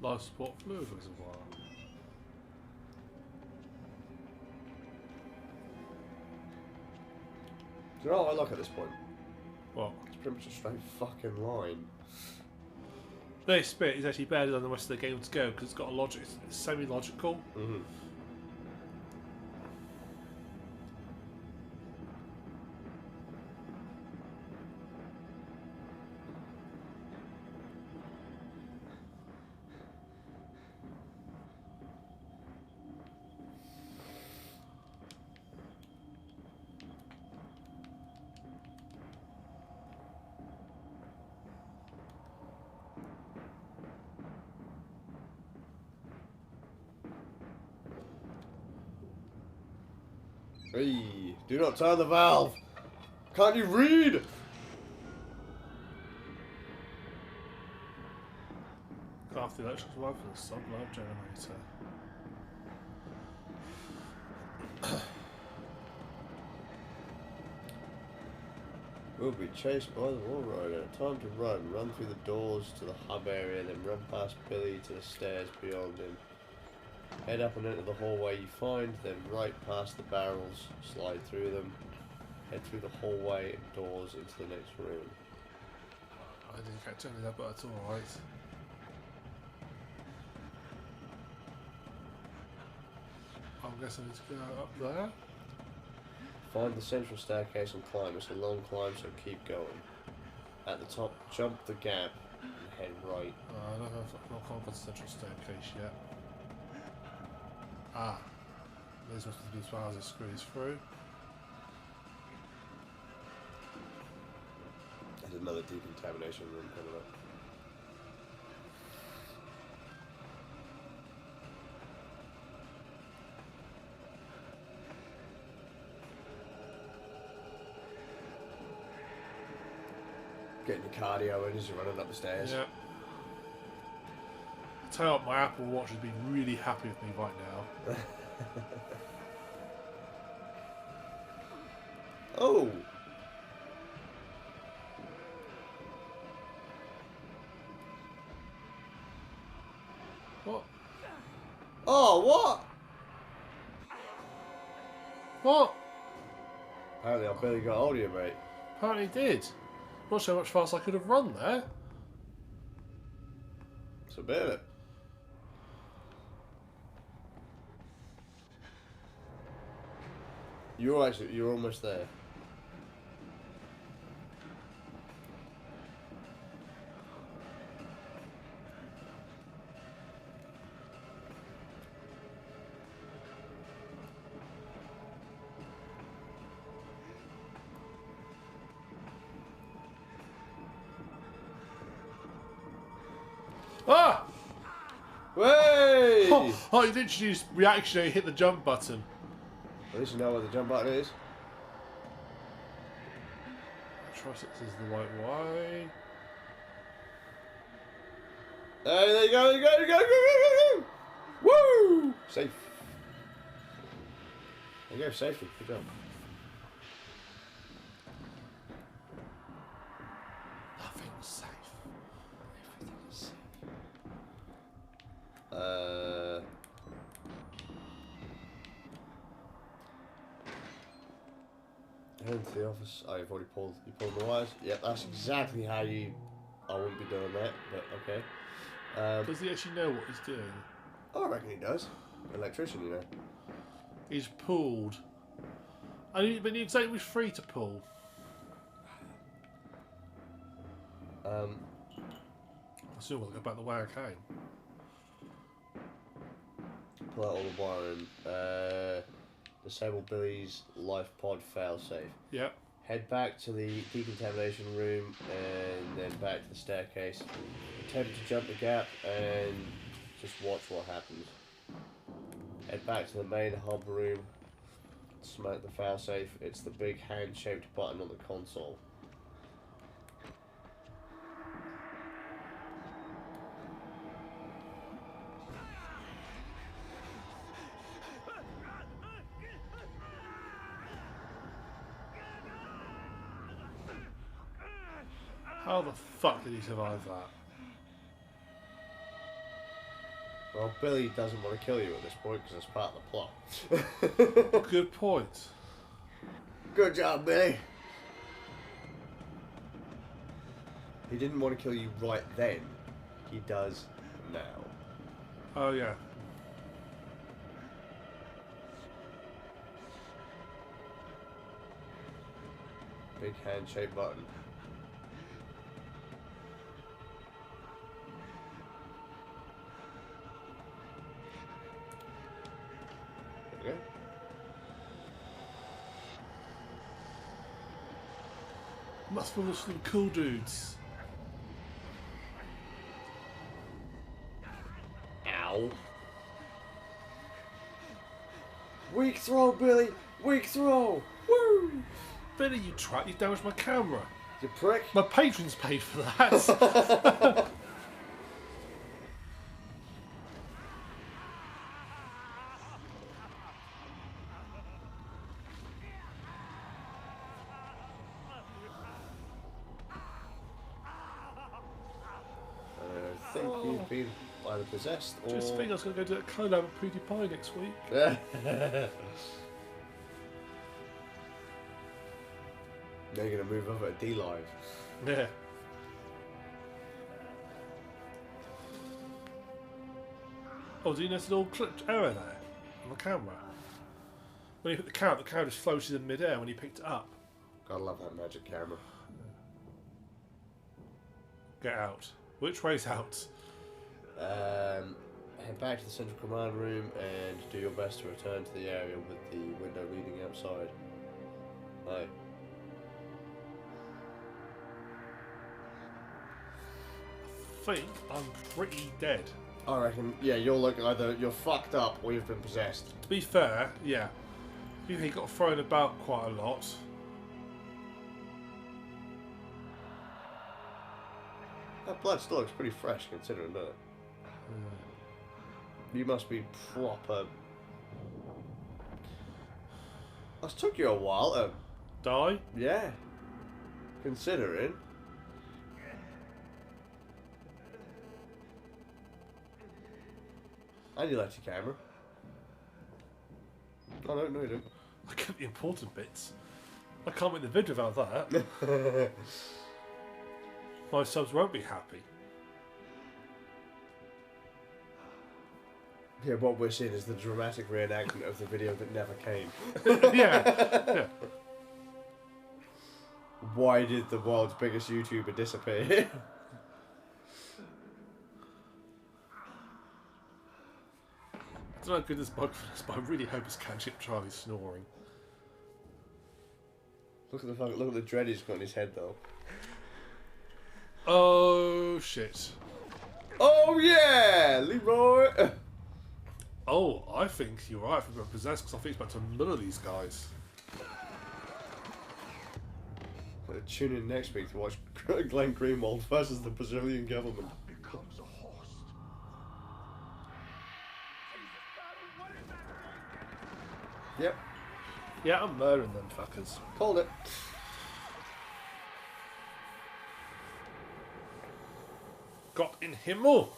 Life support fluid reservoir. Do you know what I like at this point? What? It's pretty much a straight fucking line. This bit is actually better than the rest of the game to go because it's got a logic. It's semi-logical. Mm-hmm. Hey, do not turn the valve. Can't you read? Off the electrical wire for the sub-load generator. We'll be chased by the wall rider. Time to run. Run through the doors to the hub area, then run past Billy to the stairs beyond him. Head up and enter the hallway you find, then right past the barrels, slide through them. Head through the hallway and doors into the next room. I didn't catch any of that, but it's alright. I'm guessing I need to go up there. Find the central staircase and climb. It's a long climb, so keep going. At the top, jump the gap and head right. I don't know if I've not gone to the central staircase yet. Ah. These must be as far as it screws through. There's another decontamination room coming up. Getting your cardio in as you're running up the stairs. Yeah. I tell you what, my Apple Watch would be really happy with me right now. Oh! What? Oh, what? What? Apparently I barely got hold of you, mate. Apparently it did. Not sure how much faster I could have run there. It's a bit. You're almost there. Ah! Way! Oh, you did use reactionary, hit the jump button. At least you know where the jump button is. Trust this is the right way. Hey, there you go, there you go, there you go, go, go, go, go! Woo! Safe. you go, safety. Good job. Nothing's safe. Everything is safe. Head into the office. Oh, you've already pulled the wires. Yep, that's exactly how you. I wouldn't be doing that, but okay. Does he actually know what he's doing? Oh, I reckon he does. Electrician, you know. He's pulled. But he exactly was free to pull. I still want to go back the way I came. Pull out all the wiring. Disable Billy's life pod failsafe. Yep. Head back to the decontamination room and then back to the staircase. Attempt to jump the gap and just watch what happens. Head back to the main hub room. Smack the failsafe. It's the big hand-shaped button on the console. How the fuck did he survive that? Well, Billy doesn't want to kill you at this point because it's part of the plot. Good point. Good job, Billy. He didn't want to kill you right then. He does now. Oh yeah. Big hand-shaped button. There we go. Must be some cool dudes. Ow. Weak throw, Billy! Weak throw! Woo! Billy, you twat, you damaged my camera. You prick. My patrons paid for that. I think you've been either possessed or... Just think I was going to go do a collab with PewDiePie next week. They're going to move over to D-Live. Yeah. Oh, do you notice a little clipped error there on the camera? When you put the camera just floated in mid-air when you picked it up. Gotta love that magic camera. Get out. Which way's out? Head back to the central command room and do your best to return to the area with the window leading outside. Aye. I think I'm pretty dead. I reckon, yeah, either you're fucked up or you've been possessed. To be fair, yeah. He got thrown about quite a lot. That blood still looks pretty fresh considering that. You must be proper... It took you a while to... Die? Yeah. Considering... And you left your camera. Oh no, no you didn't. I get the important bits. I can't make the vid without that. My subs won't be happy. Yeah, what we're seeing is the dramatic reenactment of the video that never came. Yeah. Why did the world's biggest YouTuber disappear? I don't know how good this bug is, but I really hope it's catching up Charlie snoring. Look at the dread he's got in his head though. Oh shit. Oh yeah, Leroy. Oh, I think you're right for being possessed because I think it's about to murder these guys. Tune in next week to watch Glenn Greenwald versus the Brazilian government. Becomes a host. Yep. Yeah, I'm murdering them fuckers. Called it. Gott in Himmel.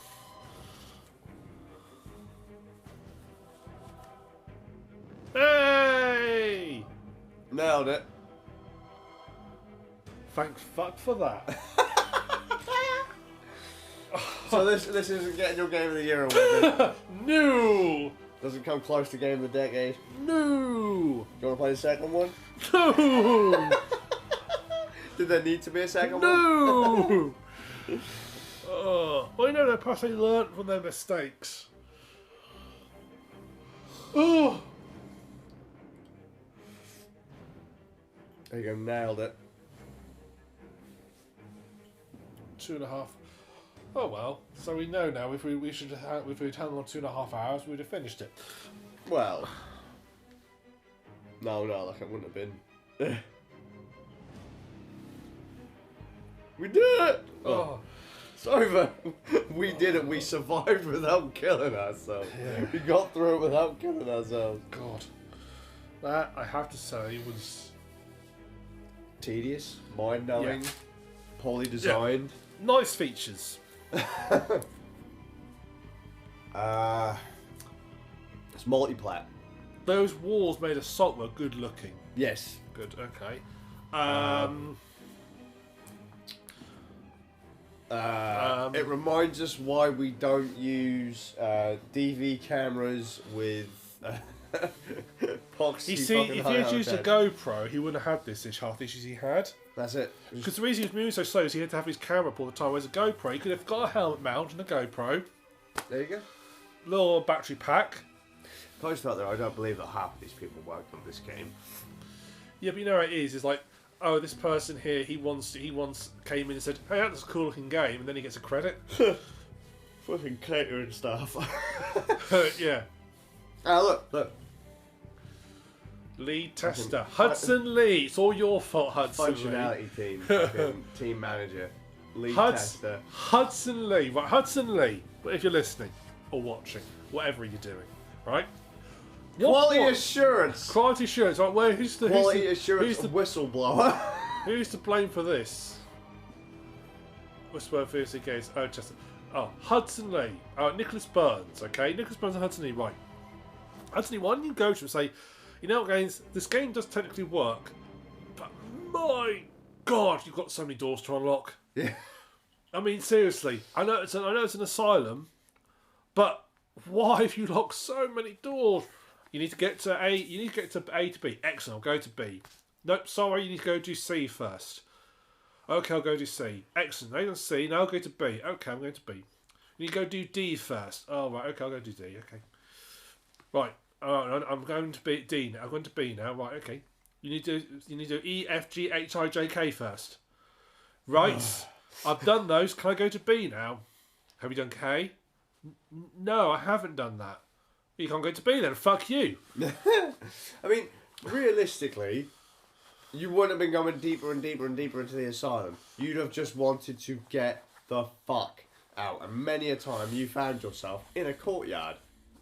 Hey! Nailed it. Thank fuck for that. So this isn't getting your Game of the Year award. No! Doesn't come close to Game of the Decade. No! Do you want to play the second one? No! Did there need to be a second one? No! Well, you know, perhaps they learnt from their mistakes. Oh! There you go, nailed it. 2.5. Oh well. So we know now if we should have, if we'd had on 2.5 hours, we'd have finished it. Well, no, like it wouldn't have been. We did it! Oh. It's over. We did it. We survived without killing ourselves. Yeah. We got through it without killing ourselves. God. That, I have to say, was Tedious, mind-numbing, Yeah. poorly designed. nice features. It's multi-plat. Those walls made assault were good looking. Yes. Good, okay. It reminds us why we don't use DV cameras with epoxy. You see, if he had used a GoPro, he wouldn't have had half the issues he had. That's it. Because the reason he was moving so slow is he had to have his camera up all the time. Whereas a GoPro, he could have got a helmet mount and a GoPro, There you go. little battery pack. Post out there, I don't believe that half of these people worked on this game. Yeah, but you know how it is. It's like, oh, this person here, he once came in and said, hey, that's a cool looking game, and then he gets a credit. Fucking catering stuff. Yeah. Look. Lead tester. Hudson Lee. It's all your fault, Hudson Lee. Functionality team. Fucking team manager. Lead tester. Hudson Lee. Right, Hudson Lee. But if you're listening or watching, whatever you're doing, right? Quality assurance. Quality assurance. Right, where? Quality assurance whistleblower. Who's to blame for this? Whistleblower fiercely against. Oh, Chester. Oh, Hudson Lee. Nicholas Burns. Okay, Nicholas Burns and Hudson Lee. Right. Hudson Lee, why don't you go to him and say, you know what, guys? This game does technically work, but my God, you've got so many doors to unlock. Yeah. I mean, seriously. I know it's an asylum, but why have you locked so many doors? You need to get to A. You need to get to A to B. Excellent. I'll go to B. Nope. Sorry. You need to go to C first. Okay. I'll go to C. Excellent. Now you're on C. Now I'll go to B. Okay. I'm going to B. You need to go do D first. Oh right. Okay. I'll go do D. Okay. Right. I'm going to B. D. Now. I'm going to B now. Right. Okay. You need to do E, F, G, H, I, J, K first. Right. I've done those. Can I go to B now? Have you done K? No, I haven't done that. You can't go to B then. Fuck you. I mean, realistically, you wouldn't have been going deeper and deeper and deeper into the asylum. You'd have just wanted to get the fuck out. And many a time you found yourself in a courtyard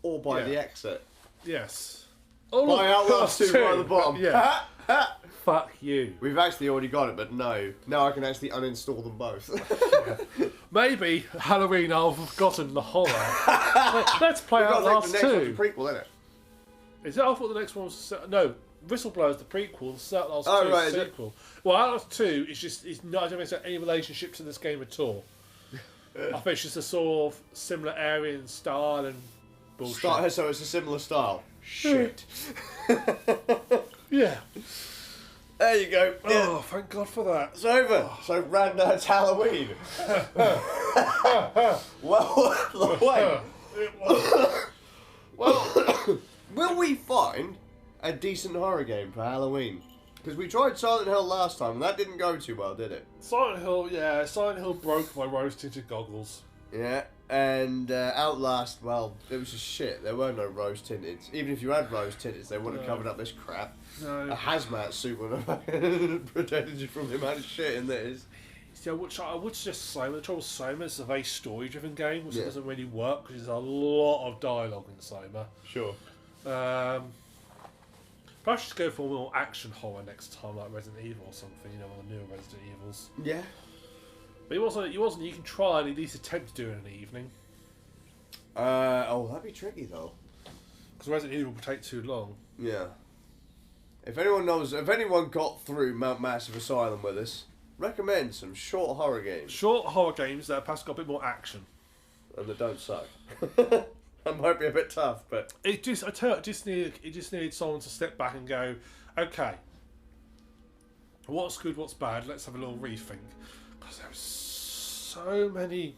or by the exit. Yes. By Outlast 2 right at the bottom. Yeah. Fuck you. We've actually already got it, but no. Now I can actually uninstall them both. Maybe Halloween I've forgotten the horror. Let's play Outlast 2. The next one's a prequel, isn't it? Is it? I thought the next one was... No. Whistleblower's the prequel. Outlast 2 is the sequel. Well, Outlast 2 is not... I don't think it's got any relationship to this game at all. I think it's just a sort of similar area and style and bullshit. So it's a similar style. Shit. Yeah. There you go. Oh, thank God for that. It's over. So Randnerd's Halloween. Well, wait. Well, will we find a decent horror game for Halloween? Because we tried Silent Hill last time and that didn't go too well, did it? Silent Hill broke my rose-tinted goggles. Yeah, and Outlast, well, it was just shit. There were no rose tinted. Even if you had rose tinted, they wouldn't have covered up this crap. No. A hazmat suit would have protected you from the amount of shit in this. See, I would just say, the trouble with Soma is a very story-driven game, which doesn't really work because there's a lot of dialogue in Soma. Sure. Perhaps Perhaps just go for a more action horror next time, like Resident Evil or something. You know, one of the newer Resident Evils. Yeah. But it wasn't. You can try and at least attempt to do it in an evening. That'd be tricky though. Because Resident Evil would take too long. Yeah. If anyone got through Mount Massive Asylum with us, recommend some short horror games. Short horror games that have perhaps got a bit more action. And that don't suck. That might be a bit tough, but I tell you, it just needed someone to step back and go, okay, what's good, what's bad? Let's have a little rethink. Because there's so many.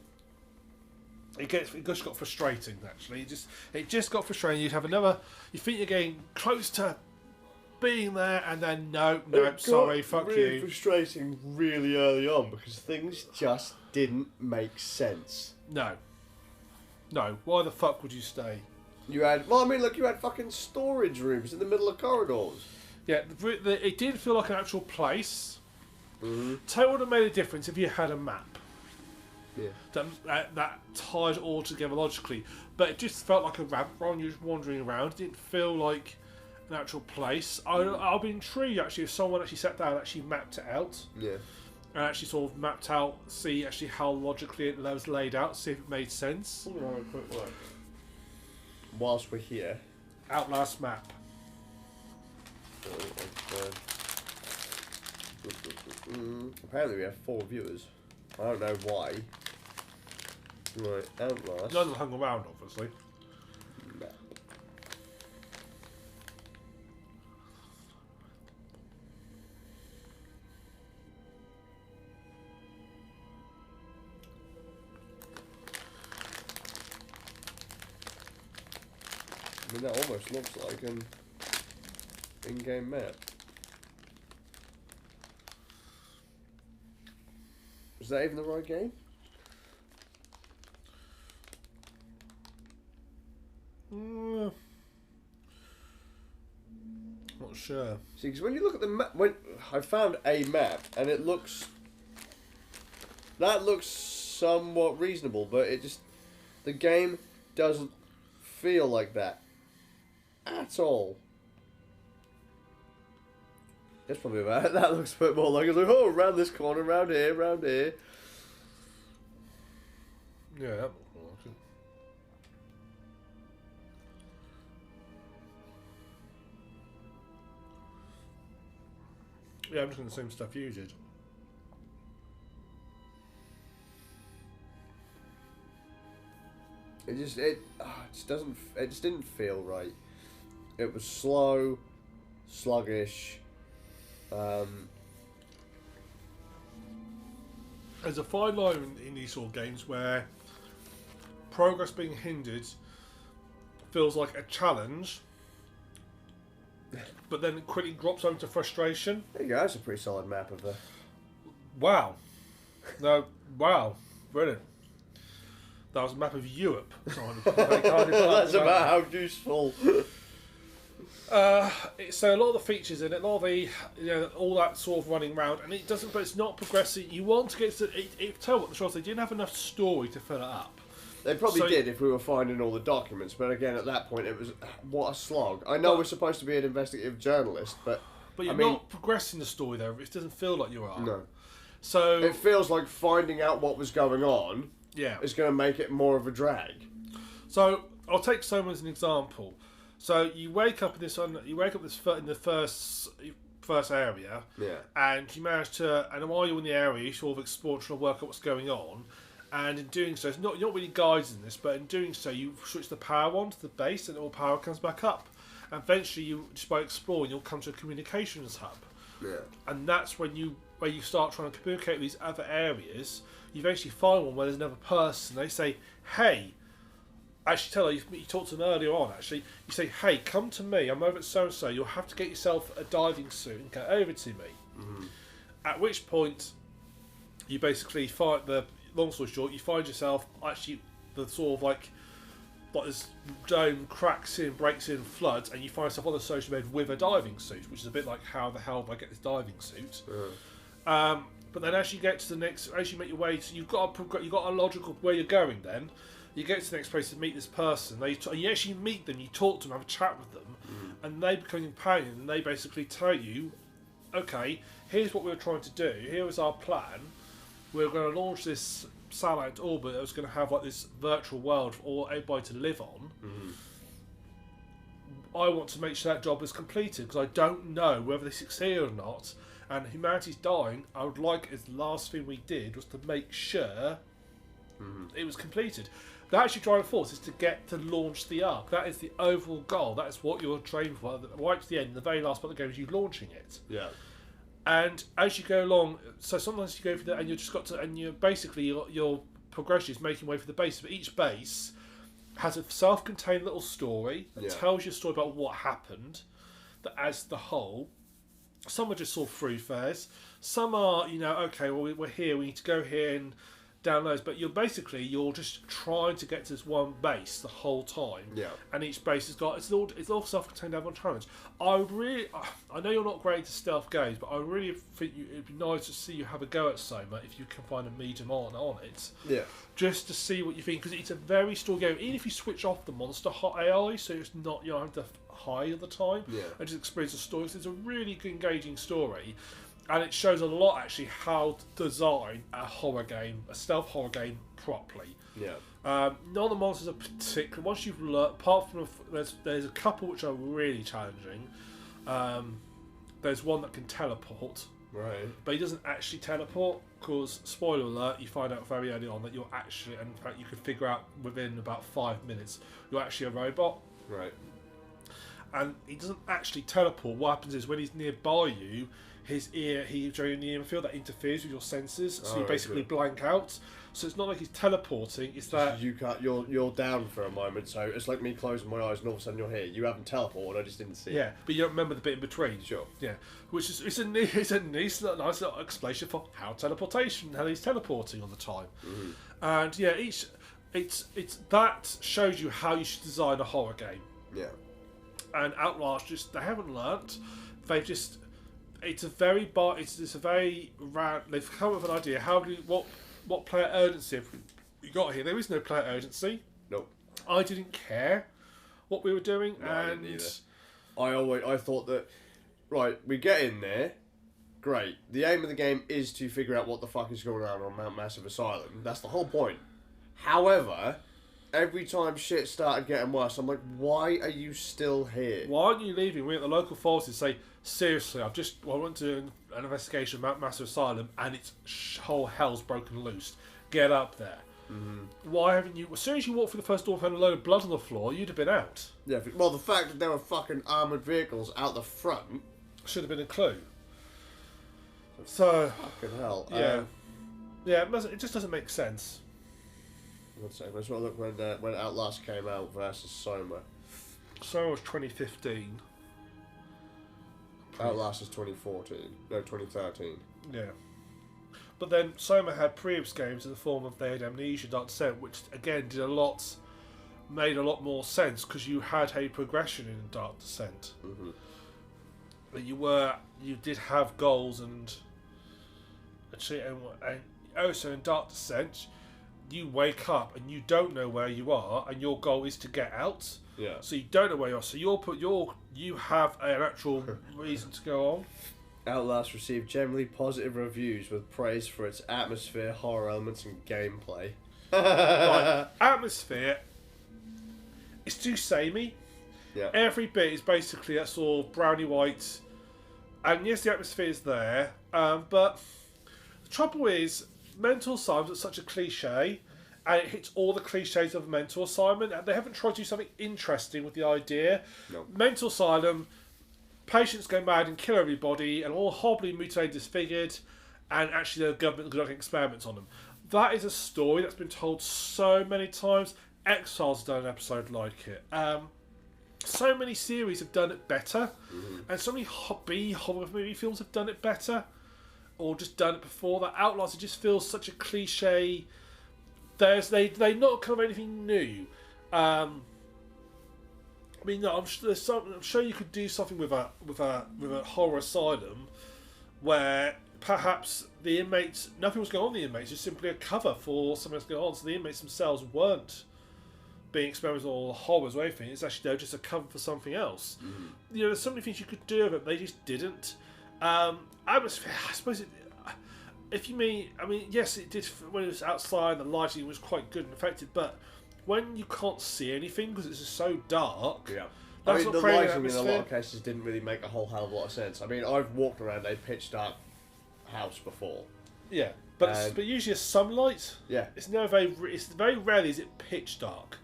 It just got frustrating. Actually, it just got frustrating. You think you're getting close to being there, and then no, sorry, fuck really you. Frustrating really early on because things just didn't make sense. No, why the fuck would you stay? You had fucking storage rooms in the middle of corridors. Yeah, it did feel like an actual place. Mm-hmm. Tell you what would have made a difference if you had a map. Yeah. That tied it all together logically. But it just felt like a rabbit run, you're just wandering around. It didn't feel like an actual place. I'll be intrigued actually if someone actually sat down and actually mapped it out. Yeah. And actually sort of mapped out, see actually how logically it was laid out, see if it made sense. I'm gonna have a quick look. Whilst we're here. Outlast map. Apparently we have 4 viewers. I don't know why. Right, Outlast. None of them hung around, obviously. Map. I mean, that almost looks like an in-game map. Is that even the right game? Not sure. See, because when you look at the map, when I found a map and it looks, that looks somewhat reasonable, but the game doesn't feel like that at all. That's probably about it. That looks a bit more like it's like, oh, around this corner, around here, around here. Yeah, that looks more like it. Yeah, I'm just doing the same stuff you did. It just didn't feel right. It was slow, sluggish. There's a fine line in these sort of games where progress being hindered feels like a challenge, but then it quickly drops over to frustration. There you go. That's a pretty solid map of the. Wow. No, wow. Brilliant. That was a map of Europe. That's about how useful. So a lot of the features in it, a lot of the, all that sort of running around, and it doesn't. But it's not progressing. You want to get to. Tell what the shots they didn't have enough story to fill it up. They probably did if we were finding all the documents, but again, at that point, it was what a slog. I know we're supposed to be an investigative journalist, but you're not progressing the story there. It doesn't feel like you are. No. So it feels like finding out what was going on. Yeah. Is going to make it more of a drag. So I'll take Soma as an example. So you wake up in the first area. Yeah. And you manage to, and while you're in the area, you sort of explore, trying to work out what's going on. And in doing so, you're not really guided in this, but in doing so, you switch the power on to the base, and all power comes back up. And eventually, just by exploring, you'll come to a communications hub. Yeah. And that's where you start trying to communicate with these other areas. You eventually find one where there's another person. They say, "Hey," actually tell her you talked to them earlier on. Actually, you say, "Hey, come to me. I'm over at so and so. You'll have to get yourself a diving suit and get over to me." Mm-hmm. At which point, you basically find the. Long story short, you find yourself actually the sort of like this dome cracks in, breaks in, floods, and you find yourself on the social bed with a diving suit, which is a bit like how the hell do I get this diving suit? But then as you get to as you make your way to, you've got a logical where you're going. Then you get to the next place to meet this person. You actually meet them, you talk to them, have a chat with them, and they become your companion, and they basically tell you, okay, here's what we were trying to do. Here was our plan. We're going to launch this satellite into orbit that was going to have like this virtual world for all everybody to live on. I want to make sure that job is completed because I don't know whether they succeed or not. And humanity's dying. I would like as the last thing we did was to make sure it was completed. The actual driving force is to get to launch the Ark. That is the overall goal. That is what you're training for. Right to the end, the very last part of the game is you launching it. Yeah. And as you go along, so sometimes you go through that, and you just got to, and you basically your progression is making way for the base. But each base has a self-contained little story that tells you a story about what happened. That as the whole, some are just sort of through fares. Some are, okay, well we're here, we need to go here and down those. But you're just trying to get to this one base the whole time. Yeah. And each base has got it's all self-contained level challenge. I know you're not great to stealth games, but I really think it'd be nice to see you have a go at Soma if you can find a medium on it. Yeah. Just to see what you think, because it's a very story game. Even if you switch off the monster hot AI, so it's not you don't have to high all the time. Yeah. And just experience the story. So it's a really good, engaging story. And it shows a lot, actually, how to design a horror game, a stealth horror game, properly. Yeah. None of the monsters are particular. Once you've learned, apart from there's a couple which are really challenging. There's one that can teleport. Right. But he doesn't actually teleport because, spoiler alert, you find out very early on that you're actually, and in fact, you can figure out within about 5 minutes, you're actually a robot. Right. And he doesn't actually teleport. What happens is when he's nearby you, his ear, he's during the field that interferes with your senses, so you basically blank out. So it's not like he's teleporting. It's that you're down for a moment. So it's like me closing my eyes and all of a sudden you're here. You haven't teleported. I just didn't see. Yeah, but you don't remember the bit in between. Sure. Yeah, which is it's a nice little explanation for how he's teleporting all the time. Mm-hmm. And yeah, it's that shows you how you should design a horror game. Yeah. And Outlast they haven't learnt. They've just it's a very round. They've come up with an idea. What player urgency have we got here? There is no player urgency. Nope. I didn't care what we were doing, no, I didn't either. I thought that we get in there. Great. The aim of the game is to figure out what the fuck is going on Mount Massive Asylum. That's the whole point. However, every time shit started getting worse, I'm like, why are you still here? Why aren't you leaving? We at the local forces say, seriously, I went to an investigation of Mount Massive Asylum and it's whole hell's broken loose. Get up there. Mm-hmm. Why haven't you... As soon as you walked through the first door and found a load of blood on the floor, you'd have been out. Yeah, well, the fact that there were fucking armoured vehicles out the front... should have been a clue. So... Fucking hell. Yeah, it just doesn't make sense. One second, let's look when Outlast came out versus Soma. Soma was 2015. Outlast is 2014. No, 2013. Yeah. But then Soma had previous games in the form of they had Amnesia, Dark Descent, which again made a lot more sense because you had a progression in Dark Descent. Mm-hmm. You did have goals and also in Dark Descent, you wake up and you don't know where you are, and your goal is to get out. Yeah. So you don't know where you are. So you have an actual reason to go on. Outlast received generally positive reviews with praise for its atmosphere, horror elements, and gameplay. Right. Atmosphere. It's too samey. Yeah. Every bit is basically that sort of browny white, and yes, the atmosphere is there. But the trouble is, mental assignment is such a cliche, and it hits all the cliches of a mental assignment, and they haven't tried to do something interesting with the idea. No. Mental asylum, patients go mad and kill everybody, and all horribly mutilated, disfigured, and actually the government conducting experiments on them. That is a story that's been told so many times. Exile's done an episode like it. So many series have done it better, and so many B horror movie films have done it better, or just done it before. That Outlast, it just feels such a cliche. They not kind of anything new. I mean, no, I'm sure you could do something with a horror asylum where perhaps the inmates, nothing was going on with the inmates, just simply a cover for something that's going on. So the inmates themselves weren't being experimental or horrors or anything. It's actually just a cover for something else. You know, there's so many things you could do with it, but they just didn't. Atmosphere, I suppose if you mean, I mean, yes, it did when it was outside. The lighting was quite good and effective, but when you can't see anything because it's just so dark. Yeah. That's I mean, what the created lighting in a lot atmosphere. of cases didn't really make a whole hell of a lot of sense. I mean, I've walked around a pitch dark house before. Yeah, but usually a sunlight. Yeah. It's very rarely is it pitch dark.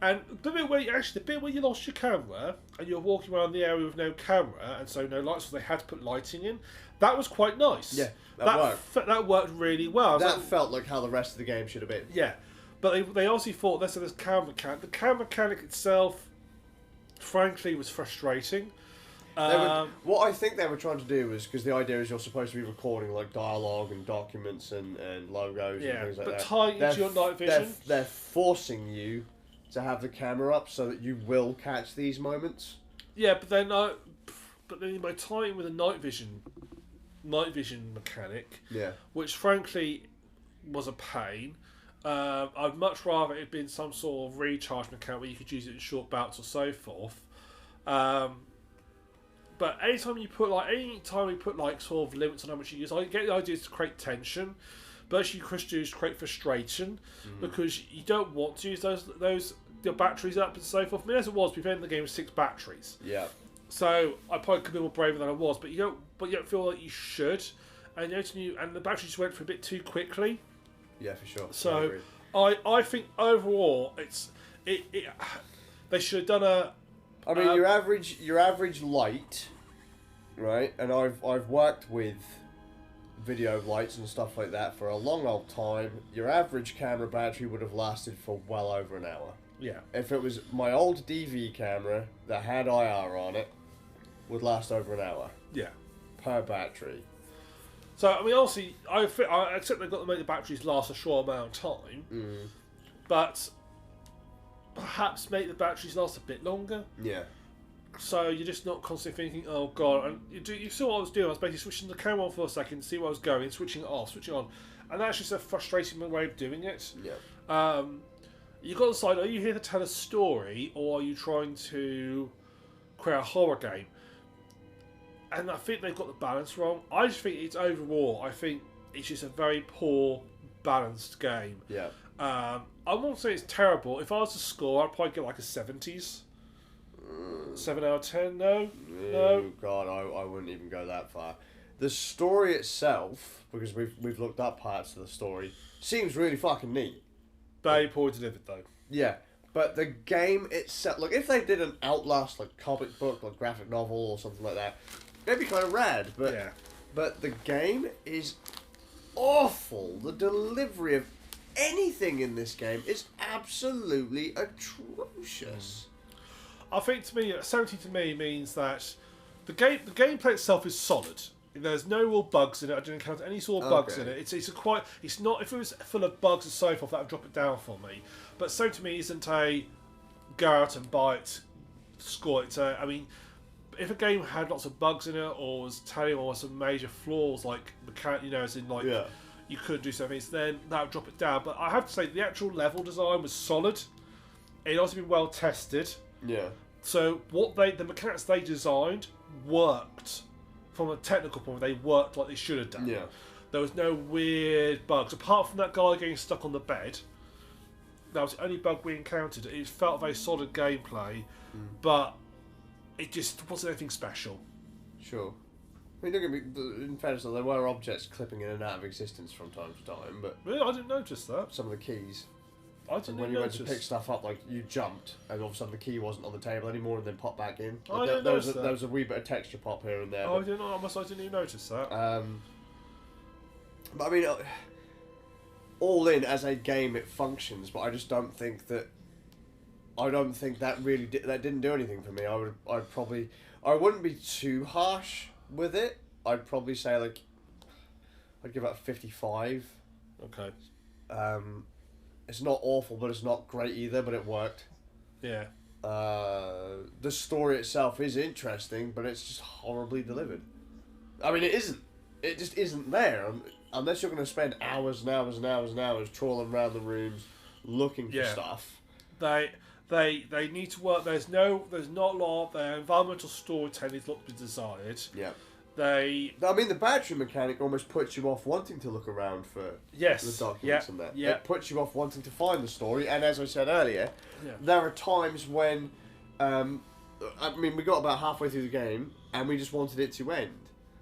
And the bit where you lost your camera and you're walking around the area with no camera and so no lights, so they had to put lighting in. That was quite nice. Yeah, that worked. That worked really well. That felt like how the rest of the game should have been. Yeah, but they obviously thought this camera mechanic. The camera mechanic itself, frankly, was frustrating. What I think they were trying to do was, because the idea is you're supposed to be recording like dialogue and documents and logos and things like that. But tying into your night vision. They're forcing you to have the camera up so that you will catch these moments. Yeah, but then by tying with a night vision mechanic, which frankly was a pain. I'd much rather it had been some sort of recharge mechanic where you could use it in short bouts or so forth. But anytime you put sort of limits on how much you use, I get the idea to create tension, but actually you could use to create frustration because you don't want to use those your batteries up and so forth. I mean, as it was, we've ended the game with 6 batteries. Yeah. So I probably could be more braver than I was, but you don't feel like you should, and the batteries just went for a bit too quickly. Yeah, for sure. So I think overall they should have done a. I mean, your average light, right? And I've worked with video lights and stuff like that for a long old time. Your average camera battery would have lasted for well over an hour. Yeah. If it was my old DV camera that had IR on it, would last over an hour. Yeah. Per battery. So I mean, obviously, I accept they've got to make the batteries last a short amount of time, but perhaps make the batteries last a bit longer. Yeah. So you're just not constantly thinking, oh god. And you saw what I was doing. I was basically switching the camera on for a second, see where I was going, switching it off, switching on, and that's just a frustrating way of doing it. Yeah. You've got to decide: are you here to tell a story, or are you trying to create a horror game? And I think they've got the balance wrong. I just think it's overall. I think it's just a very poor balanced game. Yeah. I won't say it's terrible. If I was to score, I'd probably get like a 70s. 7 out of 10. No. Oh God, I wouldn't even go that far. The story itself, because we've looked up parts of the story, seems really fucking neat. Very poorly delivered though. Yeah. But the game itself, like if they did an Outlast like comic book, like graphic novel or something like that, it'd be kind of rad. But the game is awful. The delivery of anything in this game is absolutely atrocious. I think to me, 70 to me means that the gameplay itself is solid. There's no real bugs in it. I didn't encounter any sort of bugs in it. It's not. If it was full of bugs and so forth, that would drop it down for me. But so to me, isn't a go out and buy it, score it. I mean, if a game had lots of bugs in it or was telling or some major flaws like as in like you couldn't do some things, then that would drop it down. But I have to say the actual level design was solid. It also been well tested. Yeah. So the mechanics they designed worked. From a technical point, they worked like they should have done. Yeah. There was no weird bugs. Apart from that guy getting stuck on the bed, that was the only bug we encountered. It felt very solid gameplay, but it just wasn't anything special. Sure. I mean, don't get me, in fairness, there were objects clipping in and out of existence from time to time, but... Really? I didn't notice that. Some of the keys. I didn't when you notice. went to pick stuff up, like, you jumped, and all of a sudden the key wasn't on the table anymore, and then popped back in. Like, I didn't notice that. There was a wee bit of texture pop here and there. Oh, I didn't know. I didn't even notice that. But I mean, all in, as a game, it functions, but I just don't think that... I don't think that really that didn't do anything for me. I wouldn't be too harsh with it. I'd probably say, like... I'd give it a 55. Okay. It's not awful, but it's not great either, but it worked. Yeah. The story itself is interesting, but it's just horribly delivered. I mean, it isn't. It just isn't there. Unless you're going to spend hours and hours and hours and hours trawling around the rooms looking for stuff. They need to work. There's not a lot. Their environmental storytelling is not to be desired. Yeah. I mean, the battery mechanic almost puts you off wanting to look around for the documents and that. Yeah. It puts you off wanting to find the story. And as I said earlier, there are times when, we got about halfway through the game and we just wanted it to end.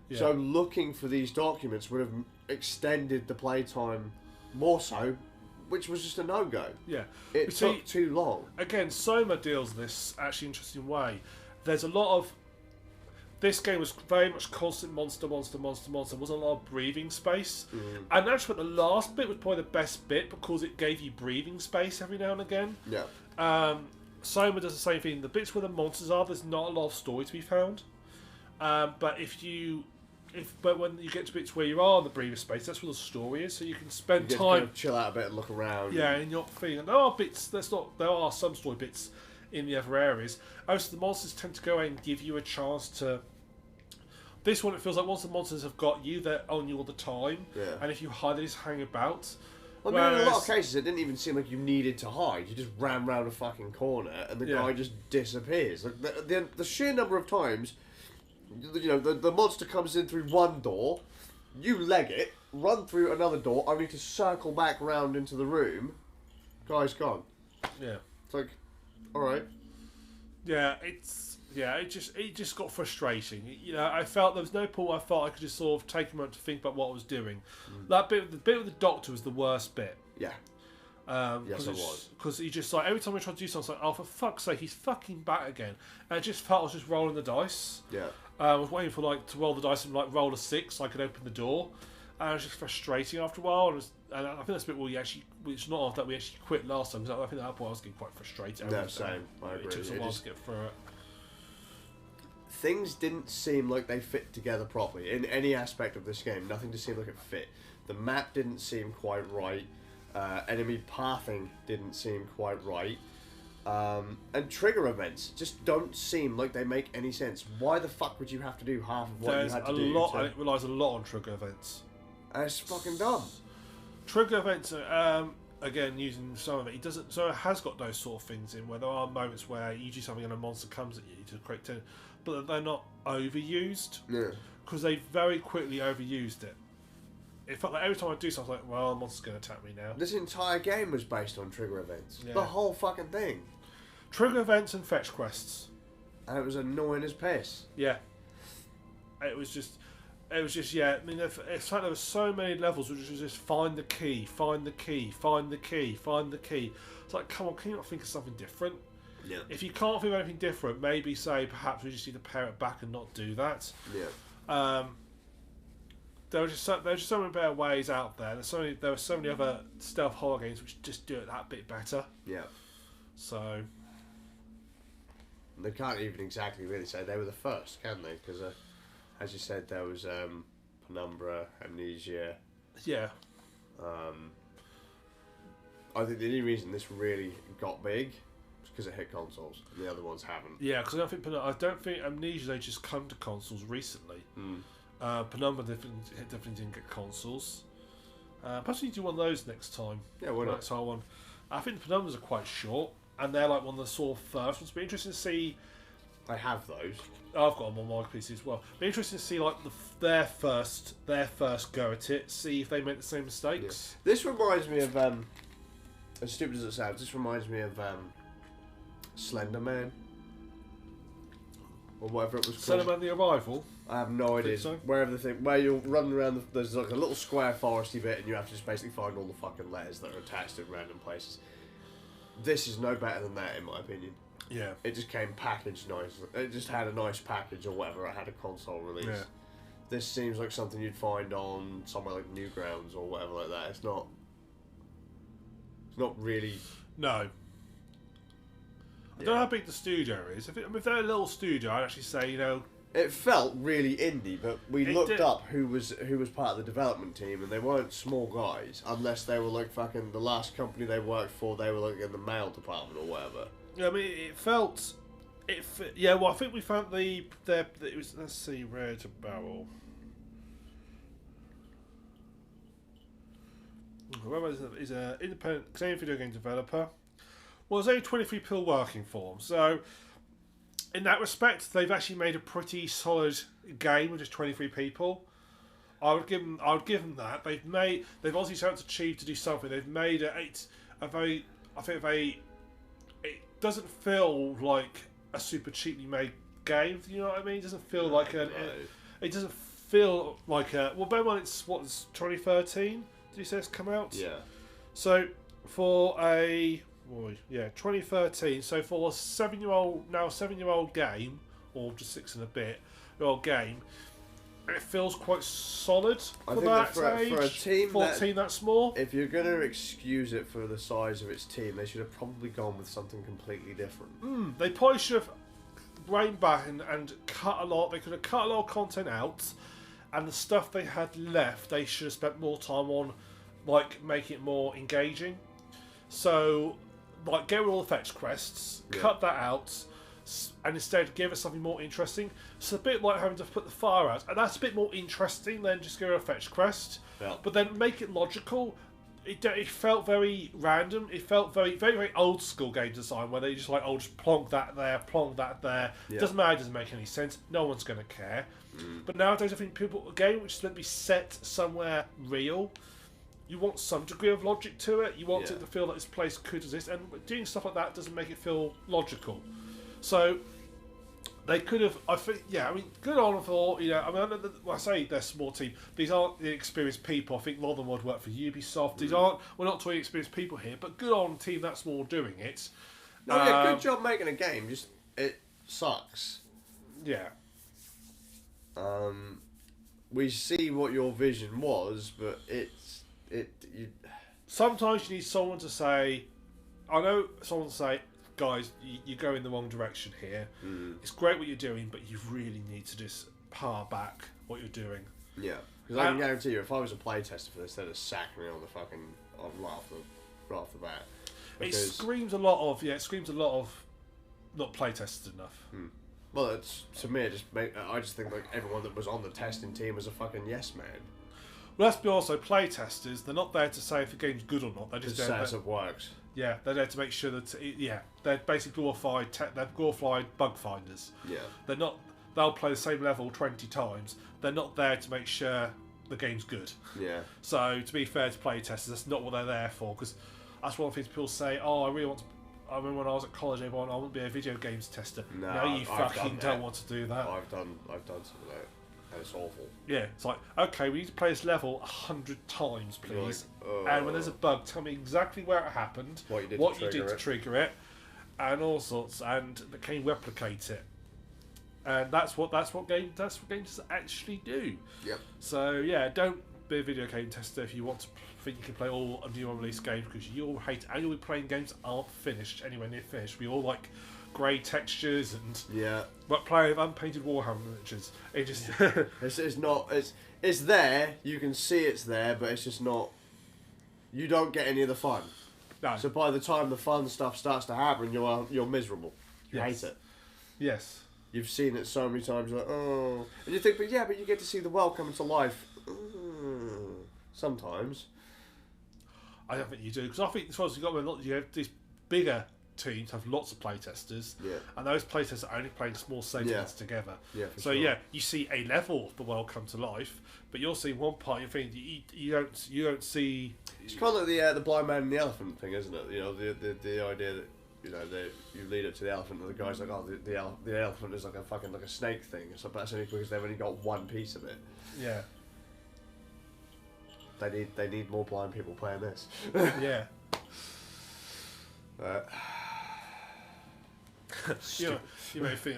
Yeah. So looking for these documents would have extended the playtime more so, which was just a no-go. Yeah. It took too long. Again, Soma deals this actually interesting way. There's a lot of... This game was very much constant monster. There wasn't a lot of breathing space. And actually, the last bit was probably the best bit because it gave you breathing space every now and again. Yeah. Soma does the same thing. The bits where the monsters are, there's not a lot of story to be found. But when you get to bits where you are in the breathing space, that's where the story is. So you can spend time, kind of chill out a bit and look around. Yeah, and you're not feeling. There are some story bits in the other areas. Also, the monsters tend to go in and give you a chance to. This one, it feels like once the monsters have got you, they're on you all the time. Yeah. And if you hide, they just hang about. In a lot of cases, it didn't even seem like you needed to hide. You just ran round a fucking corner, and the guy just disappears. Like the sheer number of times, the monster comes in through one door, you leg it, run through another door, only to circle back round into the room. Guy's gone. Yeah. It's like, all right. Yeah, it just got frustrating. I felt there was no point where I felt I could just sort of take a moment to think about what I was doing. The bit with the doctor was the worst bit. Yeah. Yes, it was. Because he just every time I tried to do something, I was like, oh, for fuck's sake, he's fucking back again. And it just felt I was just rolling the dice. Yeah. I was waiting for to roll the dice and roll a 6 so I could open the door. And it was just frustrating after a while. And I think that's a bit where it's not after that we actually quit last time. Because I think at that point I was getting quite frustrated. No, same. I agree. It took a while to get through it. Things didn't seem like they fit together properly in any aspect of this game. Nothing just seemed like it fit. The map didn't seem quite right. Enemy pathing didn't seem quite right. And trigger events just don't seem like they make any sense. Why the fuck would you have to do half of what you had to do? I relies a lot on trigger events. And it's fucking dumb. Trigger events, again, using some of it, it has got those sort of things in where there are moments where you do something and a monster comes at you to create tension, but they're not overused. Yeah. Because they very quickly overused it. It felt like every time I do something, like, well, a monster's going to attack me now. This entire game was based on trigger events. Yeah. The whole fucking thing. Trigger events and fetch quests. And it was annoying as piss. Yeah. It was just, yeah. I mean, it's like there were so many levels which was just find the key, find the key, find the key, find the key. It's like, come on, can you not think of something different? Yeah. If you can't think of anything different, maybe say perhaps we just need to pare it back and not do that. Yeah. There were just so many better ways out there. There were so many other stealth horror games which just do it that bit better. Yeah. So they can't even exactly really say they were the first, can they? Because as you said, there was Penumbra, Amnesia. Yeah. I think the only reason this really got big was because it hit consoles, and the other ones haven't. Yeah, because I don't think Amnesia they just come to consoles recently. Penumbra definitely didn't get consoles. Perhaps we need to do one of those next time. Yeah, why not? One. I think the Penumbras are quite short, and they're like one of the sort of first ones. Be interesting to see. I have those. I've got them on my PC as well. Be interesting to see like their first go at it. See if they make the same mistakes. Yeah. This reminds me of as stupid as it sounds. This reminds me of Slender Man. Or whatever it was called. Slender Man: The Arrival. I have no idea. So? Where you're running around, there's like a little square foresty bit, and you have to just basically find all the fucking letters that are attached in random places. This is no better than that, in my opinion. Yeah. It just came packaged nice. It just had a nice package or whatever. It had a console release. Yeah. This seems like something you'd find on somewhere like Newgrounds or whatever like that. It's not really. No. I don't know how big the studio is. If they're a little studio, I'd actually say, It felt really indie, but we looked up who was part of the development team, and they weren't small guys, unless they were like fucking the last company they worked for. They were like in the mail department or whatever. Yeah, I mean, yeah. Well, I think we found it was. Let's see, Rare to Barrel. Whoever is an independent Canadian video game developer Well, there's only 23 people working for them, so in that respect, they've actually made a pretty solid game with just 23 people. I would give them that. They've obviously set out to achieve to do something. They've made it doesn't feel like a super cheaply made game. You know what I mean? It doesn't feel like it doesn't feel like a. Well, bear in mind it's 2013. Did you say it's come out? Yeah. So for 2013. So for a 7-year-old game, or just 6 and a bit year old game, it feels quite solid for that age. For a team, 14 that small. If you're going to excuse it for the size of its team, they should have probably gone with something completely different. They probably should have reined back and cut a lot. They could have cut a lot of content out, and the stuff they had left, they should have spent more time on, like making it more engaging. So, like, get rid of all the fetch quests, cut that out, and instead give us something more interesting. It's a bit like having to put the fire out, and that's a bit more interesting than just go to a fetch quest. Yeah. But then make it logical. It felt very random. It felt very, very, very old school game design, where they just like, oh, just plonk that there, plonk that there. Yeah. Doesn't matter. It doesn't make any sense. No one's going to care. But nowadays, I think a game which is meant to be set somewhere real, you want some degree of logic to it. You want it to feel that this place could exist, and doing stuff like that doesn't make it feel logical. So they could have, I think, good on for, I say they're a small team. These aren't the experienced people. I think a lot of them would work for Ubisoft. We're not talking experienced people here, but good on a team that small doing it. Good job making a game. Just it sucks. Yeah. We see what your vision was, but sometimes you need someone to say, guys, you go in the wrong direction here. It's great what you're doing, but you really need to just power back what you're doing. Yeah, because I can guarantee you, if I was a playtester for this, they'd have sacked me right off the bat. It screams a lot of not playtested enough. Well, to me, I just think like everyone that was on the testing team was a fucking yes man. Well, let's be also playtesters. They're not there to say if the game's good or not. They're just there. It works. Yeah, they're there to make sure that they're basically glorified bug finders. Yeah, they're not. They'll play the same level 20 times. They're not there to make sure the game's good. Yeah. So to be fair to playtesters, that's not what they're there for. Because that's one of the things people say. Oh, I remember when I was at college, everyone, I want to be a video games tester. No, you fucking don't want to do that. I've done some of that. And it's awful. Yeah, it's like, okay, we need to play this level 100 times, please. And when there's a bug, tell me exactly where it happened, what you did to trigger it, and all sorts, and can you replicate it? And that's what games actually do. Yep. So yeah, don't be a video game tester if you want to think you can play all new unreleased games, because you'll hate, and you'll be playing games that aren't finished, anywhere near finished. We all like grey textures and but playing with unpainted Warhammer miniatures. It just it's there. You can see it's there, but it's just not. You don't get any of the fun. No. So by the time the fun stuff starts to happen, you're miserable. You hate it. Yes. You've seen it so many times. Like, oh, and you think, but you get to see the world come to life. Sometimes. I don't think you do, because I think you have these bigger teams have lots of playtesters, and those playtesters are only playing small segments together. Yeah, so sure. You see a level of the world come to life, but you'll see one part. You think you don't see. It's kind of like the blind man and the elephant thing, isn't it? You know, the idea that you lead up to the elephant, and the guy's like, oh, the elephant is like a snake thing. So that's only because they've only got one piece of it. Yeah. They need more blind people playing this. Yeah. You may think.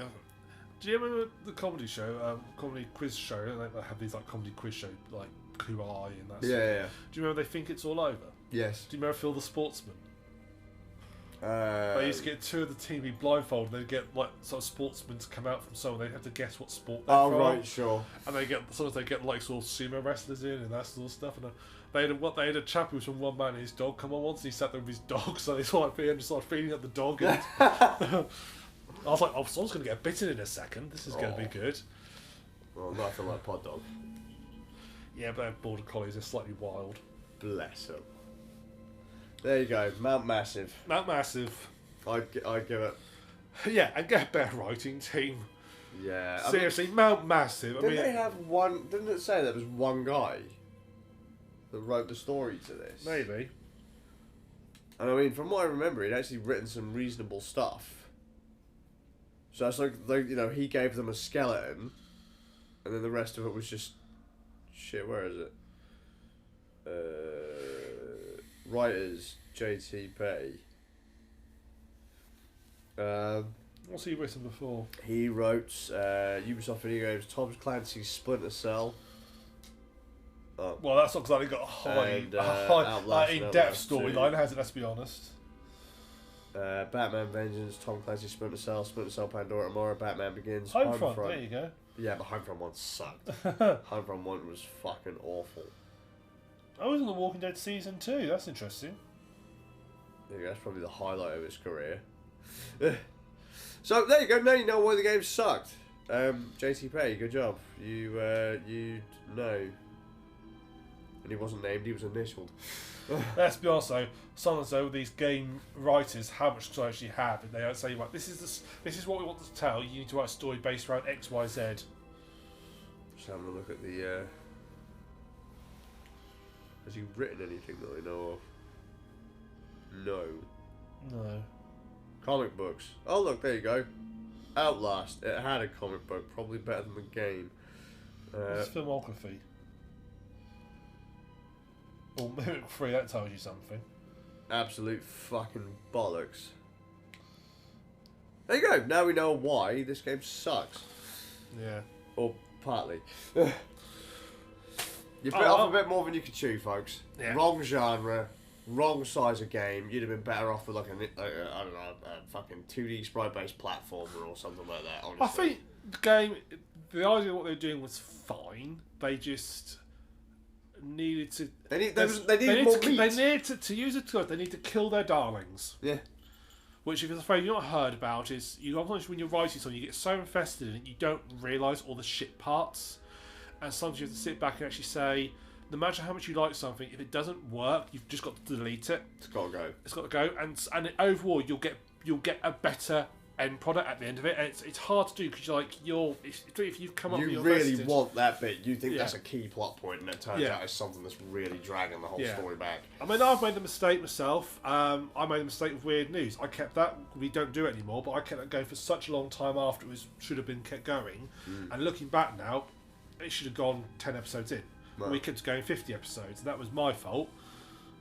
Do you remember the comedy show, comedy quiz show? They have these like comedy quiz show, like Who Are You and that. Yeah. Do you remember They Think It's All Over? Yes. Do you remember Phil the Sportsman? They used to get two of the team be blindfolded. They'd get like sort of sportsmen to come out from somewhere. They have to guess what sport they're from. Oh right, sure. And sometimes they get like sort of sumo wrestlers in and that sort of stuff. And they had a chap who was from One Man and His Dog come on once. And he sat there with his dog, so they started feeding up the dog. And I was like, oh, someone's going to get bitten in a second. This is going to be good. Well, nothing like Pod Dog. Yeah, but border collies are slightly wild. Bless them. There you go, Mount Massive. Mount Massive. I'd give it. Yeah, and get a better writing team. Yeah. Seriously, Mount Massive. Didn't they have one? Didn't it say there was one guy that wrote the story to this? Maybe. And I mean, from what I remember, he'd actually written some reasonable stuff. So it's like you know, he gave them a skeleton, and then the rest of it was just shit. Where is it? Writers JTP. What's he written before? He wrote Ubisoft video games, Tom Clancy's Splinter Cell. Oh. Well, that's not exactly got a high Outlast and in-depth Outlast storyline, has it? Let's be honest. Batman Vengeance, Tom Clancy's Splinter Cell Pandora Tomorrow, Batman Begins, Homefront, there you go. Yeah, but Homefront 1 sucked. Homefront 1 was fucking awful. I was in The Walking Dead Season 2, that's interesting. Yeah, that's probably the highlight of his career. So, there you go, now you know why the game sucked. JTP, good job. You know. And he wasn't named, he was initialed. Let's be honest though, sometimes though, these game writers, how much to actually have, and they don't say, right, this is what we want to tell, you need to write a story based around X, Y, Z. Just having a look at the, has he written anything that I know of? No. No. Comic books. Oh look, there you go. Outlast. It had a comic book, probably better than the game. What's filmography? Or Mimic 3, that tells you something. Absolute fucking bollocks. There you go. Now we know why this game sucks. Yeah. Or partly. You bit off a bit more than you could chew, folks. Yeah. Wrong genre, wrong size of game. You'd have been better off with like I don't know, a fucking 2D sprite-based platformer or something like that. Honestly. I think the game, the idea of what they were doing was fine. They just needed to. They needed more meat. They needed to use it to. They need to kill their darlings. Yeah. Which, if it's a phrase you've not heard about, is you sometimes when you're writing something, you get so invested in it, you don't realise all the shit parts, and sometimes you have to sit back and actually say, no matter how much you like something, if it doesn't work, you've just got to delete it. It's got to go. It's got to go, and overall, you'll get a better end product at the end of it. And it's hard to do because if you've come up with you your really vested, want that bit. You think Yeah. that's a key plot point, and it turns out it's something that's really dragging the whole Yeah. story back. I mean, I've made the mistake myself. I made the mistake with Weird News. I kept that. We don't do it anymore, but I kept that going for such a long time after it should have been kept going. And looking back now, it should have gone 10 episodes in. Right. We kept going 50 episodes, and that was my fault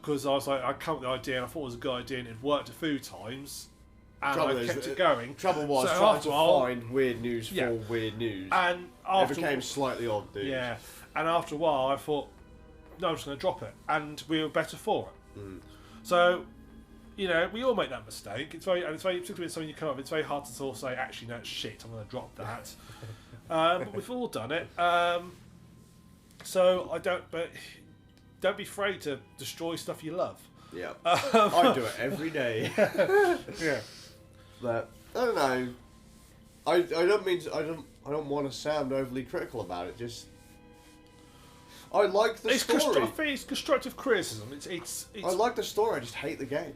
because I was like, I come up with the idea, and I thought it was a good idea, and it worked a few times. And I kept it going. Trouble was So trying after to a while- find weird news Yeah. for weird news. And It after became slightly odd news. yeah, and after a while, I thought, no, I'm just going to drop it, and we were better for it. So, we all make that mistake. It's very particularly when something you come up with. It's very hard to sort of say, actually, no, it's shit. I'm going to drop that. But we've all done it. So but don't be afraid to destroy stuff you love. Yeah. I do it every day. Yeah. But I don't know. I don't want to sound overly critical about it. Just I like the story. I think it's constructive criticism. It's I like the story. I just hate the game.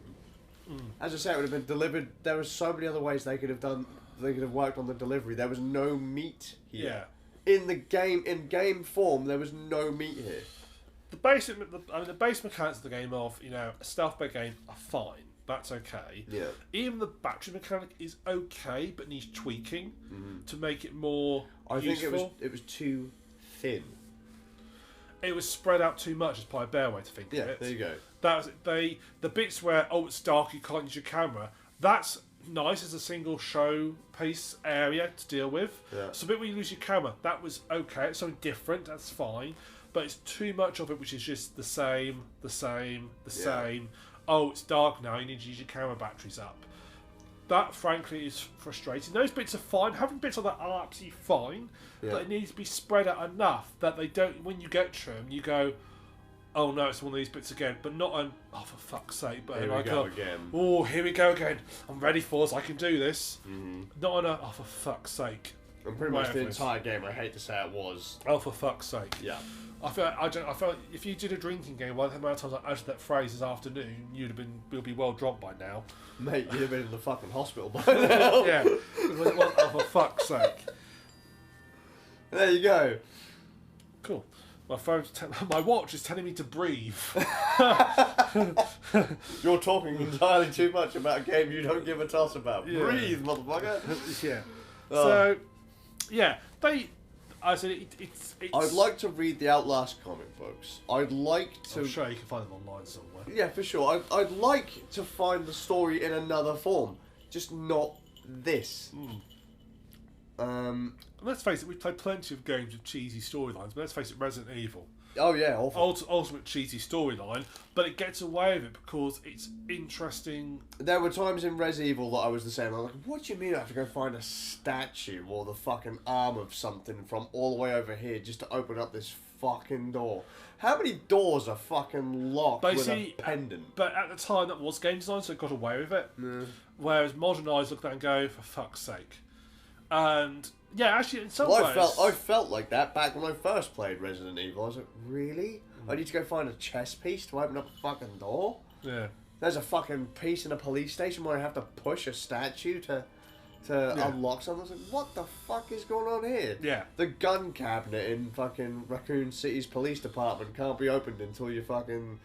As I say, it would have been delivered. There were so many other ways they could have done. They could have worked on the delivery. There was no meat here. Yeah. In game form, there was no meat here. The base mechanics of the game of a stealth-based game are fine. That's okay. Yeah. Even the battery mechanic is okay, but needs tweaking to make it more useful. think it was too thin. It was spread out too much. Is probably a better way to think Yeah, of it. there you go. That was the bits where it's dark, you can't use your camera. That's nice as a single showpiece area to deal with. Yeah. So the bit where you lose your camera, that was okay. It's something different. That's fine. But it's too much of it, which is just the same. Oh, it's dark now. You need to use your camera batteries up. That, frankly, is frustrating. Those bits are fine. Having bits like that are absolutely fine. Yeah. But it needs to be spread out enough that they don't. When you get to them, you go, "Oh no, it's one of these bits again." But not an "Oh, for fuck's sake!" But Here we go again. "Oh, here we go again. I'm ready for this. I can do this." Not on a "Oh, for fuck's sake." And pretty much the Whatever. entire game, I hate to say it, was... Oh, for fuck's sake! Yeah. I felt if you did a drinking game, by the amount of times I uttered that phrase this afternoon, you'll be well drunk by now. Mate, you'd have been in the fucking hospital by now. Yeah. Well, oh, for fuck's sake. There you go. Cool. My watch is telling me to breathe. You're talking entirely too much about a game you don't give a toss about. Yeah. Breathe, motherfucker. Yeah. Oh. So, yeah, I said it's. I'd like to read the Outlast comic books. I'd like to... I'm sure you can find them online somewhere. Yeah, for sure. I'd like to find the story in another form. Just not this. Let's face it, we've played plenty of games with cheesy storylines, but let's face it, Resident Evil. Oh yeah, awful. Ultimate cheesy storyline, but it gets away with it because it's interesting. There were times in Res Evil that I was the same. I was like, what do you mean I have to go find a statue or the fucking arm of something from all the way over here just to open up this fucking door? How many doors are fucking locked with a pendant? But at the time, that was game design, so it got away with it. Yeah. Whereas modern eyes look at that and go, for fuck's sake. And yeah, actually, in some Well, ways, I felt like that back when I first played Resident Evil. I was like, really? I need to go find a chess piece to open up a fucking door? yeah, There's a fucking piece in a police station where I have to push a statue to unlock something. I was like, what the fuck is going on here? yeah, The gun cabinet in fucking Raccoon City's police department can't be opened until you fucking,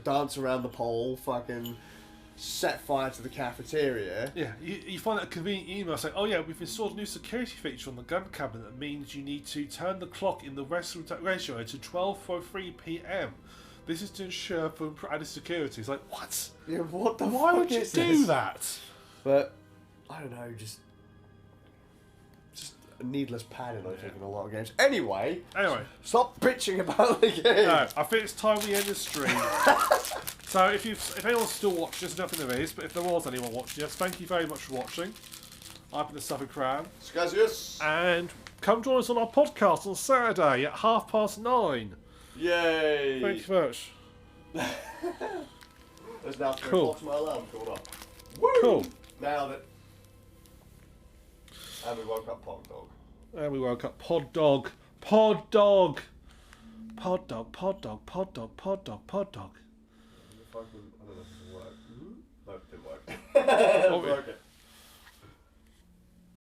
dance around the pole, fucking set fire to the cafeteria. yeah. You find that a convenient email saying, "Oh yeah, we've installed a new security feature on the gun cabinet that means you need to turn the clock in the ratio to 12:03 p.m. This is to ensure for added security." It's like, what? Yeah, what the Why fuck would you is do this? that? But I don't know, just a needless padding I think in a lot of games. Anyway, stop bitching about the game. No, I think it's time we end the stream. So if anyone's still watching, there's nothing there is, but if there was anyone watching us, thank you very much for watching. I've been the Suffolk Crown. Skazius. And come join us on our podcast on Saturday at 9:30. Yay. Thank you very much. There's now Cool. my alarm going off. Woo! Cool. Nailed it. And we woke up Pod Dog. And we woke up Pod Dog. Pod Dog. Pod Dog, Pod Dog, Pod Dog, Pod Dog, Pod Dog. I don't know if it worked. No, it didn't work. What we- Broke it.